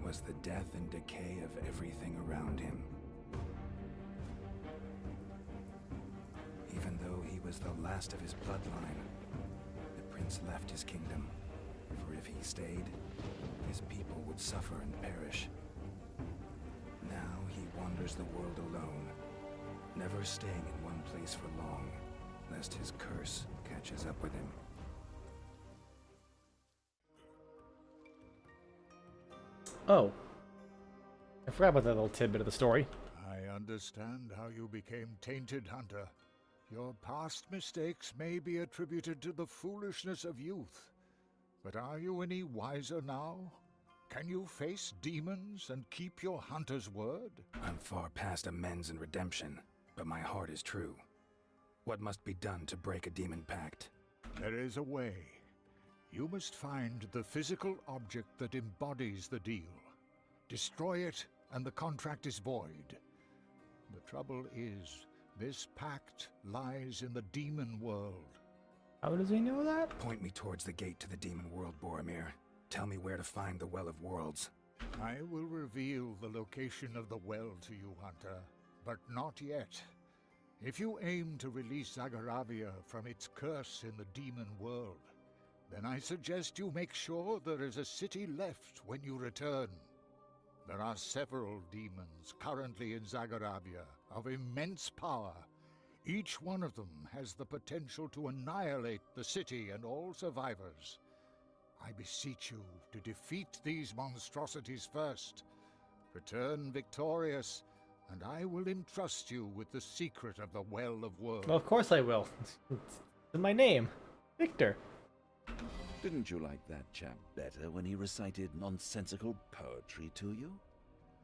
was the death and decay of everything around him. Even though he was the last of his bloodline, the prince left his kingdom, for if he stayed, his people would suffer and perish. Now he wanders the world alone, never staying in one place for long, lest his curse catches up with him. Oh. I forgot about that little tidbit of the story. I understand how you became Tainted Hunter. Your past mistakes may be attributed to the foolishness of youth. But are you any wiser now? Can you face demons and keep your hunter's word? I'm far past amends and redemption, but my heart is true. What must be done to break a demon pact? There is a way. You must find the physical object that embodies the deal. Destroy it, and the contract is void. The trouble is, this pact lies in the demon world. How does he know that? Point me towards the gate to the demon world, Boromir. Tell me where to find the Well of Worlds. I will reveal the location of the well to you, Hunter, but not yet. If you aim to release Zagaravia from its curse in the demon world, then I suggest you make sure there is a city left when you return. There are several demons currently in Zagaravia of immense power. Each one of them has the potential to annihilate the city and all survivors. I beseech you to defeat these monstrosities first. Return victorious, and I will entrust you with the secret of the Well of Worlds. Well, of course I will. It's in my name. Victor. Didn't you like that chap better when he recited nonsensical poetry to you?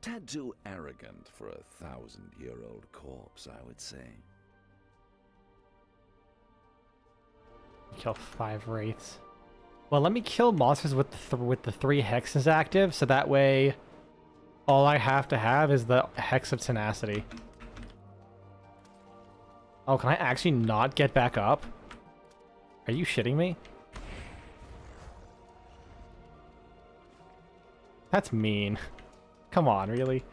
Tad too arrogant for a 1,000-year-old corpse, I would say. Kill 5 wraiths. Well, let me kill monsters with the 3 hexes active, so that way all I have to have is the Hex of Tenacity. Oh, can I actually not get back up? Are you shitting me? That's mean. Come on, really?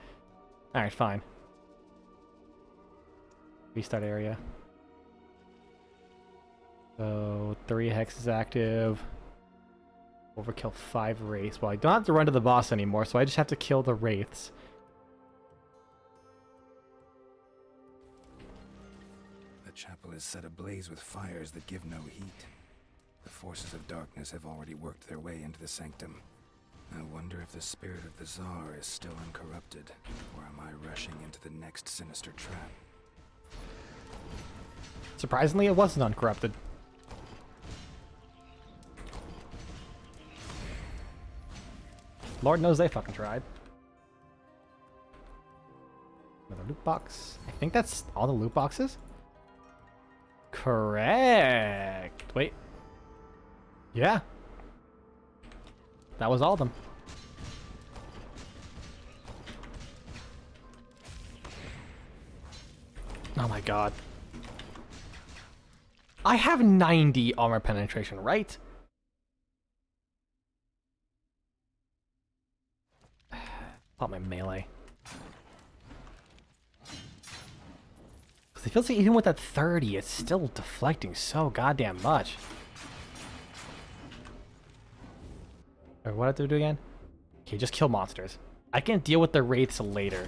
Alright, fine. Restart area. So, 3 hexes active. Overkill 5 wraiths. Well, I don't have to run to the boss anymore, so I just have to kill the wraiths. chapel is set ablaze with fires that give no heat. The forces of darkness have already worked their way into the sanctum. I wonder if the spirit of the Tsar is still uncorrupted, or am I rushing into the next sinister trap? Surprisingly, it wasn't uncorrupted. Lord knows they fucking tried. Another loot box. I think that's all the loot boxes. Correct. Wait. Yeah. That was all of them. Oh my god. I have 90 armor penetration, right? Pop my melee. It feels like even with that 30, it's still deflecting so goddamn much. Or what do I do again? Okay, just kill monsters. I can deal with the wraiths later.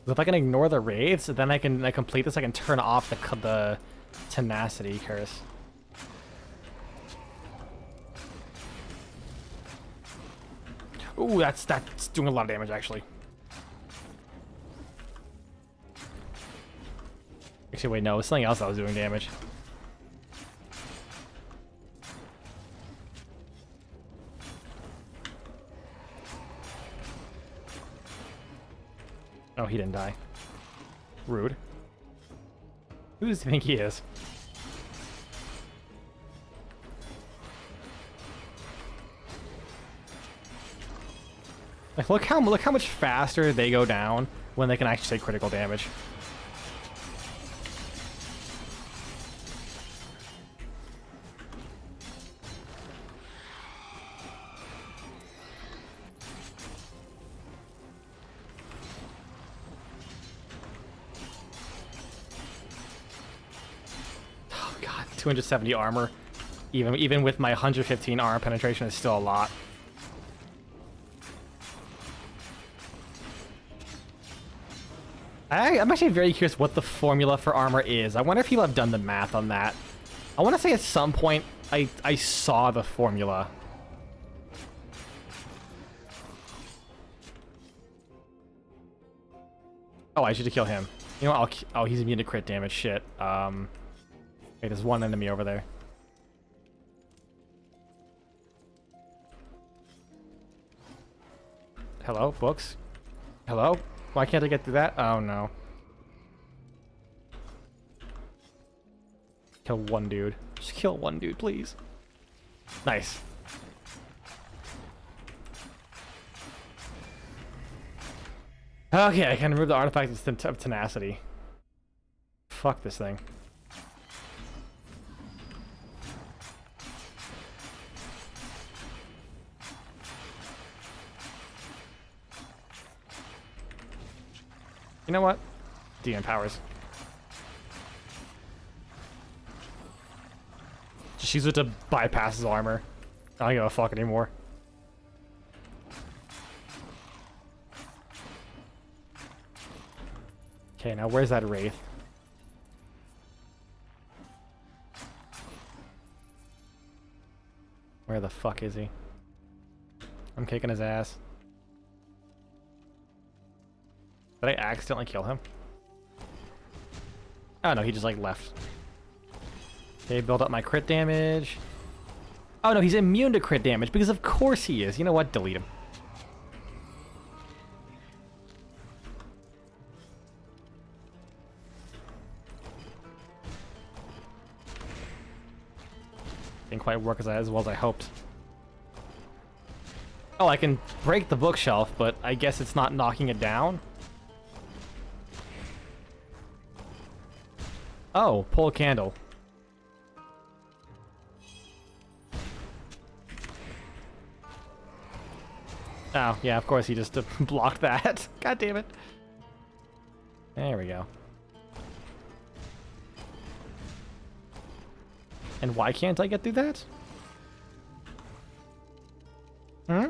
If I can ignore the wraiths, then I complete this. I can turn off the tenacity curse. Ooh, that's doing a lot of damage actually. Actually, wait, no, it's something else that was doing damage. Oh, he didn't die. Rude. Who does he think he is? Like, look how much faster they go down when they can actually take critical damage. Oh god, 270 armor. Even with my 115 armor penetration is still a lot. I'm actually very curious what the formula for armor is. I wonder if people have done the math on that. I want to say at some point I saw the formula. Oh, I should kill him. You know what? Oh, he's immune to crit damage. Shit. Wait, there's one enemy over there. Hello, books? Hello? Why can't I get through that? Oh no. Kill one dude. Just kill one dude, please. Nice. Okay, I can remove the artifact of tenacity. Fuck this thing. You know what? DM powers. Just use it to bypass his armor. I don't give a fuck anymore. Okay, now where's that wraith? Where the fuck is he? I'm kicking his ass. Did I accidentally kill him? Oh no, he just like left. Okay, build up my crit damage. Oh no, he's immune to crit damage because of course he is. You know what? Delete him. Didn't quite work as well as I hoped. Oh, I can break the bookshelf, but I guess it's not knocking it down. Oh, pull a candle. Oh, yeah, of course he just blocked that. God damn it. There we go. And why can't I get through that? Hmm?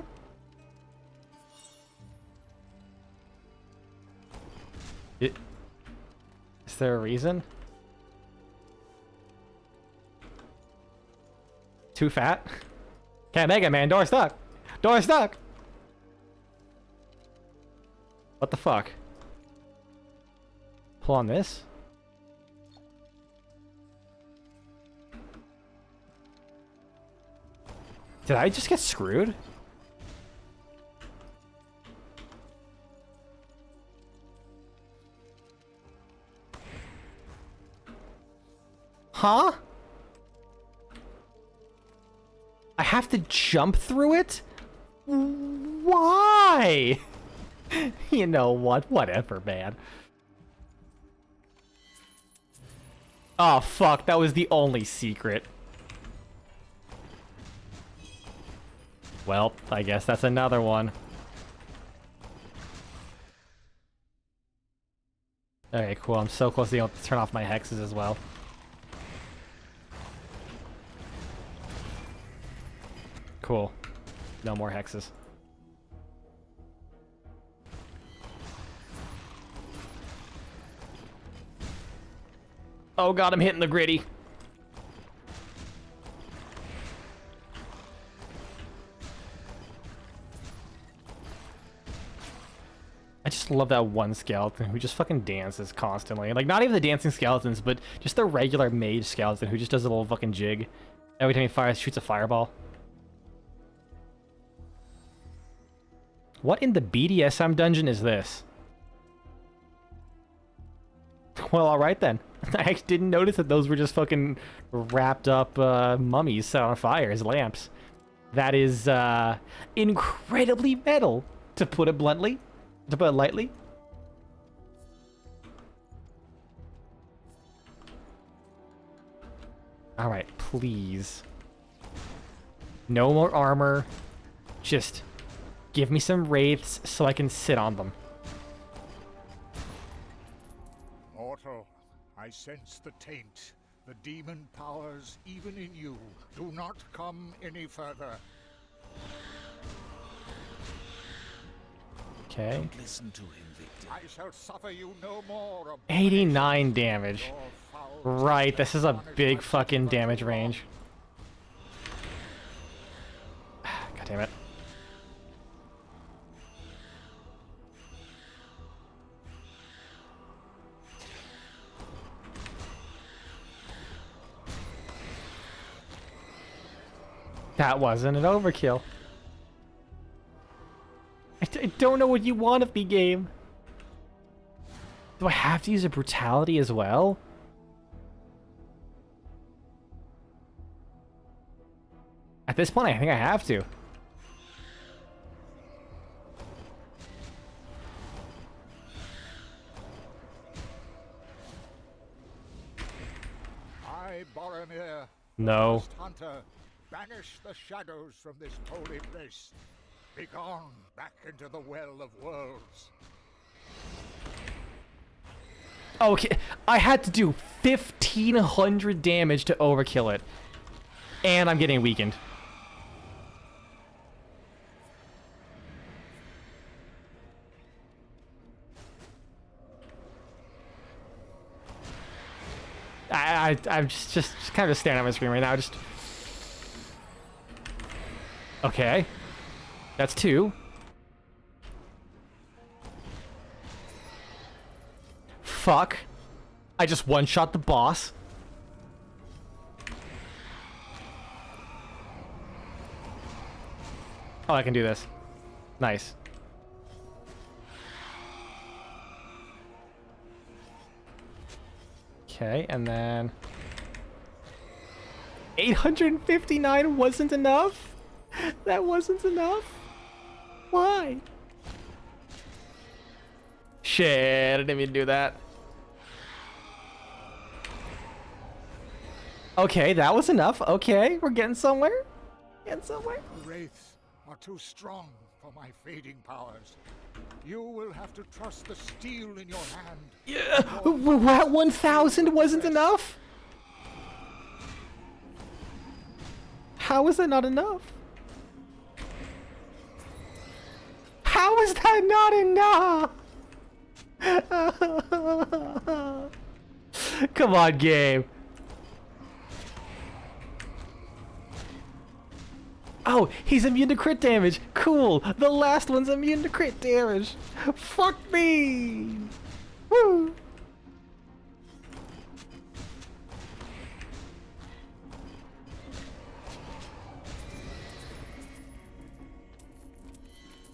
Is there a reason? Too fat? Can't make it, man. Door stuck. Door stuck. What the fuck? Pull on this? Did I just get screwed? Huh? I have to jump through it? Why? You know what? Whatever, man. Oh, fuck. That was the only secret. Well, I guess that's another one. Okay, cool. I'm so close to being able to turn off my hexes as well. Cool. No more hexes. Oh god, I'm hitting the gritty. I just love that one skeleton who just fucking dances constantly. Like, not even the dancing skeletons, but just the regular mage skeleton who just does a little fucking jig. Every time he fires, shoots a fireball. What in the BDSM dungeon is this? Well, alright then. I actually didn't notice that those were just fucking wrapped up mummies set on fire as lamps. That is incredibly metal, to put it bluntly. To put it lightly. Alright, please. No more armor. Just give me some wraiths so I can sit on them. Mortal, I sense the taint, the demon powers even in you. Do not come any further. Okay. Don't listen to him, Victor. I shall suffer you no more. 89 damage. Right, this is a big fucking damage range. God damn it. That wasn't an overkill. I don't know what you want of me, game. Do I have to use a brutality as well? At this point, I think I have to. I, Boromir, No. first hunter, banish the shadows from this holy place. Begone back into the Well of Worlds. Okay, I had to do 1,500 damage to overkill it. And I'm getting weakened. I'm just kind of staring at my screen right now. Just okay. That's 2. Fuck. I just one-shot the boss. Oh, I can do this. Nice. Okay, and then 859 wasn't enough? That wasn't enough? Why? Shit, I didn't mean to do that. Okay, that was enough. Okay, we're getting somewhere. Getting somewhere. The wraiths are too strong for my fading powers. You will have to trust the steel in your hand. Yeah, what, 1,000 wasn't enough? How is that not enough? How is that not enough? Come on, game. Oh, he's immune to crit damage. Cool. The last one's immune to crit damage. Fuck me. Woo.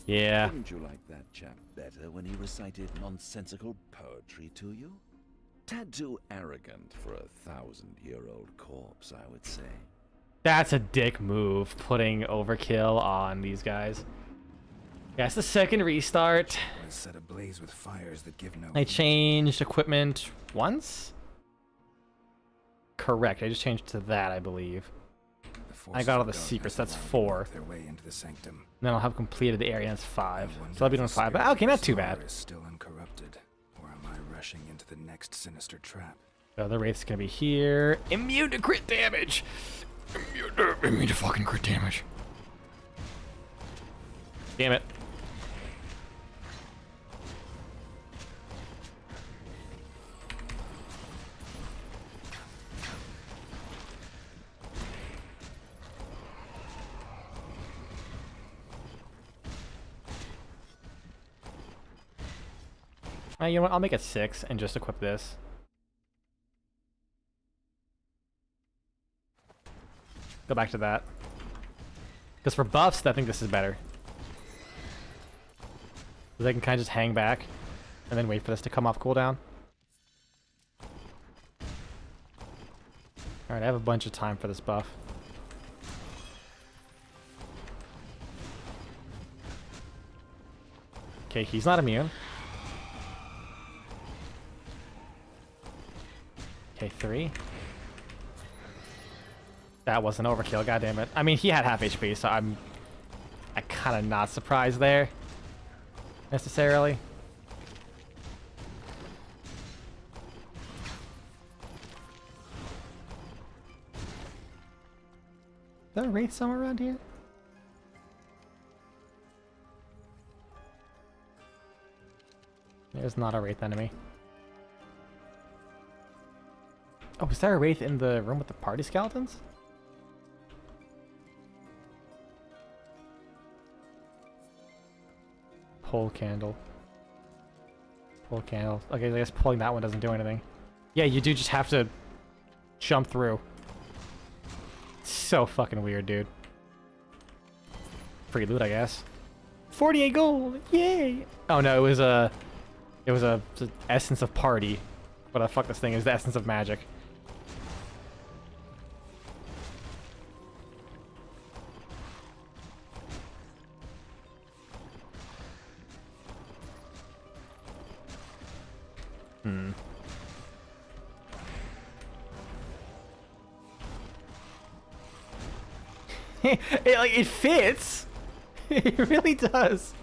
Yeah. Didn't you like that chap better when he recited nonsensical poetry to you? Tad too arrogant for a 1,000-year-old corpse, I would say. That's a dick move, putting overkill on these guys. Yeah, it's the second restart. Was set ablaze with fires that give no I heat. changed equipment once? Correct, I just changed to that, I believe. The forces got all of the darkness secrets, have that's already 4. worked their way into the sanctum. Then I'll have completed the area, that's 5. I So wonder I'll be if doing the 5, but spirit okay, of not the too Tsar bad. is still uncorrupted, or am I rushing into the next sinister trap? So the wraith's gonna be here. Immune to crit damage! Immune to fucking crit damage. Damn it. You know what? I'll make it 6 and just equip this. Go back to that. Because for buffs, I think this is better. So they can kind of just hang back and then wait for this to come off cooldown. Alright, I have a bunch of time for this buff. Okay, he's not immune. Okay, 3. That was an overkill, goddammit. I mean, he had half HP, so I'm kind of not surprised there, necessarily. Is there a wraith somewhere around here? There's not a wraith enemy. Oh, is there a wraith in the room with the party skeletons? Pull candle. Pull candle. Okay, I guess pulling that one doesn't do anything. Yeah, you do just have to jump through. So fucking weird, dude. Free loot, I guess. 48 gold! Yay! Oh no, it was a essence of party. What the fuck this thing is, the essence of magic. It fits. It really does.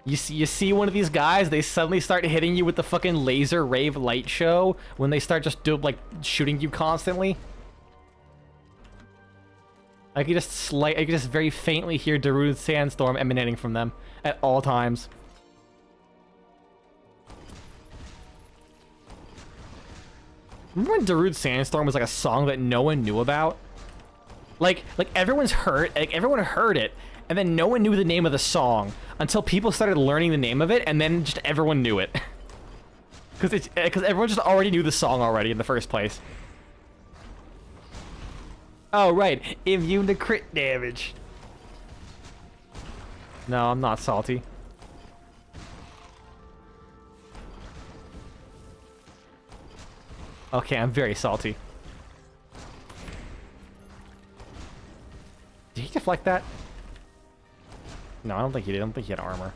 You see one of these guys, they suddenly start hitting you with the fucking laser rave light show when they start just shooting you constantly. I can just very faintly hear Darude's sandstorm emanating from them at all times. Remember when Darude's Sandstorm was like a song that no one knew about? Like everyone heard it, and then no one knew the name of the song until people started learning the name of it, and then just everyone knew it. Because everyone just already knew the song already in the first place. Oh right, immune to crit damage. No, I'm not salty. Okay, I'm very salty. Did he deflect that? No, I don't think he did. I don't think he had armor.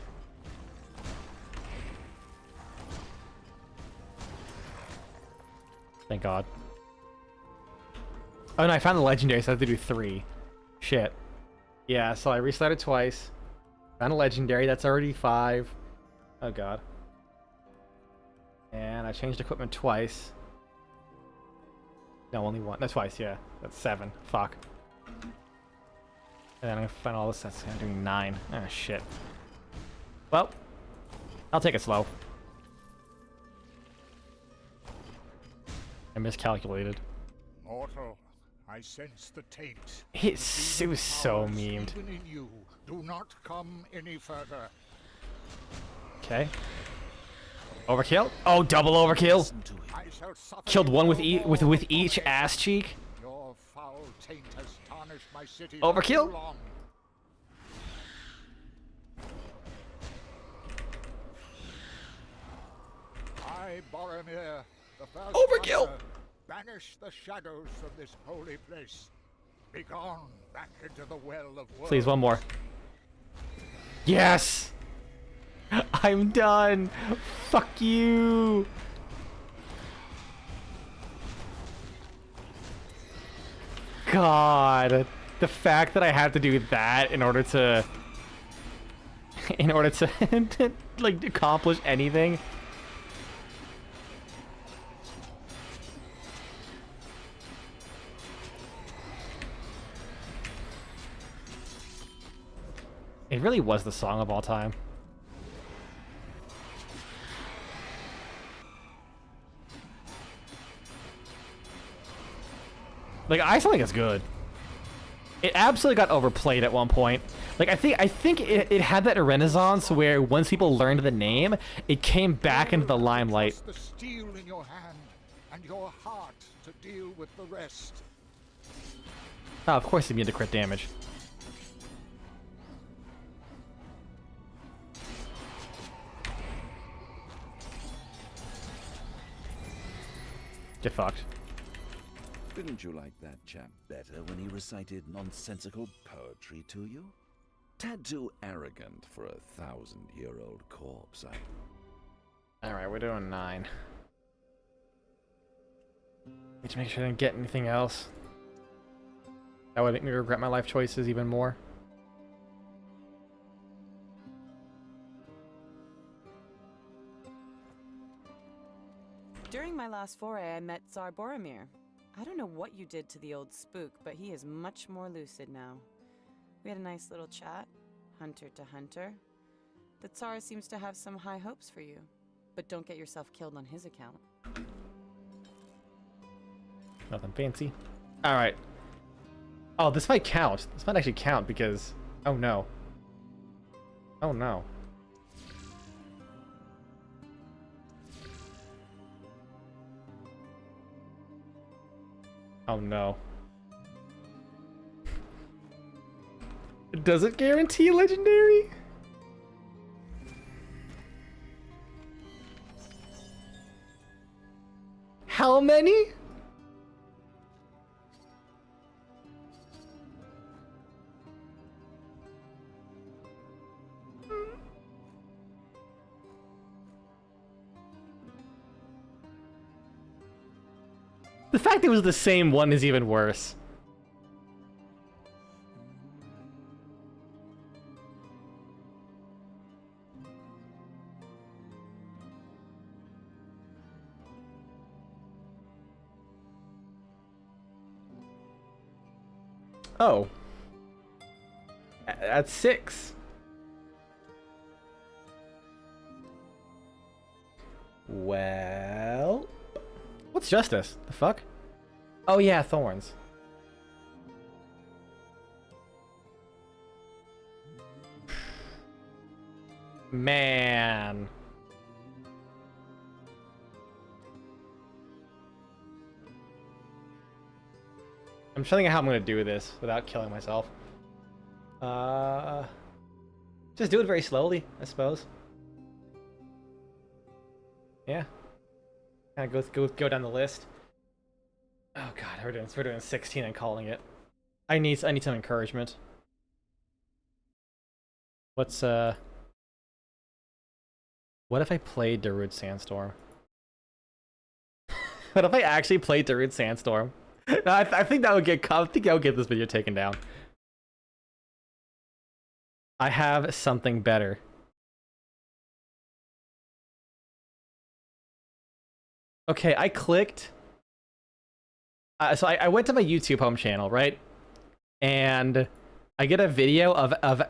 Thank God. Oh no, I found the legendary, so I have to do 3. Shit. Yeah, so I restarted twice. Found a legendary, that's already 5. Oh God. And I changed equipment twice. No, only 1. That's twice, yeah. That's 7. Fuck. And then I'm gonna find all this. That's gonna do 9. Ah, shit. Well, I'll take it slow. I miscalculated. Mortal, I sense the taint. It was so memed. Even in you, do not come any further. Okay. Overkill? Oh, double overkill! Listen to him. I shall suffer Killed one with no with more each from it. ass cheek. Your foul taint has tarnished my city. Overkill? For too long. I, Boromir, the first Overkill! hunter, banish the shadows from this holy place. Begone back into the well of worlds. Please, one more. Yes! I'm done! Fuck you! God, the fact that I had to do that in order to like accomplish anything. It really was the song of all time. Like, I still think it's good. It absolutely got overplayed at one point. Like, I think it had that renaissance where once people learned the name, it came back into the limelight. Trust the steel in your hand and your heart to deal with the rest. Oh, of course, immune to crit damage. Get fucked. Didn't you like that chap better when he recited nonsensical poetry to you? Tad too arrogant for a 1,000-year-old corpse, Alright, we're doing 9. Need to make sure I didn't get anything else. That would make me regret my life choices even more. During my last foray, I met Tsar Boromir. I don't know what you did to the old spook, but he is much more lucid now. We had a nice little chat, hunter to hunter. The Tsar seems to have some high hopes for you, but don't get yourself killed on his account. Nothing fancy. Alright. Oh, this might count. This might actually count because... Oh no. Oh no. Oh no. Does it guarantee legendary? How many? The fact it was the same one is even worse. Oh. That's 6. Well... What's justice? The fuck? Oh yeah, thorns. Man. I'm trying to think of how I'm gonna do this without killing myself. Just do it very slowly, I suppose. Yeah. Kind of go down the list. Oh god, we're doing 16 and calling it. I need some encouragement. What's what if I played Darude Sandstorm? What if I actually played Darude Sandstorm? No, I think that would get I think that would get this video taken down. I have something better. Okay, I clicked. So I went to my YouTube home channel, right? And I get a video of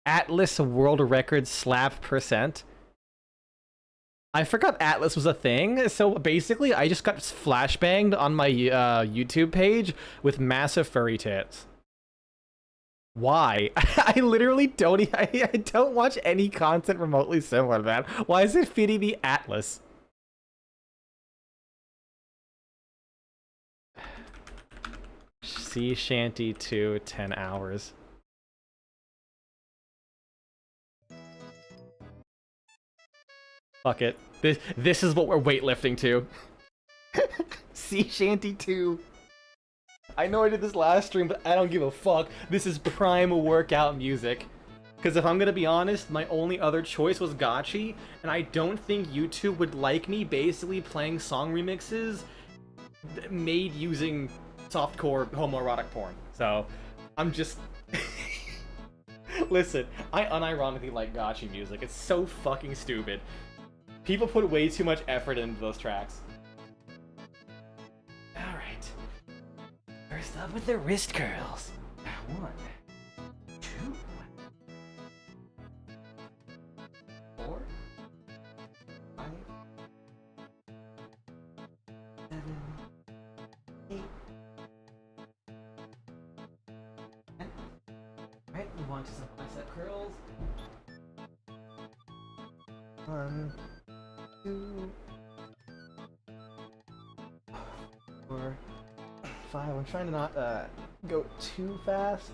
Atlas world record slap percent. I forgot Atlas was a thing, so basically I just got flashbanged on my YouTube page with massive furry tits. Why? I literally don't. I don't watch any content remotely similar to that. Why is it feeding me Atlas? Sea Shanty 2, 10 hours. Fuck it. This is what we're weightlifting to. Sea Shanty 2. I know I did this last stream, but I don't give a fuck. This is prime workout music. Because if I'm gonna be honest, my only other choice was Gotchi, and I don't think YouTube would like me basically playing song remixes made using softcore homoerotic porn. So, I'm just... Listen, I unironically like Gotchi music. It's so fucking stupid. People put way too much effort into those tracks. Alright. First up with the wrist curls. 1, 2, 4, 5, 7, 8, 10. Right, move on to some bicep curls. 1, 2, 4, 5. I'm trying to not go too fast.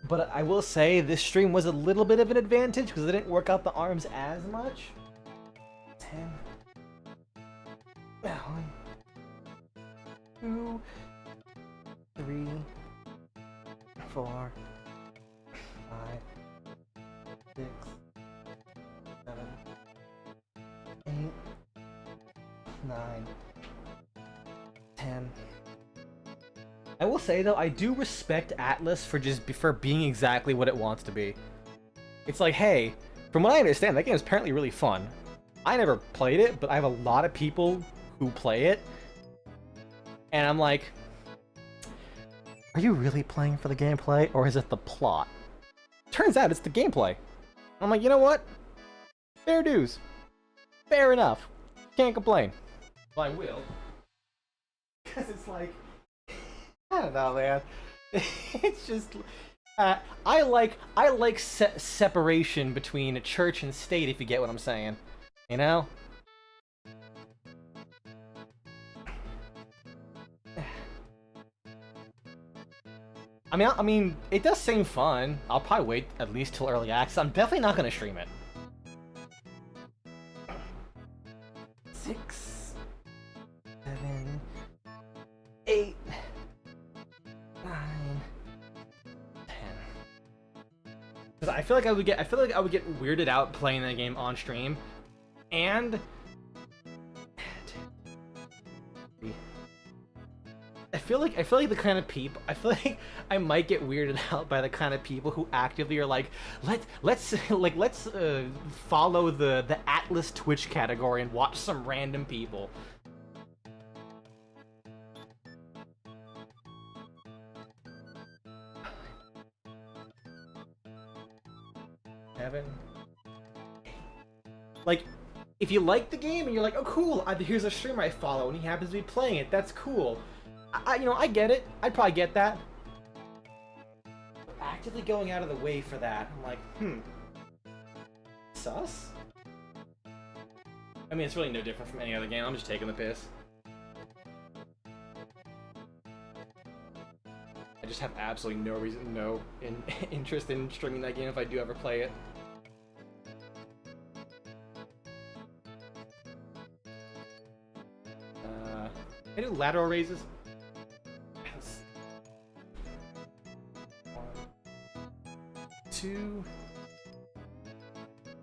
But I will say this stream was a little bit of an advantage because I didn't work out the arms as much. 10. 1, 2, 3, 4, 5, 6, 7, 8, 9, 10. I will say though, I do respect Atlas for being exactly what it wants to be. It's like, hey, from what I understand, that game is apparently really fun. I never played it, but I have a lot of people who play it. And I'm like, are you really playing for the gameplay, or is it the plot? Turns out it's the gameplay. I'm like, you know what? Fair dues. Fair enough. Can't complain. Well, I will. Because it's like, I don't know, man. It's just, I like separation between church and state, if you get what I'm saying. You know? I mean, it does seem fun. I'll probably wait at least till early access. I'm definitely not gonna stream it. 6, 7, 8, 9, 10. Because I feel like I would get weirded out playing that game on stream, and I feel like the kind of people, I feel like I might get weirded out by the kind of people who actively are like, let's follow the Atlas Twitch category and watch some random people. Heaven. Like, if you like the game and you're like, oh cool, here's a streamer I follow and he happens to be playing it, that's cool. I get it. I'd probably get that. Actively going out of the way for that, I'm like, sus? I mean, it's really no different from any other game. I'm just taking the piss. I just have absolutely no reason, interest in streaming that game if I do ever play it. I do lateral raises. 2,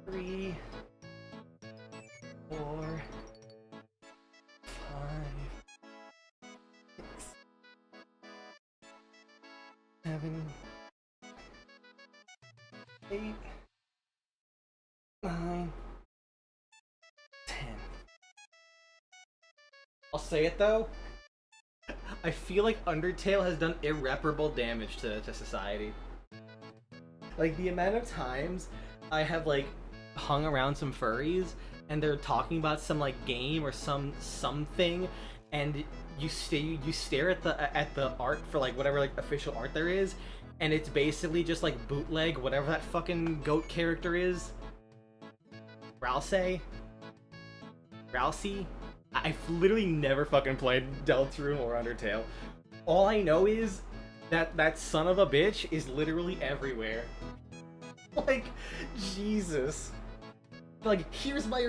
3, 4, 5, 6, 7, 8, 9, 10. I'll say it though. I feel like Undertale has done irreparable damage to society. Like, the amount of times I have, like, hung around some furries, and they're talking about some, like, game or something, and you stare at the art for, like, whatever, like, official art there is, and it's basically just, like, bootleg whatever that fucking goat character is. Rousey? I've literally never fucking played Deltarune or Undertale. All I know is that son of a bitch is literally everywhere. Like, Jesus. Like, here's my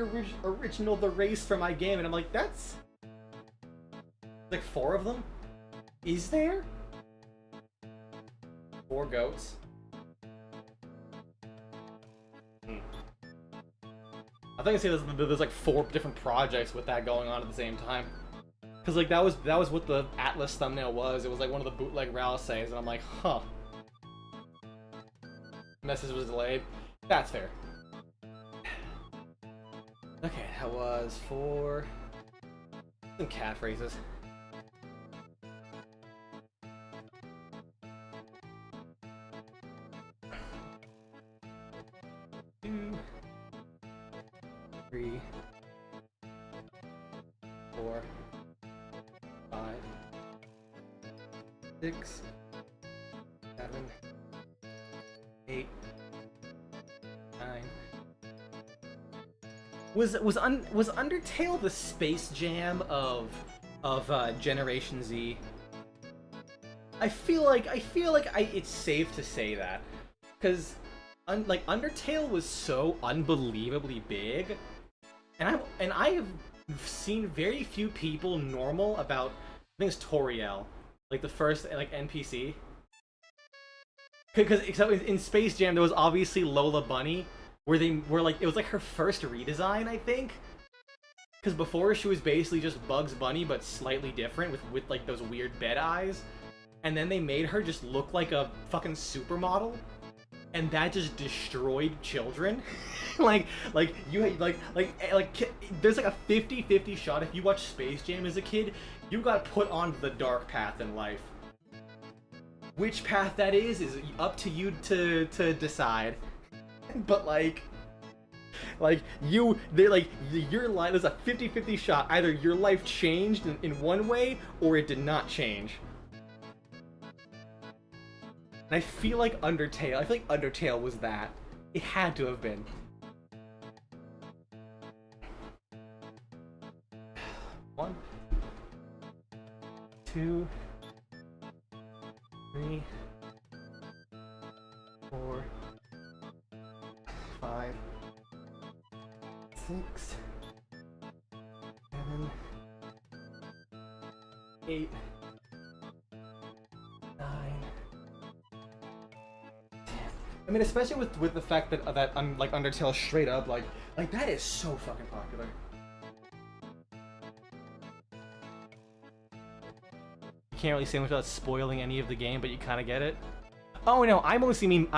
original The Race for my game, and I'm like, that's... like 4 of them? Is there? 4 goats? I think I say there's like 4 different projects with that going on at the same time. Cause like that was what the Atlas thumbnail was. It was like one of the bootleg Rouseys, and I'm like, huh. Message was delayed. That's fair. Okay, that was for some calf raises. Two, 3, 4, 5, 6, 7, 8, 9. Was Undertale the Space Jam of Generation Z? I feel like it's safe to say that, because like Undertale was so unbelievably big, and I have seen very few people normal about, I think it's Toriel, like the first like NPC. Because except in Space Jam there was obviously Lola Bunny, where they were like, it was like her first redesign, I think. Because before she was basically just Bugs Bunny but slightly different with like those weird bed eyes, and then they made her just look like a fucking supermodel. And that just destroyed children. like you like there's like a 50-50 shot if you watch Space Jam as a kid, you got put on the dark path in life. Which path that is up to you to decide. But your life, there's a 50-50 shot. Either your life changed in one way or it did not change. And I feel like Undertale was that. It had to have been. One, 2, 3, 4, 5, 6, 7, 8, 9. I mean, especially with the fact that like Undertale straight up like that is so fucking popular. You can't really say much without spoiling any of the game, but you kind of get it. Oh no, I mostly mean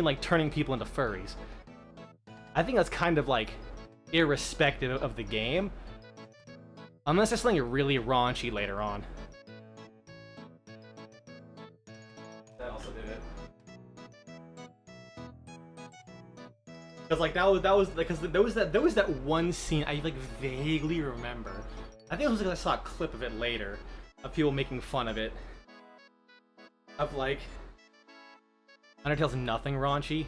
like turning people into furries. I think that's kind of like irrespective of the game, unless there's something really raunchy later on. That also did it. Because like that was because there was that one scene I like vaguely remember. I think it was because I saw a clip of it later of people making fun of it. Of like Undertale's nothing raunchy.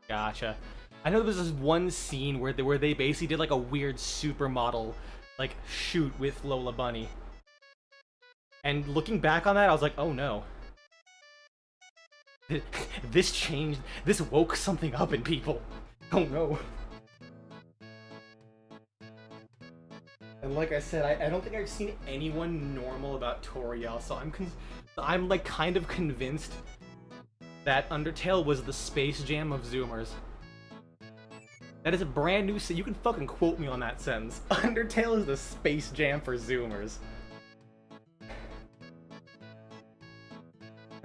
Gotcha. I know there's this one scene where they basically did like a weird supermodel like shoot with Lola Bunny. And looking back on that, I was like, oh no. This changed. This woke something up in people. Oh no. And like I said, I don't think I've seen anyone normal about Toriel, so I'm like kind of convinced that Undertale was the Space Jam of Zoomers. That is a brand new you can fucking quote me on that sentence. Undertale is the Space Jam for Zoomers.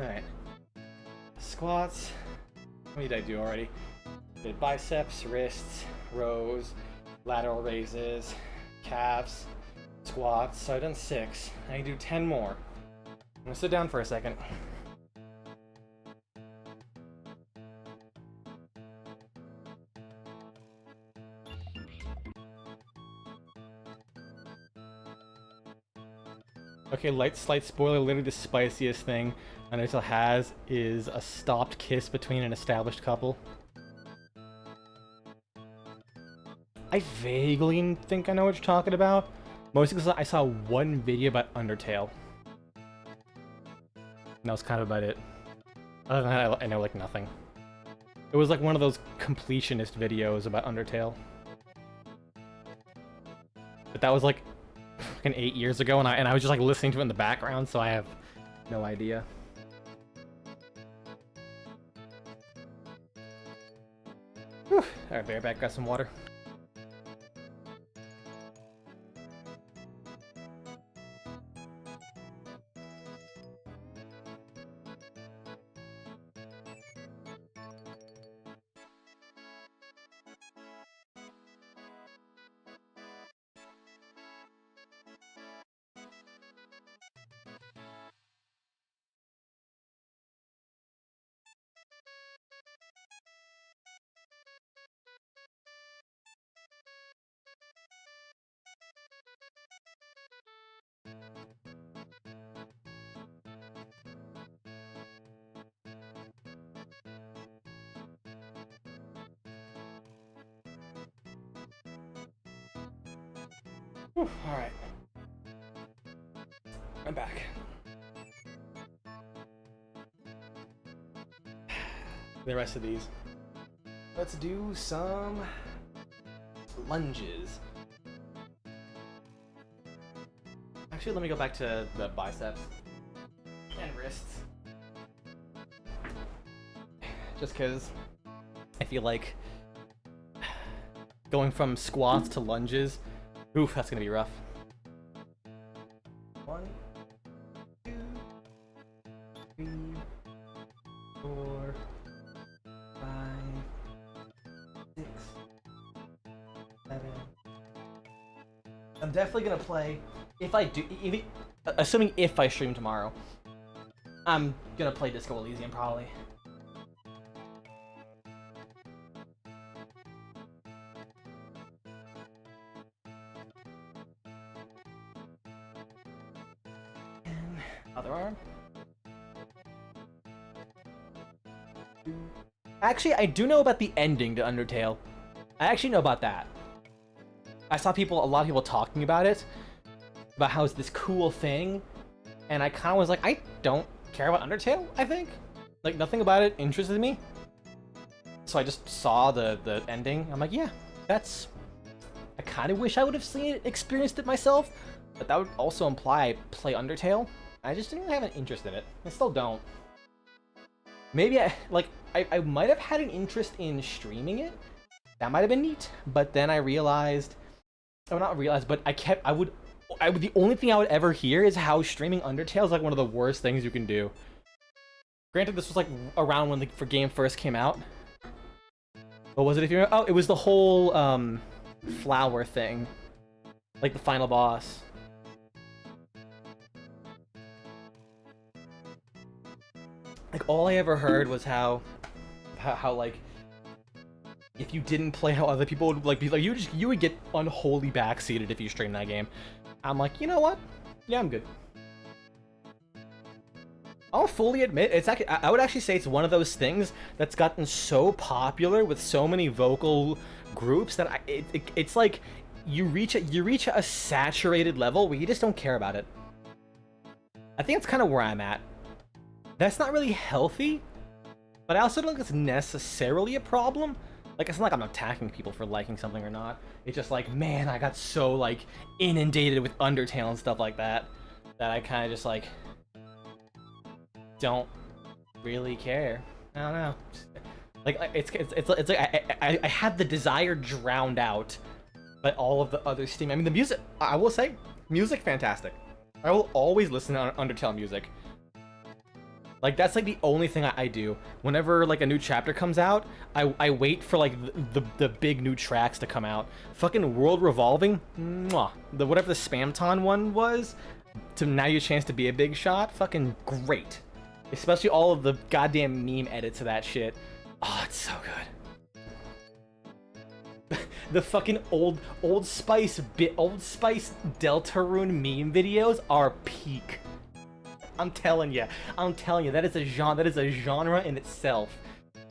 Alright. Squats. How many did I do already? Did biceps, wrists, rows, lateral raises, calves, squats. So I've done 6. I can do 10 more. I'm gonna sit down for a second. Okay, slight spoiler, literally the spiciest thing Undertale has is a stopped kiss between an established couple. I vaguely think I know what you're talking about, mostly because I saw one video about Undertale. And that was kind of about it. Other than that, I know like nothing. It was like one of those completionist videos about Undertale. But that was like fucking 8 years ago, and I was just like listening to it in the background, so I have no idea. Whew. Alright, bareback, got some water. Alright. I'm back. The rest of these. Let's do some lunges. Actually, let me go back to the biceps and wrists. Just because I feel like going from squats to lunges, oof, that's gonna be rough. 1, 2, 3, 4, 5, 6, 7. I'm definitely gonna play, if I do, assuming if I stream tomorrow, I'm gonna play Disco Elysium probably. Other arm. Actually, I do know about the ending to Undertale. I actually know about that. I saw a lot of people talking about it, about how it's this cool thing, and I kind of was like, I don't care about Undertale, I think. Like, nothing about it interested me. So I just saw the ending. I'm like, yeah, that's... I kind of wish I would have seen it, experienced it myself, but that would also imply I play Undertale. I just didn't have an interest in it. I still don't. Maybe I might have had an interest in streaming it. That might have been neat. But then I realized, oh, not realized, but the only thing I would ever hear is how streaming Undertale is like one of the worst things you can do. Granted, this was like around when the game first came out. What was it if you remember? Oh, it was the whole flower thing. Like the final boss. Like, all I ever heard was how like, if you didn't play how other people would, like, be like, you would get unholy backseated if you stream that game. I'm like, you know what? Yeah, I'm good. I'll fully admit, it's actually, I would actually say it's one of those things that's gotten so popular with so many vocal groups that it's like, you reach a saturated level where you just don't care about it. I think that's kind of where I'm at. That's not really healthy, but I also don't think it's necessarily a problem. Like, it's not like I'm attacking people for liking something or not. It's just like, man, I got so, like, inundated with Undertale and stuff like that, that I kind of just, like, don't really care. I don't know. Like, it's like I had the desire drowned out by all of the other Steam. I mean, the music, I will say, music fantastic. I will always listen to Undertale music. Like, that's like the only thing I do. Whenever like a new chapter comes out, I wait for like the big new tracks to come out. Fucking World Revolving, mwah. Whatever the Spamton one was, to now your chance to be a big shot, fucking great. Especially all of the goddamn meme edits of that shit. Oh, it's so good. The fucking Old Spice Deltarune meme videos are peak. I'm telling you, that is a genre in itself.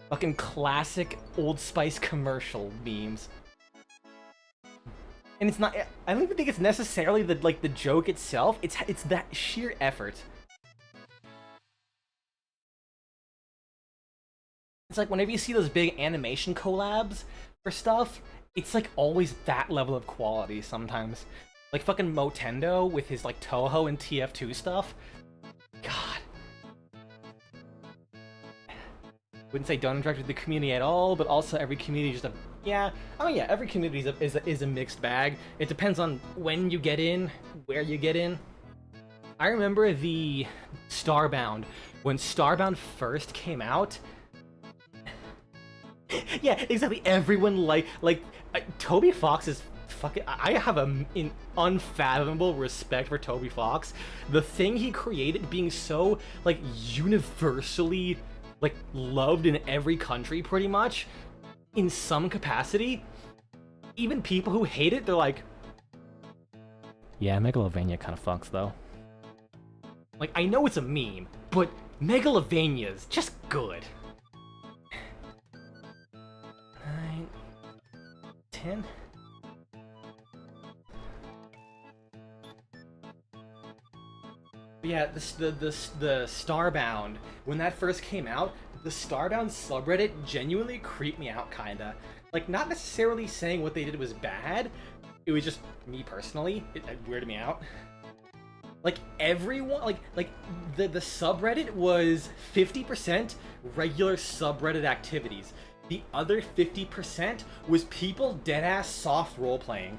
Fucking classic Old Spice commercial memes. And it's not, I don't even think it's necessarily the joke itself, it's that sheer effort. It's like whenever you see those big animation collabs for stuff, it's like always that level of quality sometimes. Like fucking Motendo with his like Toho and TF2 stuff. God. Wouldn't say don't interact with the community at all, but also every community is just a, yeah, I mean, yeah, every community is a mixed bag. It depends on when you get in, where you get in. I remember the Starbound, when Starbound first came out. Yeah, exactly. Everyone Toby Fox is fucking. I have an unfathomable respect for Toby Fox. The thing he created being so like universally like loved in every country, pretty much, in some capacity. Even people who hate it, they're like, yeah, Megalovania kind of fucks though. Like, I know it's a meme, but Megalovania's just good. 9, 10. Yeah, the Starbound, when that first came out, the Starbound subreddit genuinely creeped me out, kinda. Like, not necessarily saying what they did was bad, it was just me personally, it weirded me out. Like, everyone, like the subreddit was 50% regular subreddit activities. The other 50% was people deadass soft role-playing.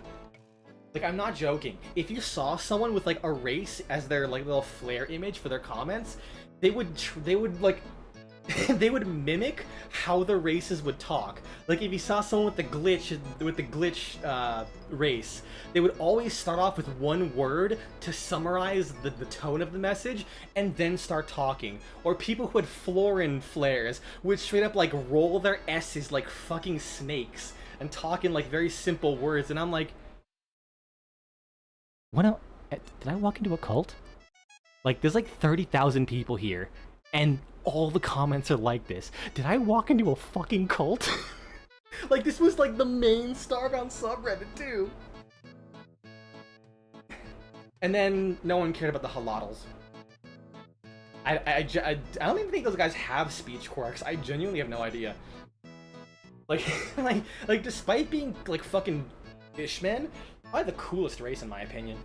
Like, I'm not joking. If you saw someone with, like, a race as their, like, little flare image for their comments, they would, like, they would mimic how the races would talk. Like, if you saw someone with the glitch race, they would always start off with one word to summarize the tone of the message, and then start talking. Or people who had Florin flares would straight up, like, roll their S's like fucking snakes, and talk in, like, very simple words, and I'm like, did I walk into a cult? Like, there's like 30,000 people here, and all the comments are like this. Did I walk into a fucking cult? Like, this was like the main Starbound subreddit too. And then no one cared about the halotls. I don't even think those guys have speech quirks. I genuinely have no idea. Like, like despite being like fucking fishmen, probably the coolest race in my opinion.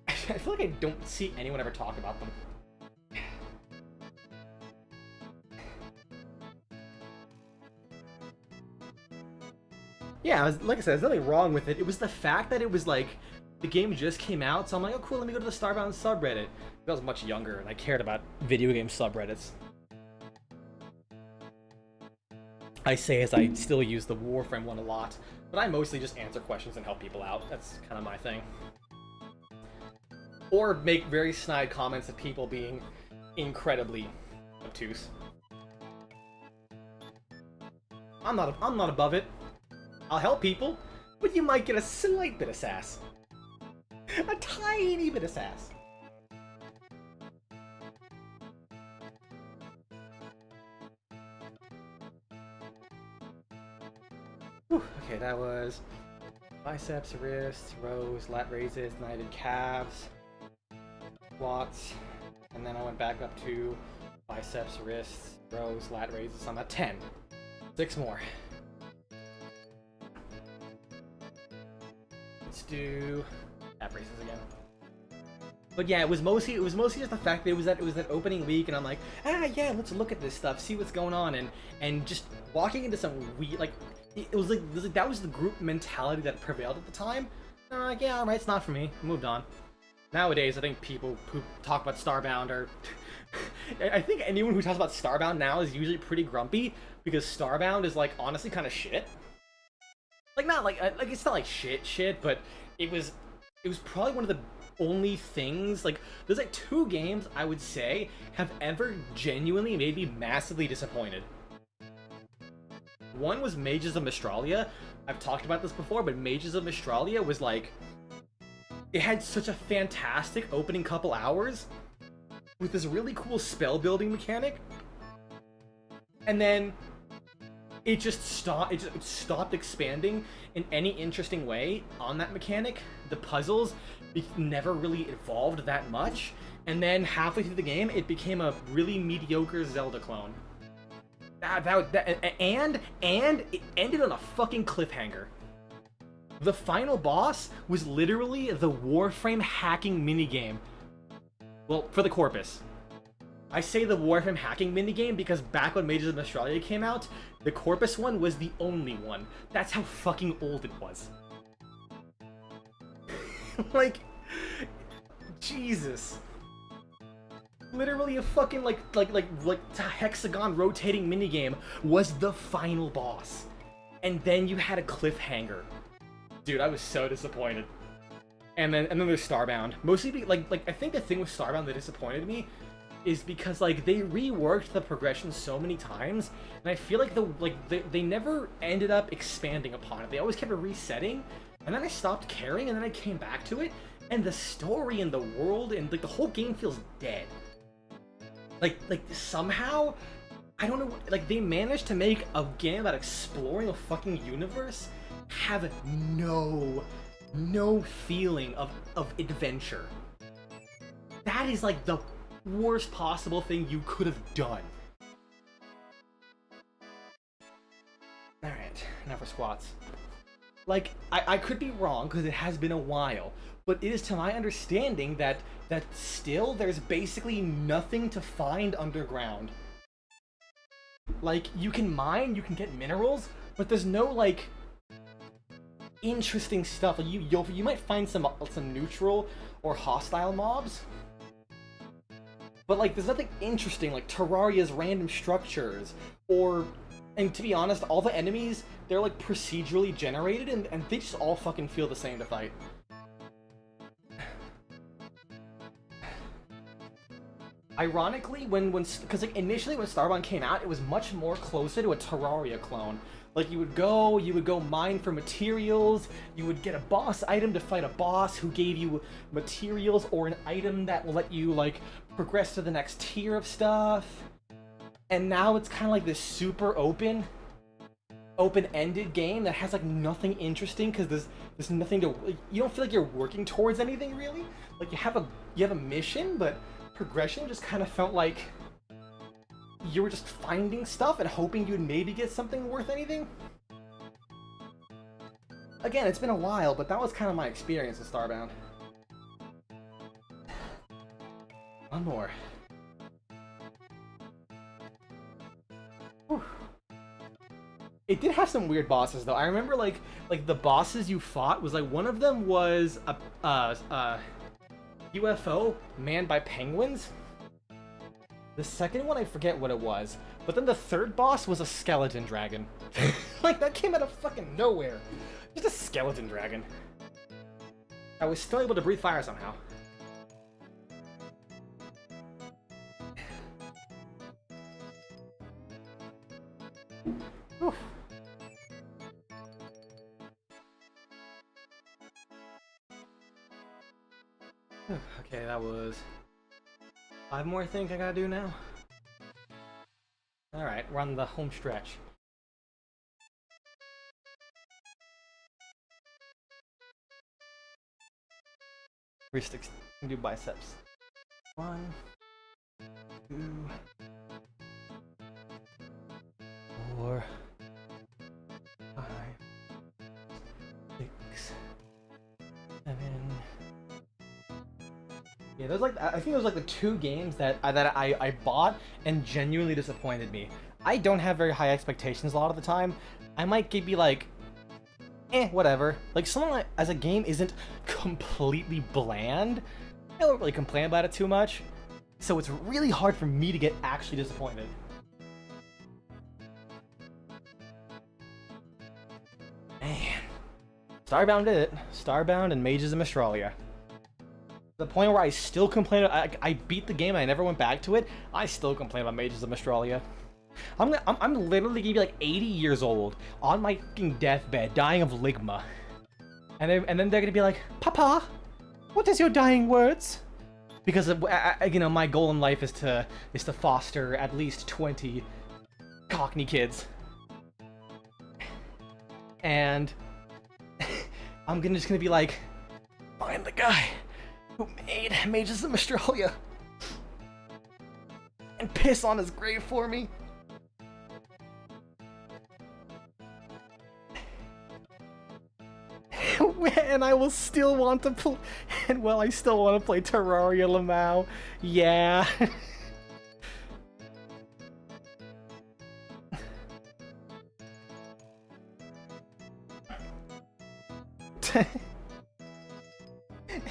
I feel like I don't see anyone ever talk about them. Yeah, like I said, there's nothing wrong with it. It was the fact that it was like, the game just came out, so I'm like, oh cool, let me go to the Starbound subreddit. I was much younger and I cared about video game subreddits. I say as I still use the Warframe one a lot, but I mostly just answer questions and help people out. That's kind of my thing. Or make very snide comments of people being incredibly obtuse. I'm not above it. I'll help people, but you might get a slight bit of sass. A tiny bit of sass. Whew, okay, that was biceps, wrists, rows, lat raises, then I did calves, squats, and then I went back up to biceps, wrists, rows, lat raises. I'm at 10. 6 more. Let's do ab races again. But yeah, it was mostly just the fact that it was that opening week, and I'm like, yeah, let's look at this stuff, see what's going on, and just walking into some weird, like, it was like that was the group mentality that prevailed at the time. And I'm like, yeah, alright, it's not for me. I moved on. Nowadays, I think people who talk about Starbound are I think anyone who talks about Starbound now is usually pretty grumpy, because Starbound is, like, honestly kind of shit. Like, not like it's not like shit, but it was probably one only things, like, there's like 2 games I would say have ever genuinely made me massively disappointed. One was Mages of Mistralia. I've talked about this before, but Mages of Mistralia was like, it had such a fantastic opening couple hours with this really cool spell building mechanic, and then it just stopped expanding in any interesting way on that mechanic. The puzzles never really evolved that much, and then halfway through the game it became a really mediocre Zelda clone. And it ended on a fucking cliffhanger. The final boss was literally the Warframe hacking minigame. Well, for the Corpus. I say the Warframe hacking minigame because back when Mages of Mistralia came out, the Corpus one was the only one. That's how fucking old it was. Like, Jesus. Literally a fucking like hexagon rotating minigame was the final boss. And then you had a cliffhanger. Dude, I was so disappointed. And then there's Starbound. Mostly I think the thing with Starbound that disappointed me is because like they reworked the progression so many times, and I feel like they never ended up expanding upon it. They always kept resetting, and then I stopped caring, and then I came back to it, and the story and the world and like the whole game feels dead. Like somehow, I don't know, like they managed to make a game about exploring a fucking universe have no feeling of adventure. That is like the worst possible thing you could have done. Alright, now for squats. Like, I could be wrong because it has been a while, but it is to my understanding that still there's basically nothing to find underground. Like, you can mine, you can get minerals, but there's no like interesting stuff. Like, you might find some neutral or hostile mobs, but like there's nothing interesting like Terraria's random structures, or, and to be honest, all the enemies, they're like procedurally generated and they just all fucking feel the same to fight. Ironically, because like initially when Starbound came out, it was much more closer to a Terraria clone. Like you would go mine for materials, you would get a boss item to fight a boss who gave you materials or an item that will let you like progress to the next tier of stuff. And now it's kind of like this super open-ended game that has like nothing interesting because there's nothing to, like, you don't feel like you're working towards anything really. Like you have a mission, but progression just kind of felt like you were just finding stuff and hoping you'd maybe get something worth anything. Again, it's been a while, but that was kind of my experience with Starbound. One more. Whew. It did have some weird bosses though. I remember like the bosses you fought was like, one of them was a UFO manned by penguins. The second one, I forget what it was. But then the third boss was a skeleton dragon. Like, that came out of fucking nowhere. Just a skeleton dragon. I was still able to breathe fire somehow. Whew. Okay, that was 5 more things I gotta do now. Alright, we're on the home stretch. Wrist do biceps. 1, 2, 4, 5, 6, 7. Yeah, those like, I think those like the 2 games that I bought and genuinely disappointed me. I don't have very high expectations a lot of the time. I might be like, whatever. Like, something like, as a game isn't completely bland, I don't really complain about it too much. So it's really hard for me to get actually disappointed. Man. Starbound did it. Starbound and Mages of Mistralia. The point where I still complain. I beat the game and I never went back to it. I still complain about Mages of Australia. I'm literally gonna be like 80 years old on my fucking deathbed, dying of ligma, and then they're gonna be like, Papa, what is your dying words? Because you know, my goal in life is to foster at least 20 Cockney kids, and I'm just gonna be like, find the guy who made Mages of Australia and piss on his grave for me. And I will still want to play. And well, I still want to play Terraria Lamau. Yeah.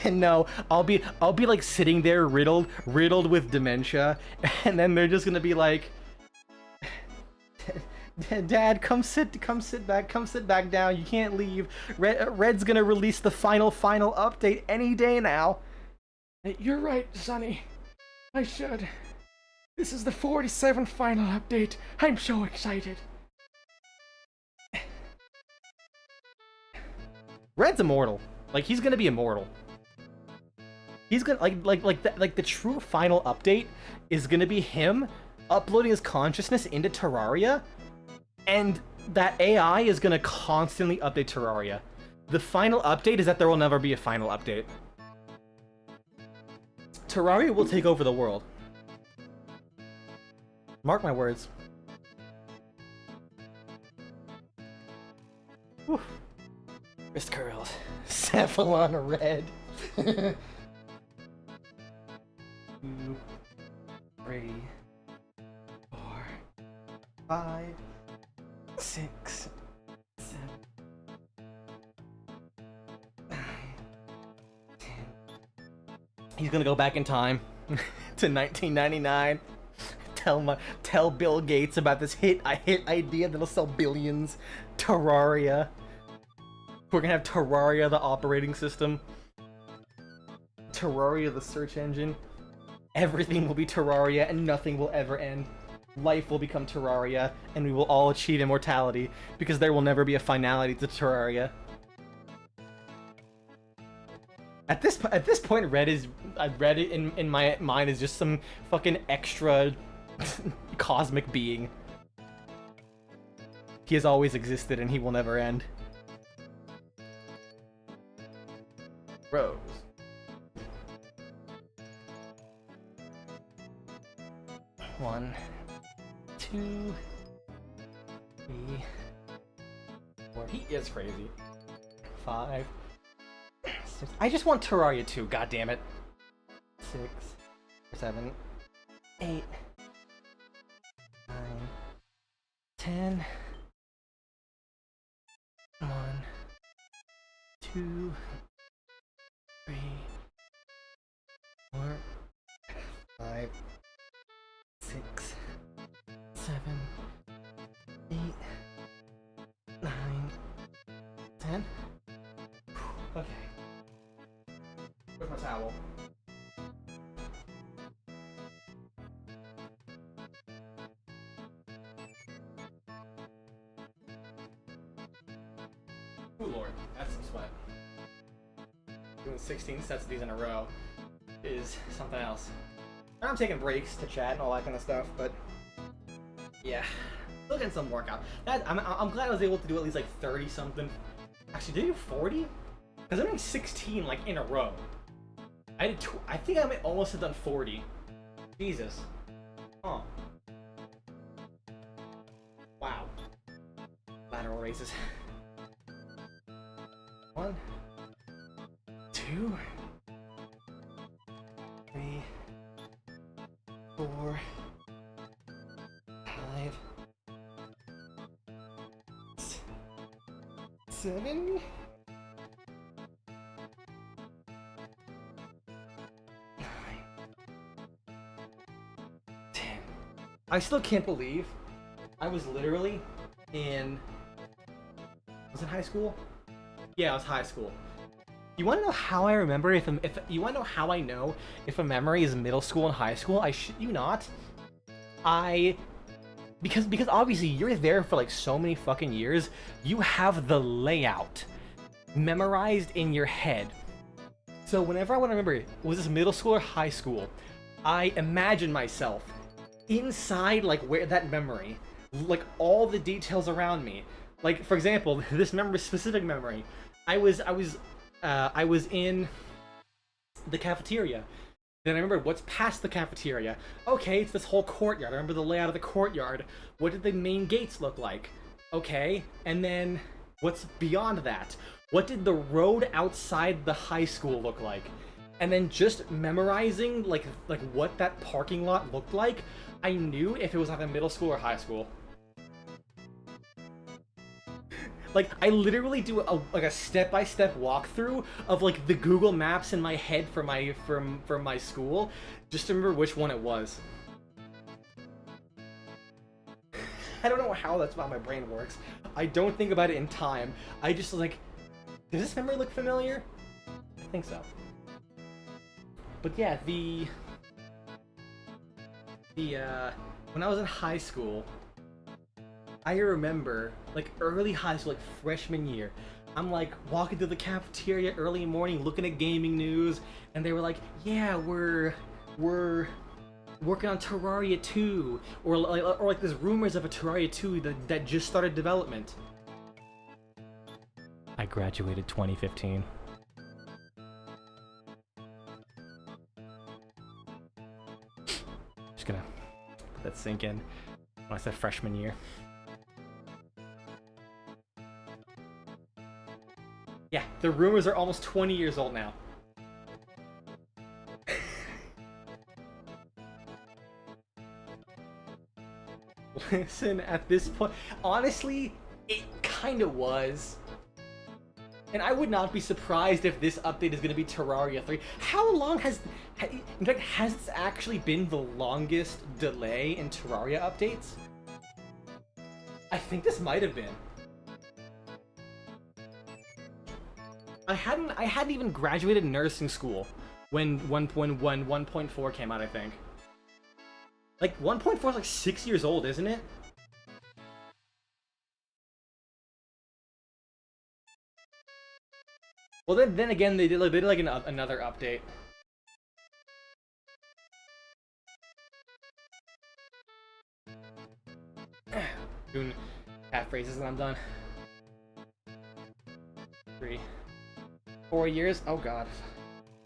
And no, I'll be like sitting there riddled with dementia, and then they're just gonna be like, Dad, come sit back down. You can't leave. Red's gonna release the final update any day now. You're right, Sonny. I should. This is the 47th final update. I'm so excited. Red's immortal. Like, he's gonna be immortal. He's gonna like the true final update is gonna be him uploading his consciousness into Terraria, and that AI is gonna constantly update Terraria. The final update is that there will never be a final update. Terraria will take over the world. Mark my words. Whew. Wrist curls. Cephalon red. 2, 3, 4, 5, 6, 7, 9, 10. He's gonna go back in time to 1999. Tell Bill Gates about this hit idea that'll sell billions. Terraria. We're gonna have Terraria the operating system. Terraria the search engine. Everything will be Terraria and nothing will ever end. Life will become Terraria and we will all achieve immortality because there will never be a finality to Terraria. At this point, Red in my mind is just some fucking extra cosmic being. He has always existed and he will never end. Rose. One, 2, 3, 4. He is crazy. 5, 6. I just want Terraria 2, goddammit. 6, 7, 8, 9, 10. 1, 2, 3, 4, 5, 6, 7, 8, 9, 10. Okay. Where's my towel? Ooh, Lord, that's some sweat. Doing 16 sets of these in a row is something else. And I'm taking breaks to chat and all that kind of stuff, but yeah, still getting some workout. I'm glad I was able to do at least like 30 something. Actually, did I do 40? Because I'm doing 16 like in a row. I think I might almost have done 40. Jesus. Oh. Wow. Lateral raises. 1, 2, 3, 4, 5, 7, 9, 10. I still can't believe I was literally in... Was it high school? Yeah, it was high school. You want to know how I remember if you want to know how I know if a memory is middle school and high school? I shit you not. Because obviously you're there for like so many fucking years, you have the layout memorized in your head. So whenever I want to remember, was this middle school or high school, I imagine myself inside like where that memory, like all the details around me. Like for example, this specific memory, I was in the cafeteria. Then I remember what's past the cafeteria. Okay, it's this whole courtyard. I remember the layout of the courtyard. What did the main gates look like? Okay, and then what's beyond that? What did the road outside the high school look like? And then just memorizing like what that parking lot looked like, I knew if it was either middle school or high school. Like, I literally do a step-by-step walkthrough of like the Google Maps in my head for my school, just to remember which one it was. I don't know how that's how my brain works. I don't think about it in time. I just like, does this memory look familiar? I think so. But yeah, when I was in high school, I remember, like, early high school, like, freshman year, I'm, like, walking through the cafeteria early in the morning, looking at gaming news, and they were like, yeah, we're working on Terraria 2, or like, there's rumors of a Terraria 2 that just started development. I graduated 2015. Just gonna let that sink in when I said freshman year. Yeah, the rumors are almost 20 years old now. Listen, at this point, honestly, it kind of was. And I would not be surprised if this update is going to be Terraria 3. How long has... In fact, has this actually been the longest delay in Terraria updates? I think this might have been. I hadn't even graduated nursing school when 1.4 came out, I think. Like, 1.4 is like 6 years old, isn't it? Well, then again, they did like another update. Doing half phrases and I'm done. 3, 4 years? Oh god.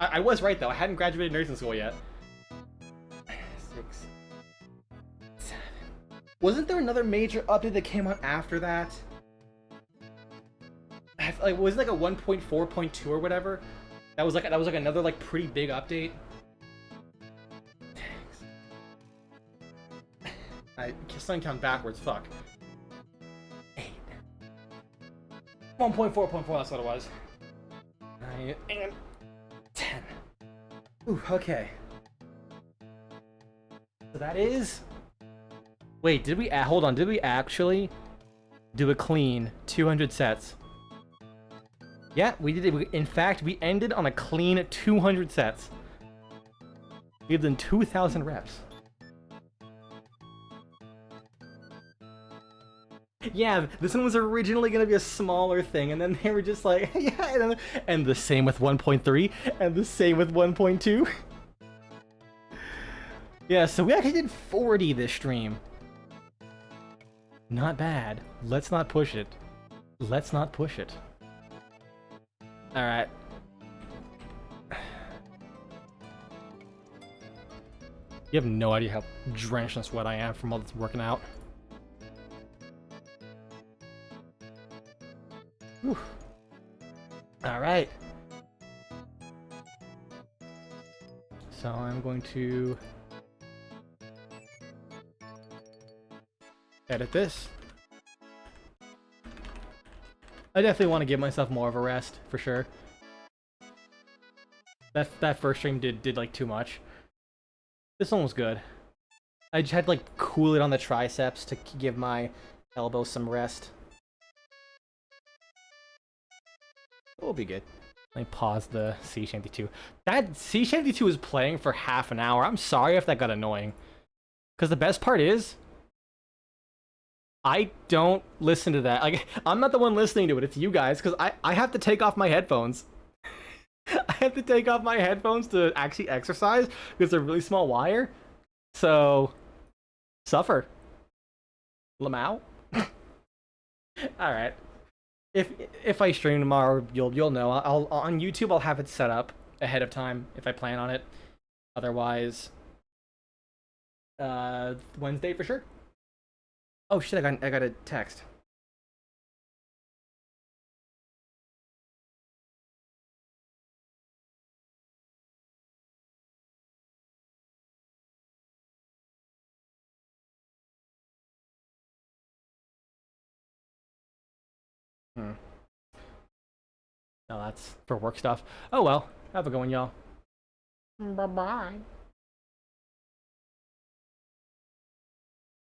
I was right though, I hadn't graduated nursing school yet. 6, 7. Wasn't there another major update that came out after that? Like, was it like a 1.4.2 or whatever? That was like another like pretty big update. Thanks. I can't count backwards. Fuck. 8. 1.4.4. That's what it was. 9 and 10. Ooh. Okay. So that is. Wait. Did we? Hold on. Did we actually do a clean 200 sets? Yeah, we did it. In fact, we ended on a clean 200 sets. We have done 2,000 reps. Yeah, this one was originally going to be a smaller thing, and then they were just like, yeah, and the same with 1.3, and the same with 1.2. Yeah, so we actually did 40 this stream. Not bad. Let's not push it. Let's not push it. Alright. You have no idea how drenched in sweat I am from all this working out. Alright. So I'm going to edit this. I definitely want to give myself more of a rest, for sure. That first stream did like too much. This one was good. I just had to like cool it on the triceps to give my elbows some rest. It will be good. Let me pause the Sea Shanty 2. That Sea Shanty 2 is playing for half an hour. I'm sorry if that got annoying. Because the best part is, I don't listen to that. Like, I'm not the one listening to it. It's you guys. Because I have to take off my headphones. I have to take off my headphones to actually exercise because they're really small wire. So, suffer. Lamau? Alright. If I stream tomorrow, you'll know. I'll on YouTube I'll have it set up ahead of time if I plan on it. Otherwise, Wednesday for sure. Oh shit! I got a text. No, that's for work stuff. Oh well. Have a good one, y'all. Bye bye.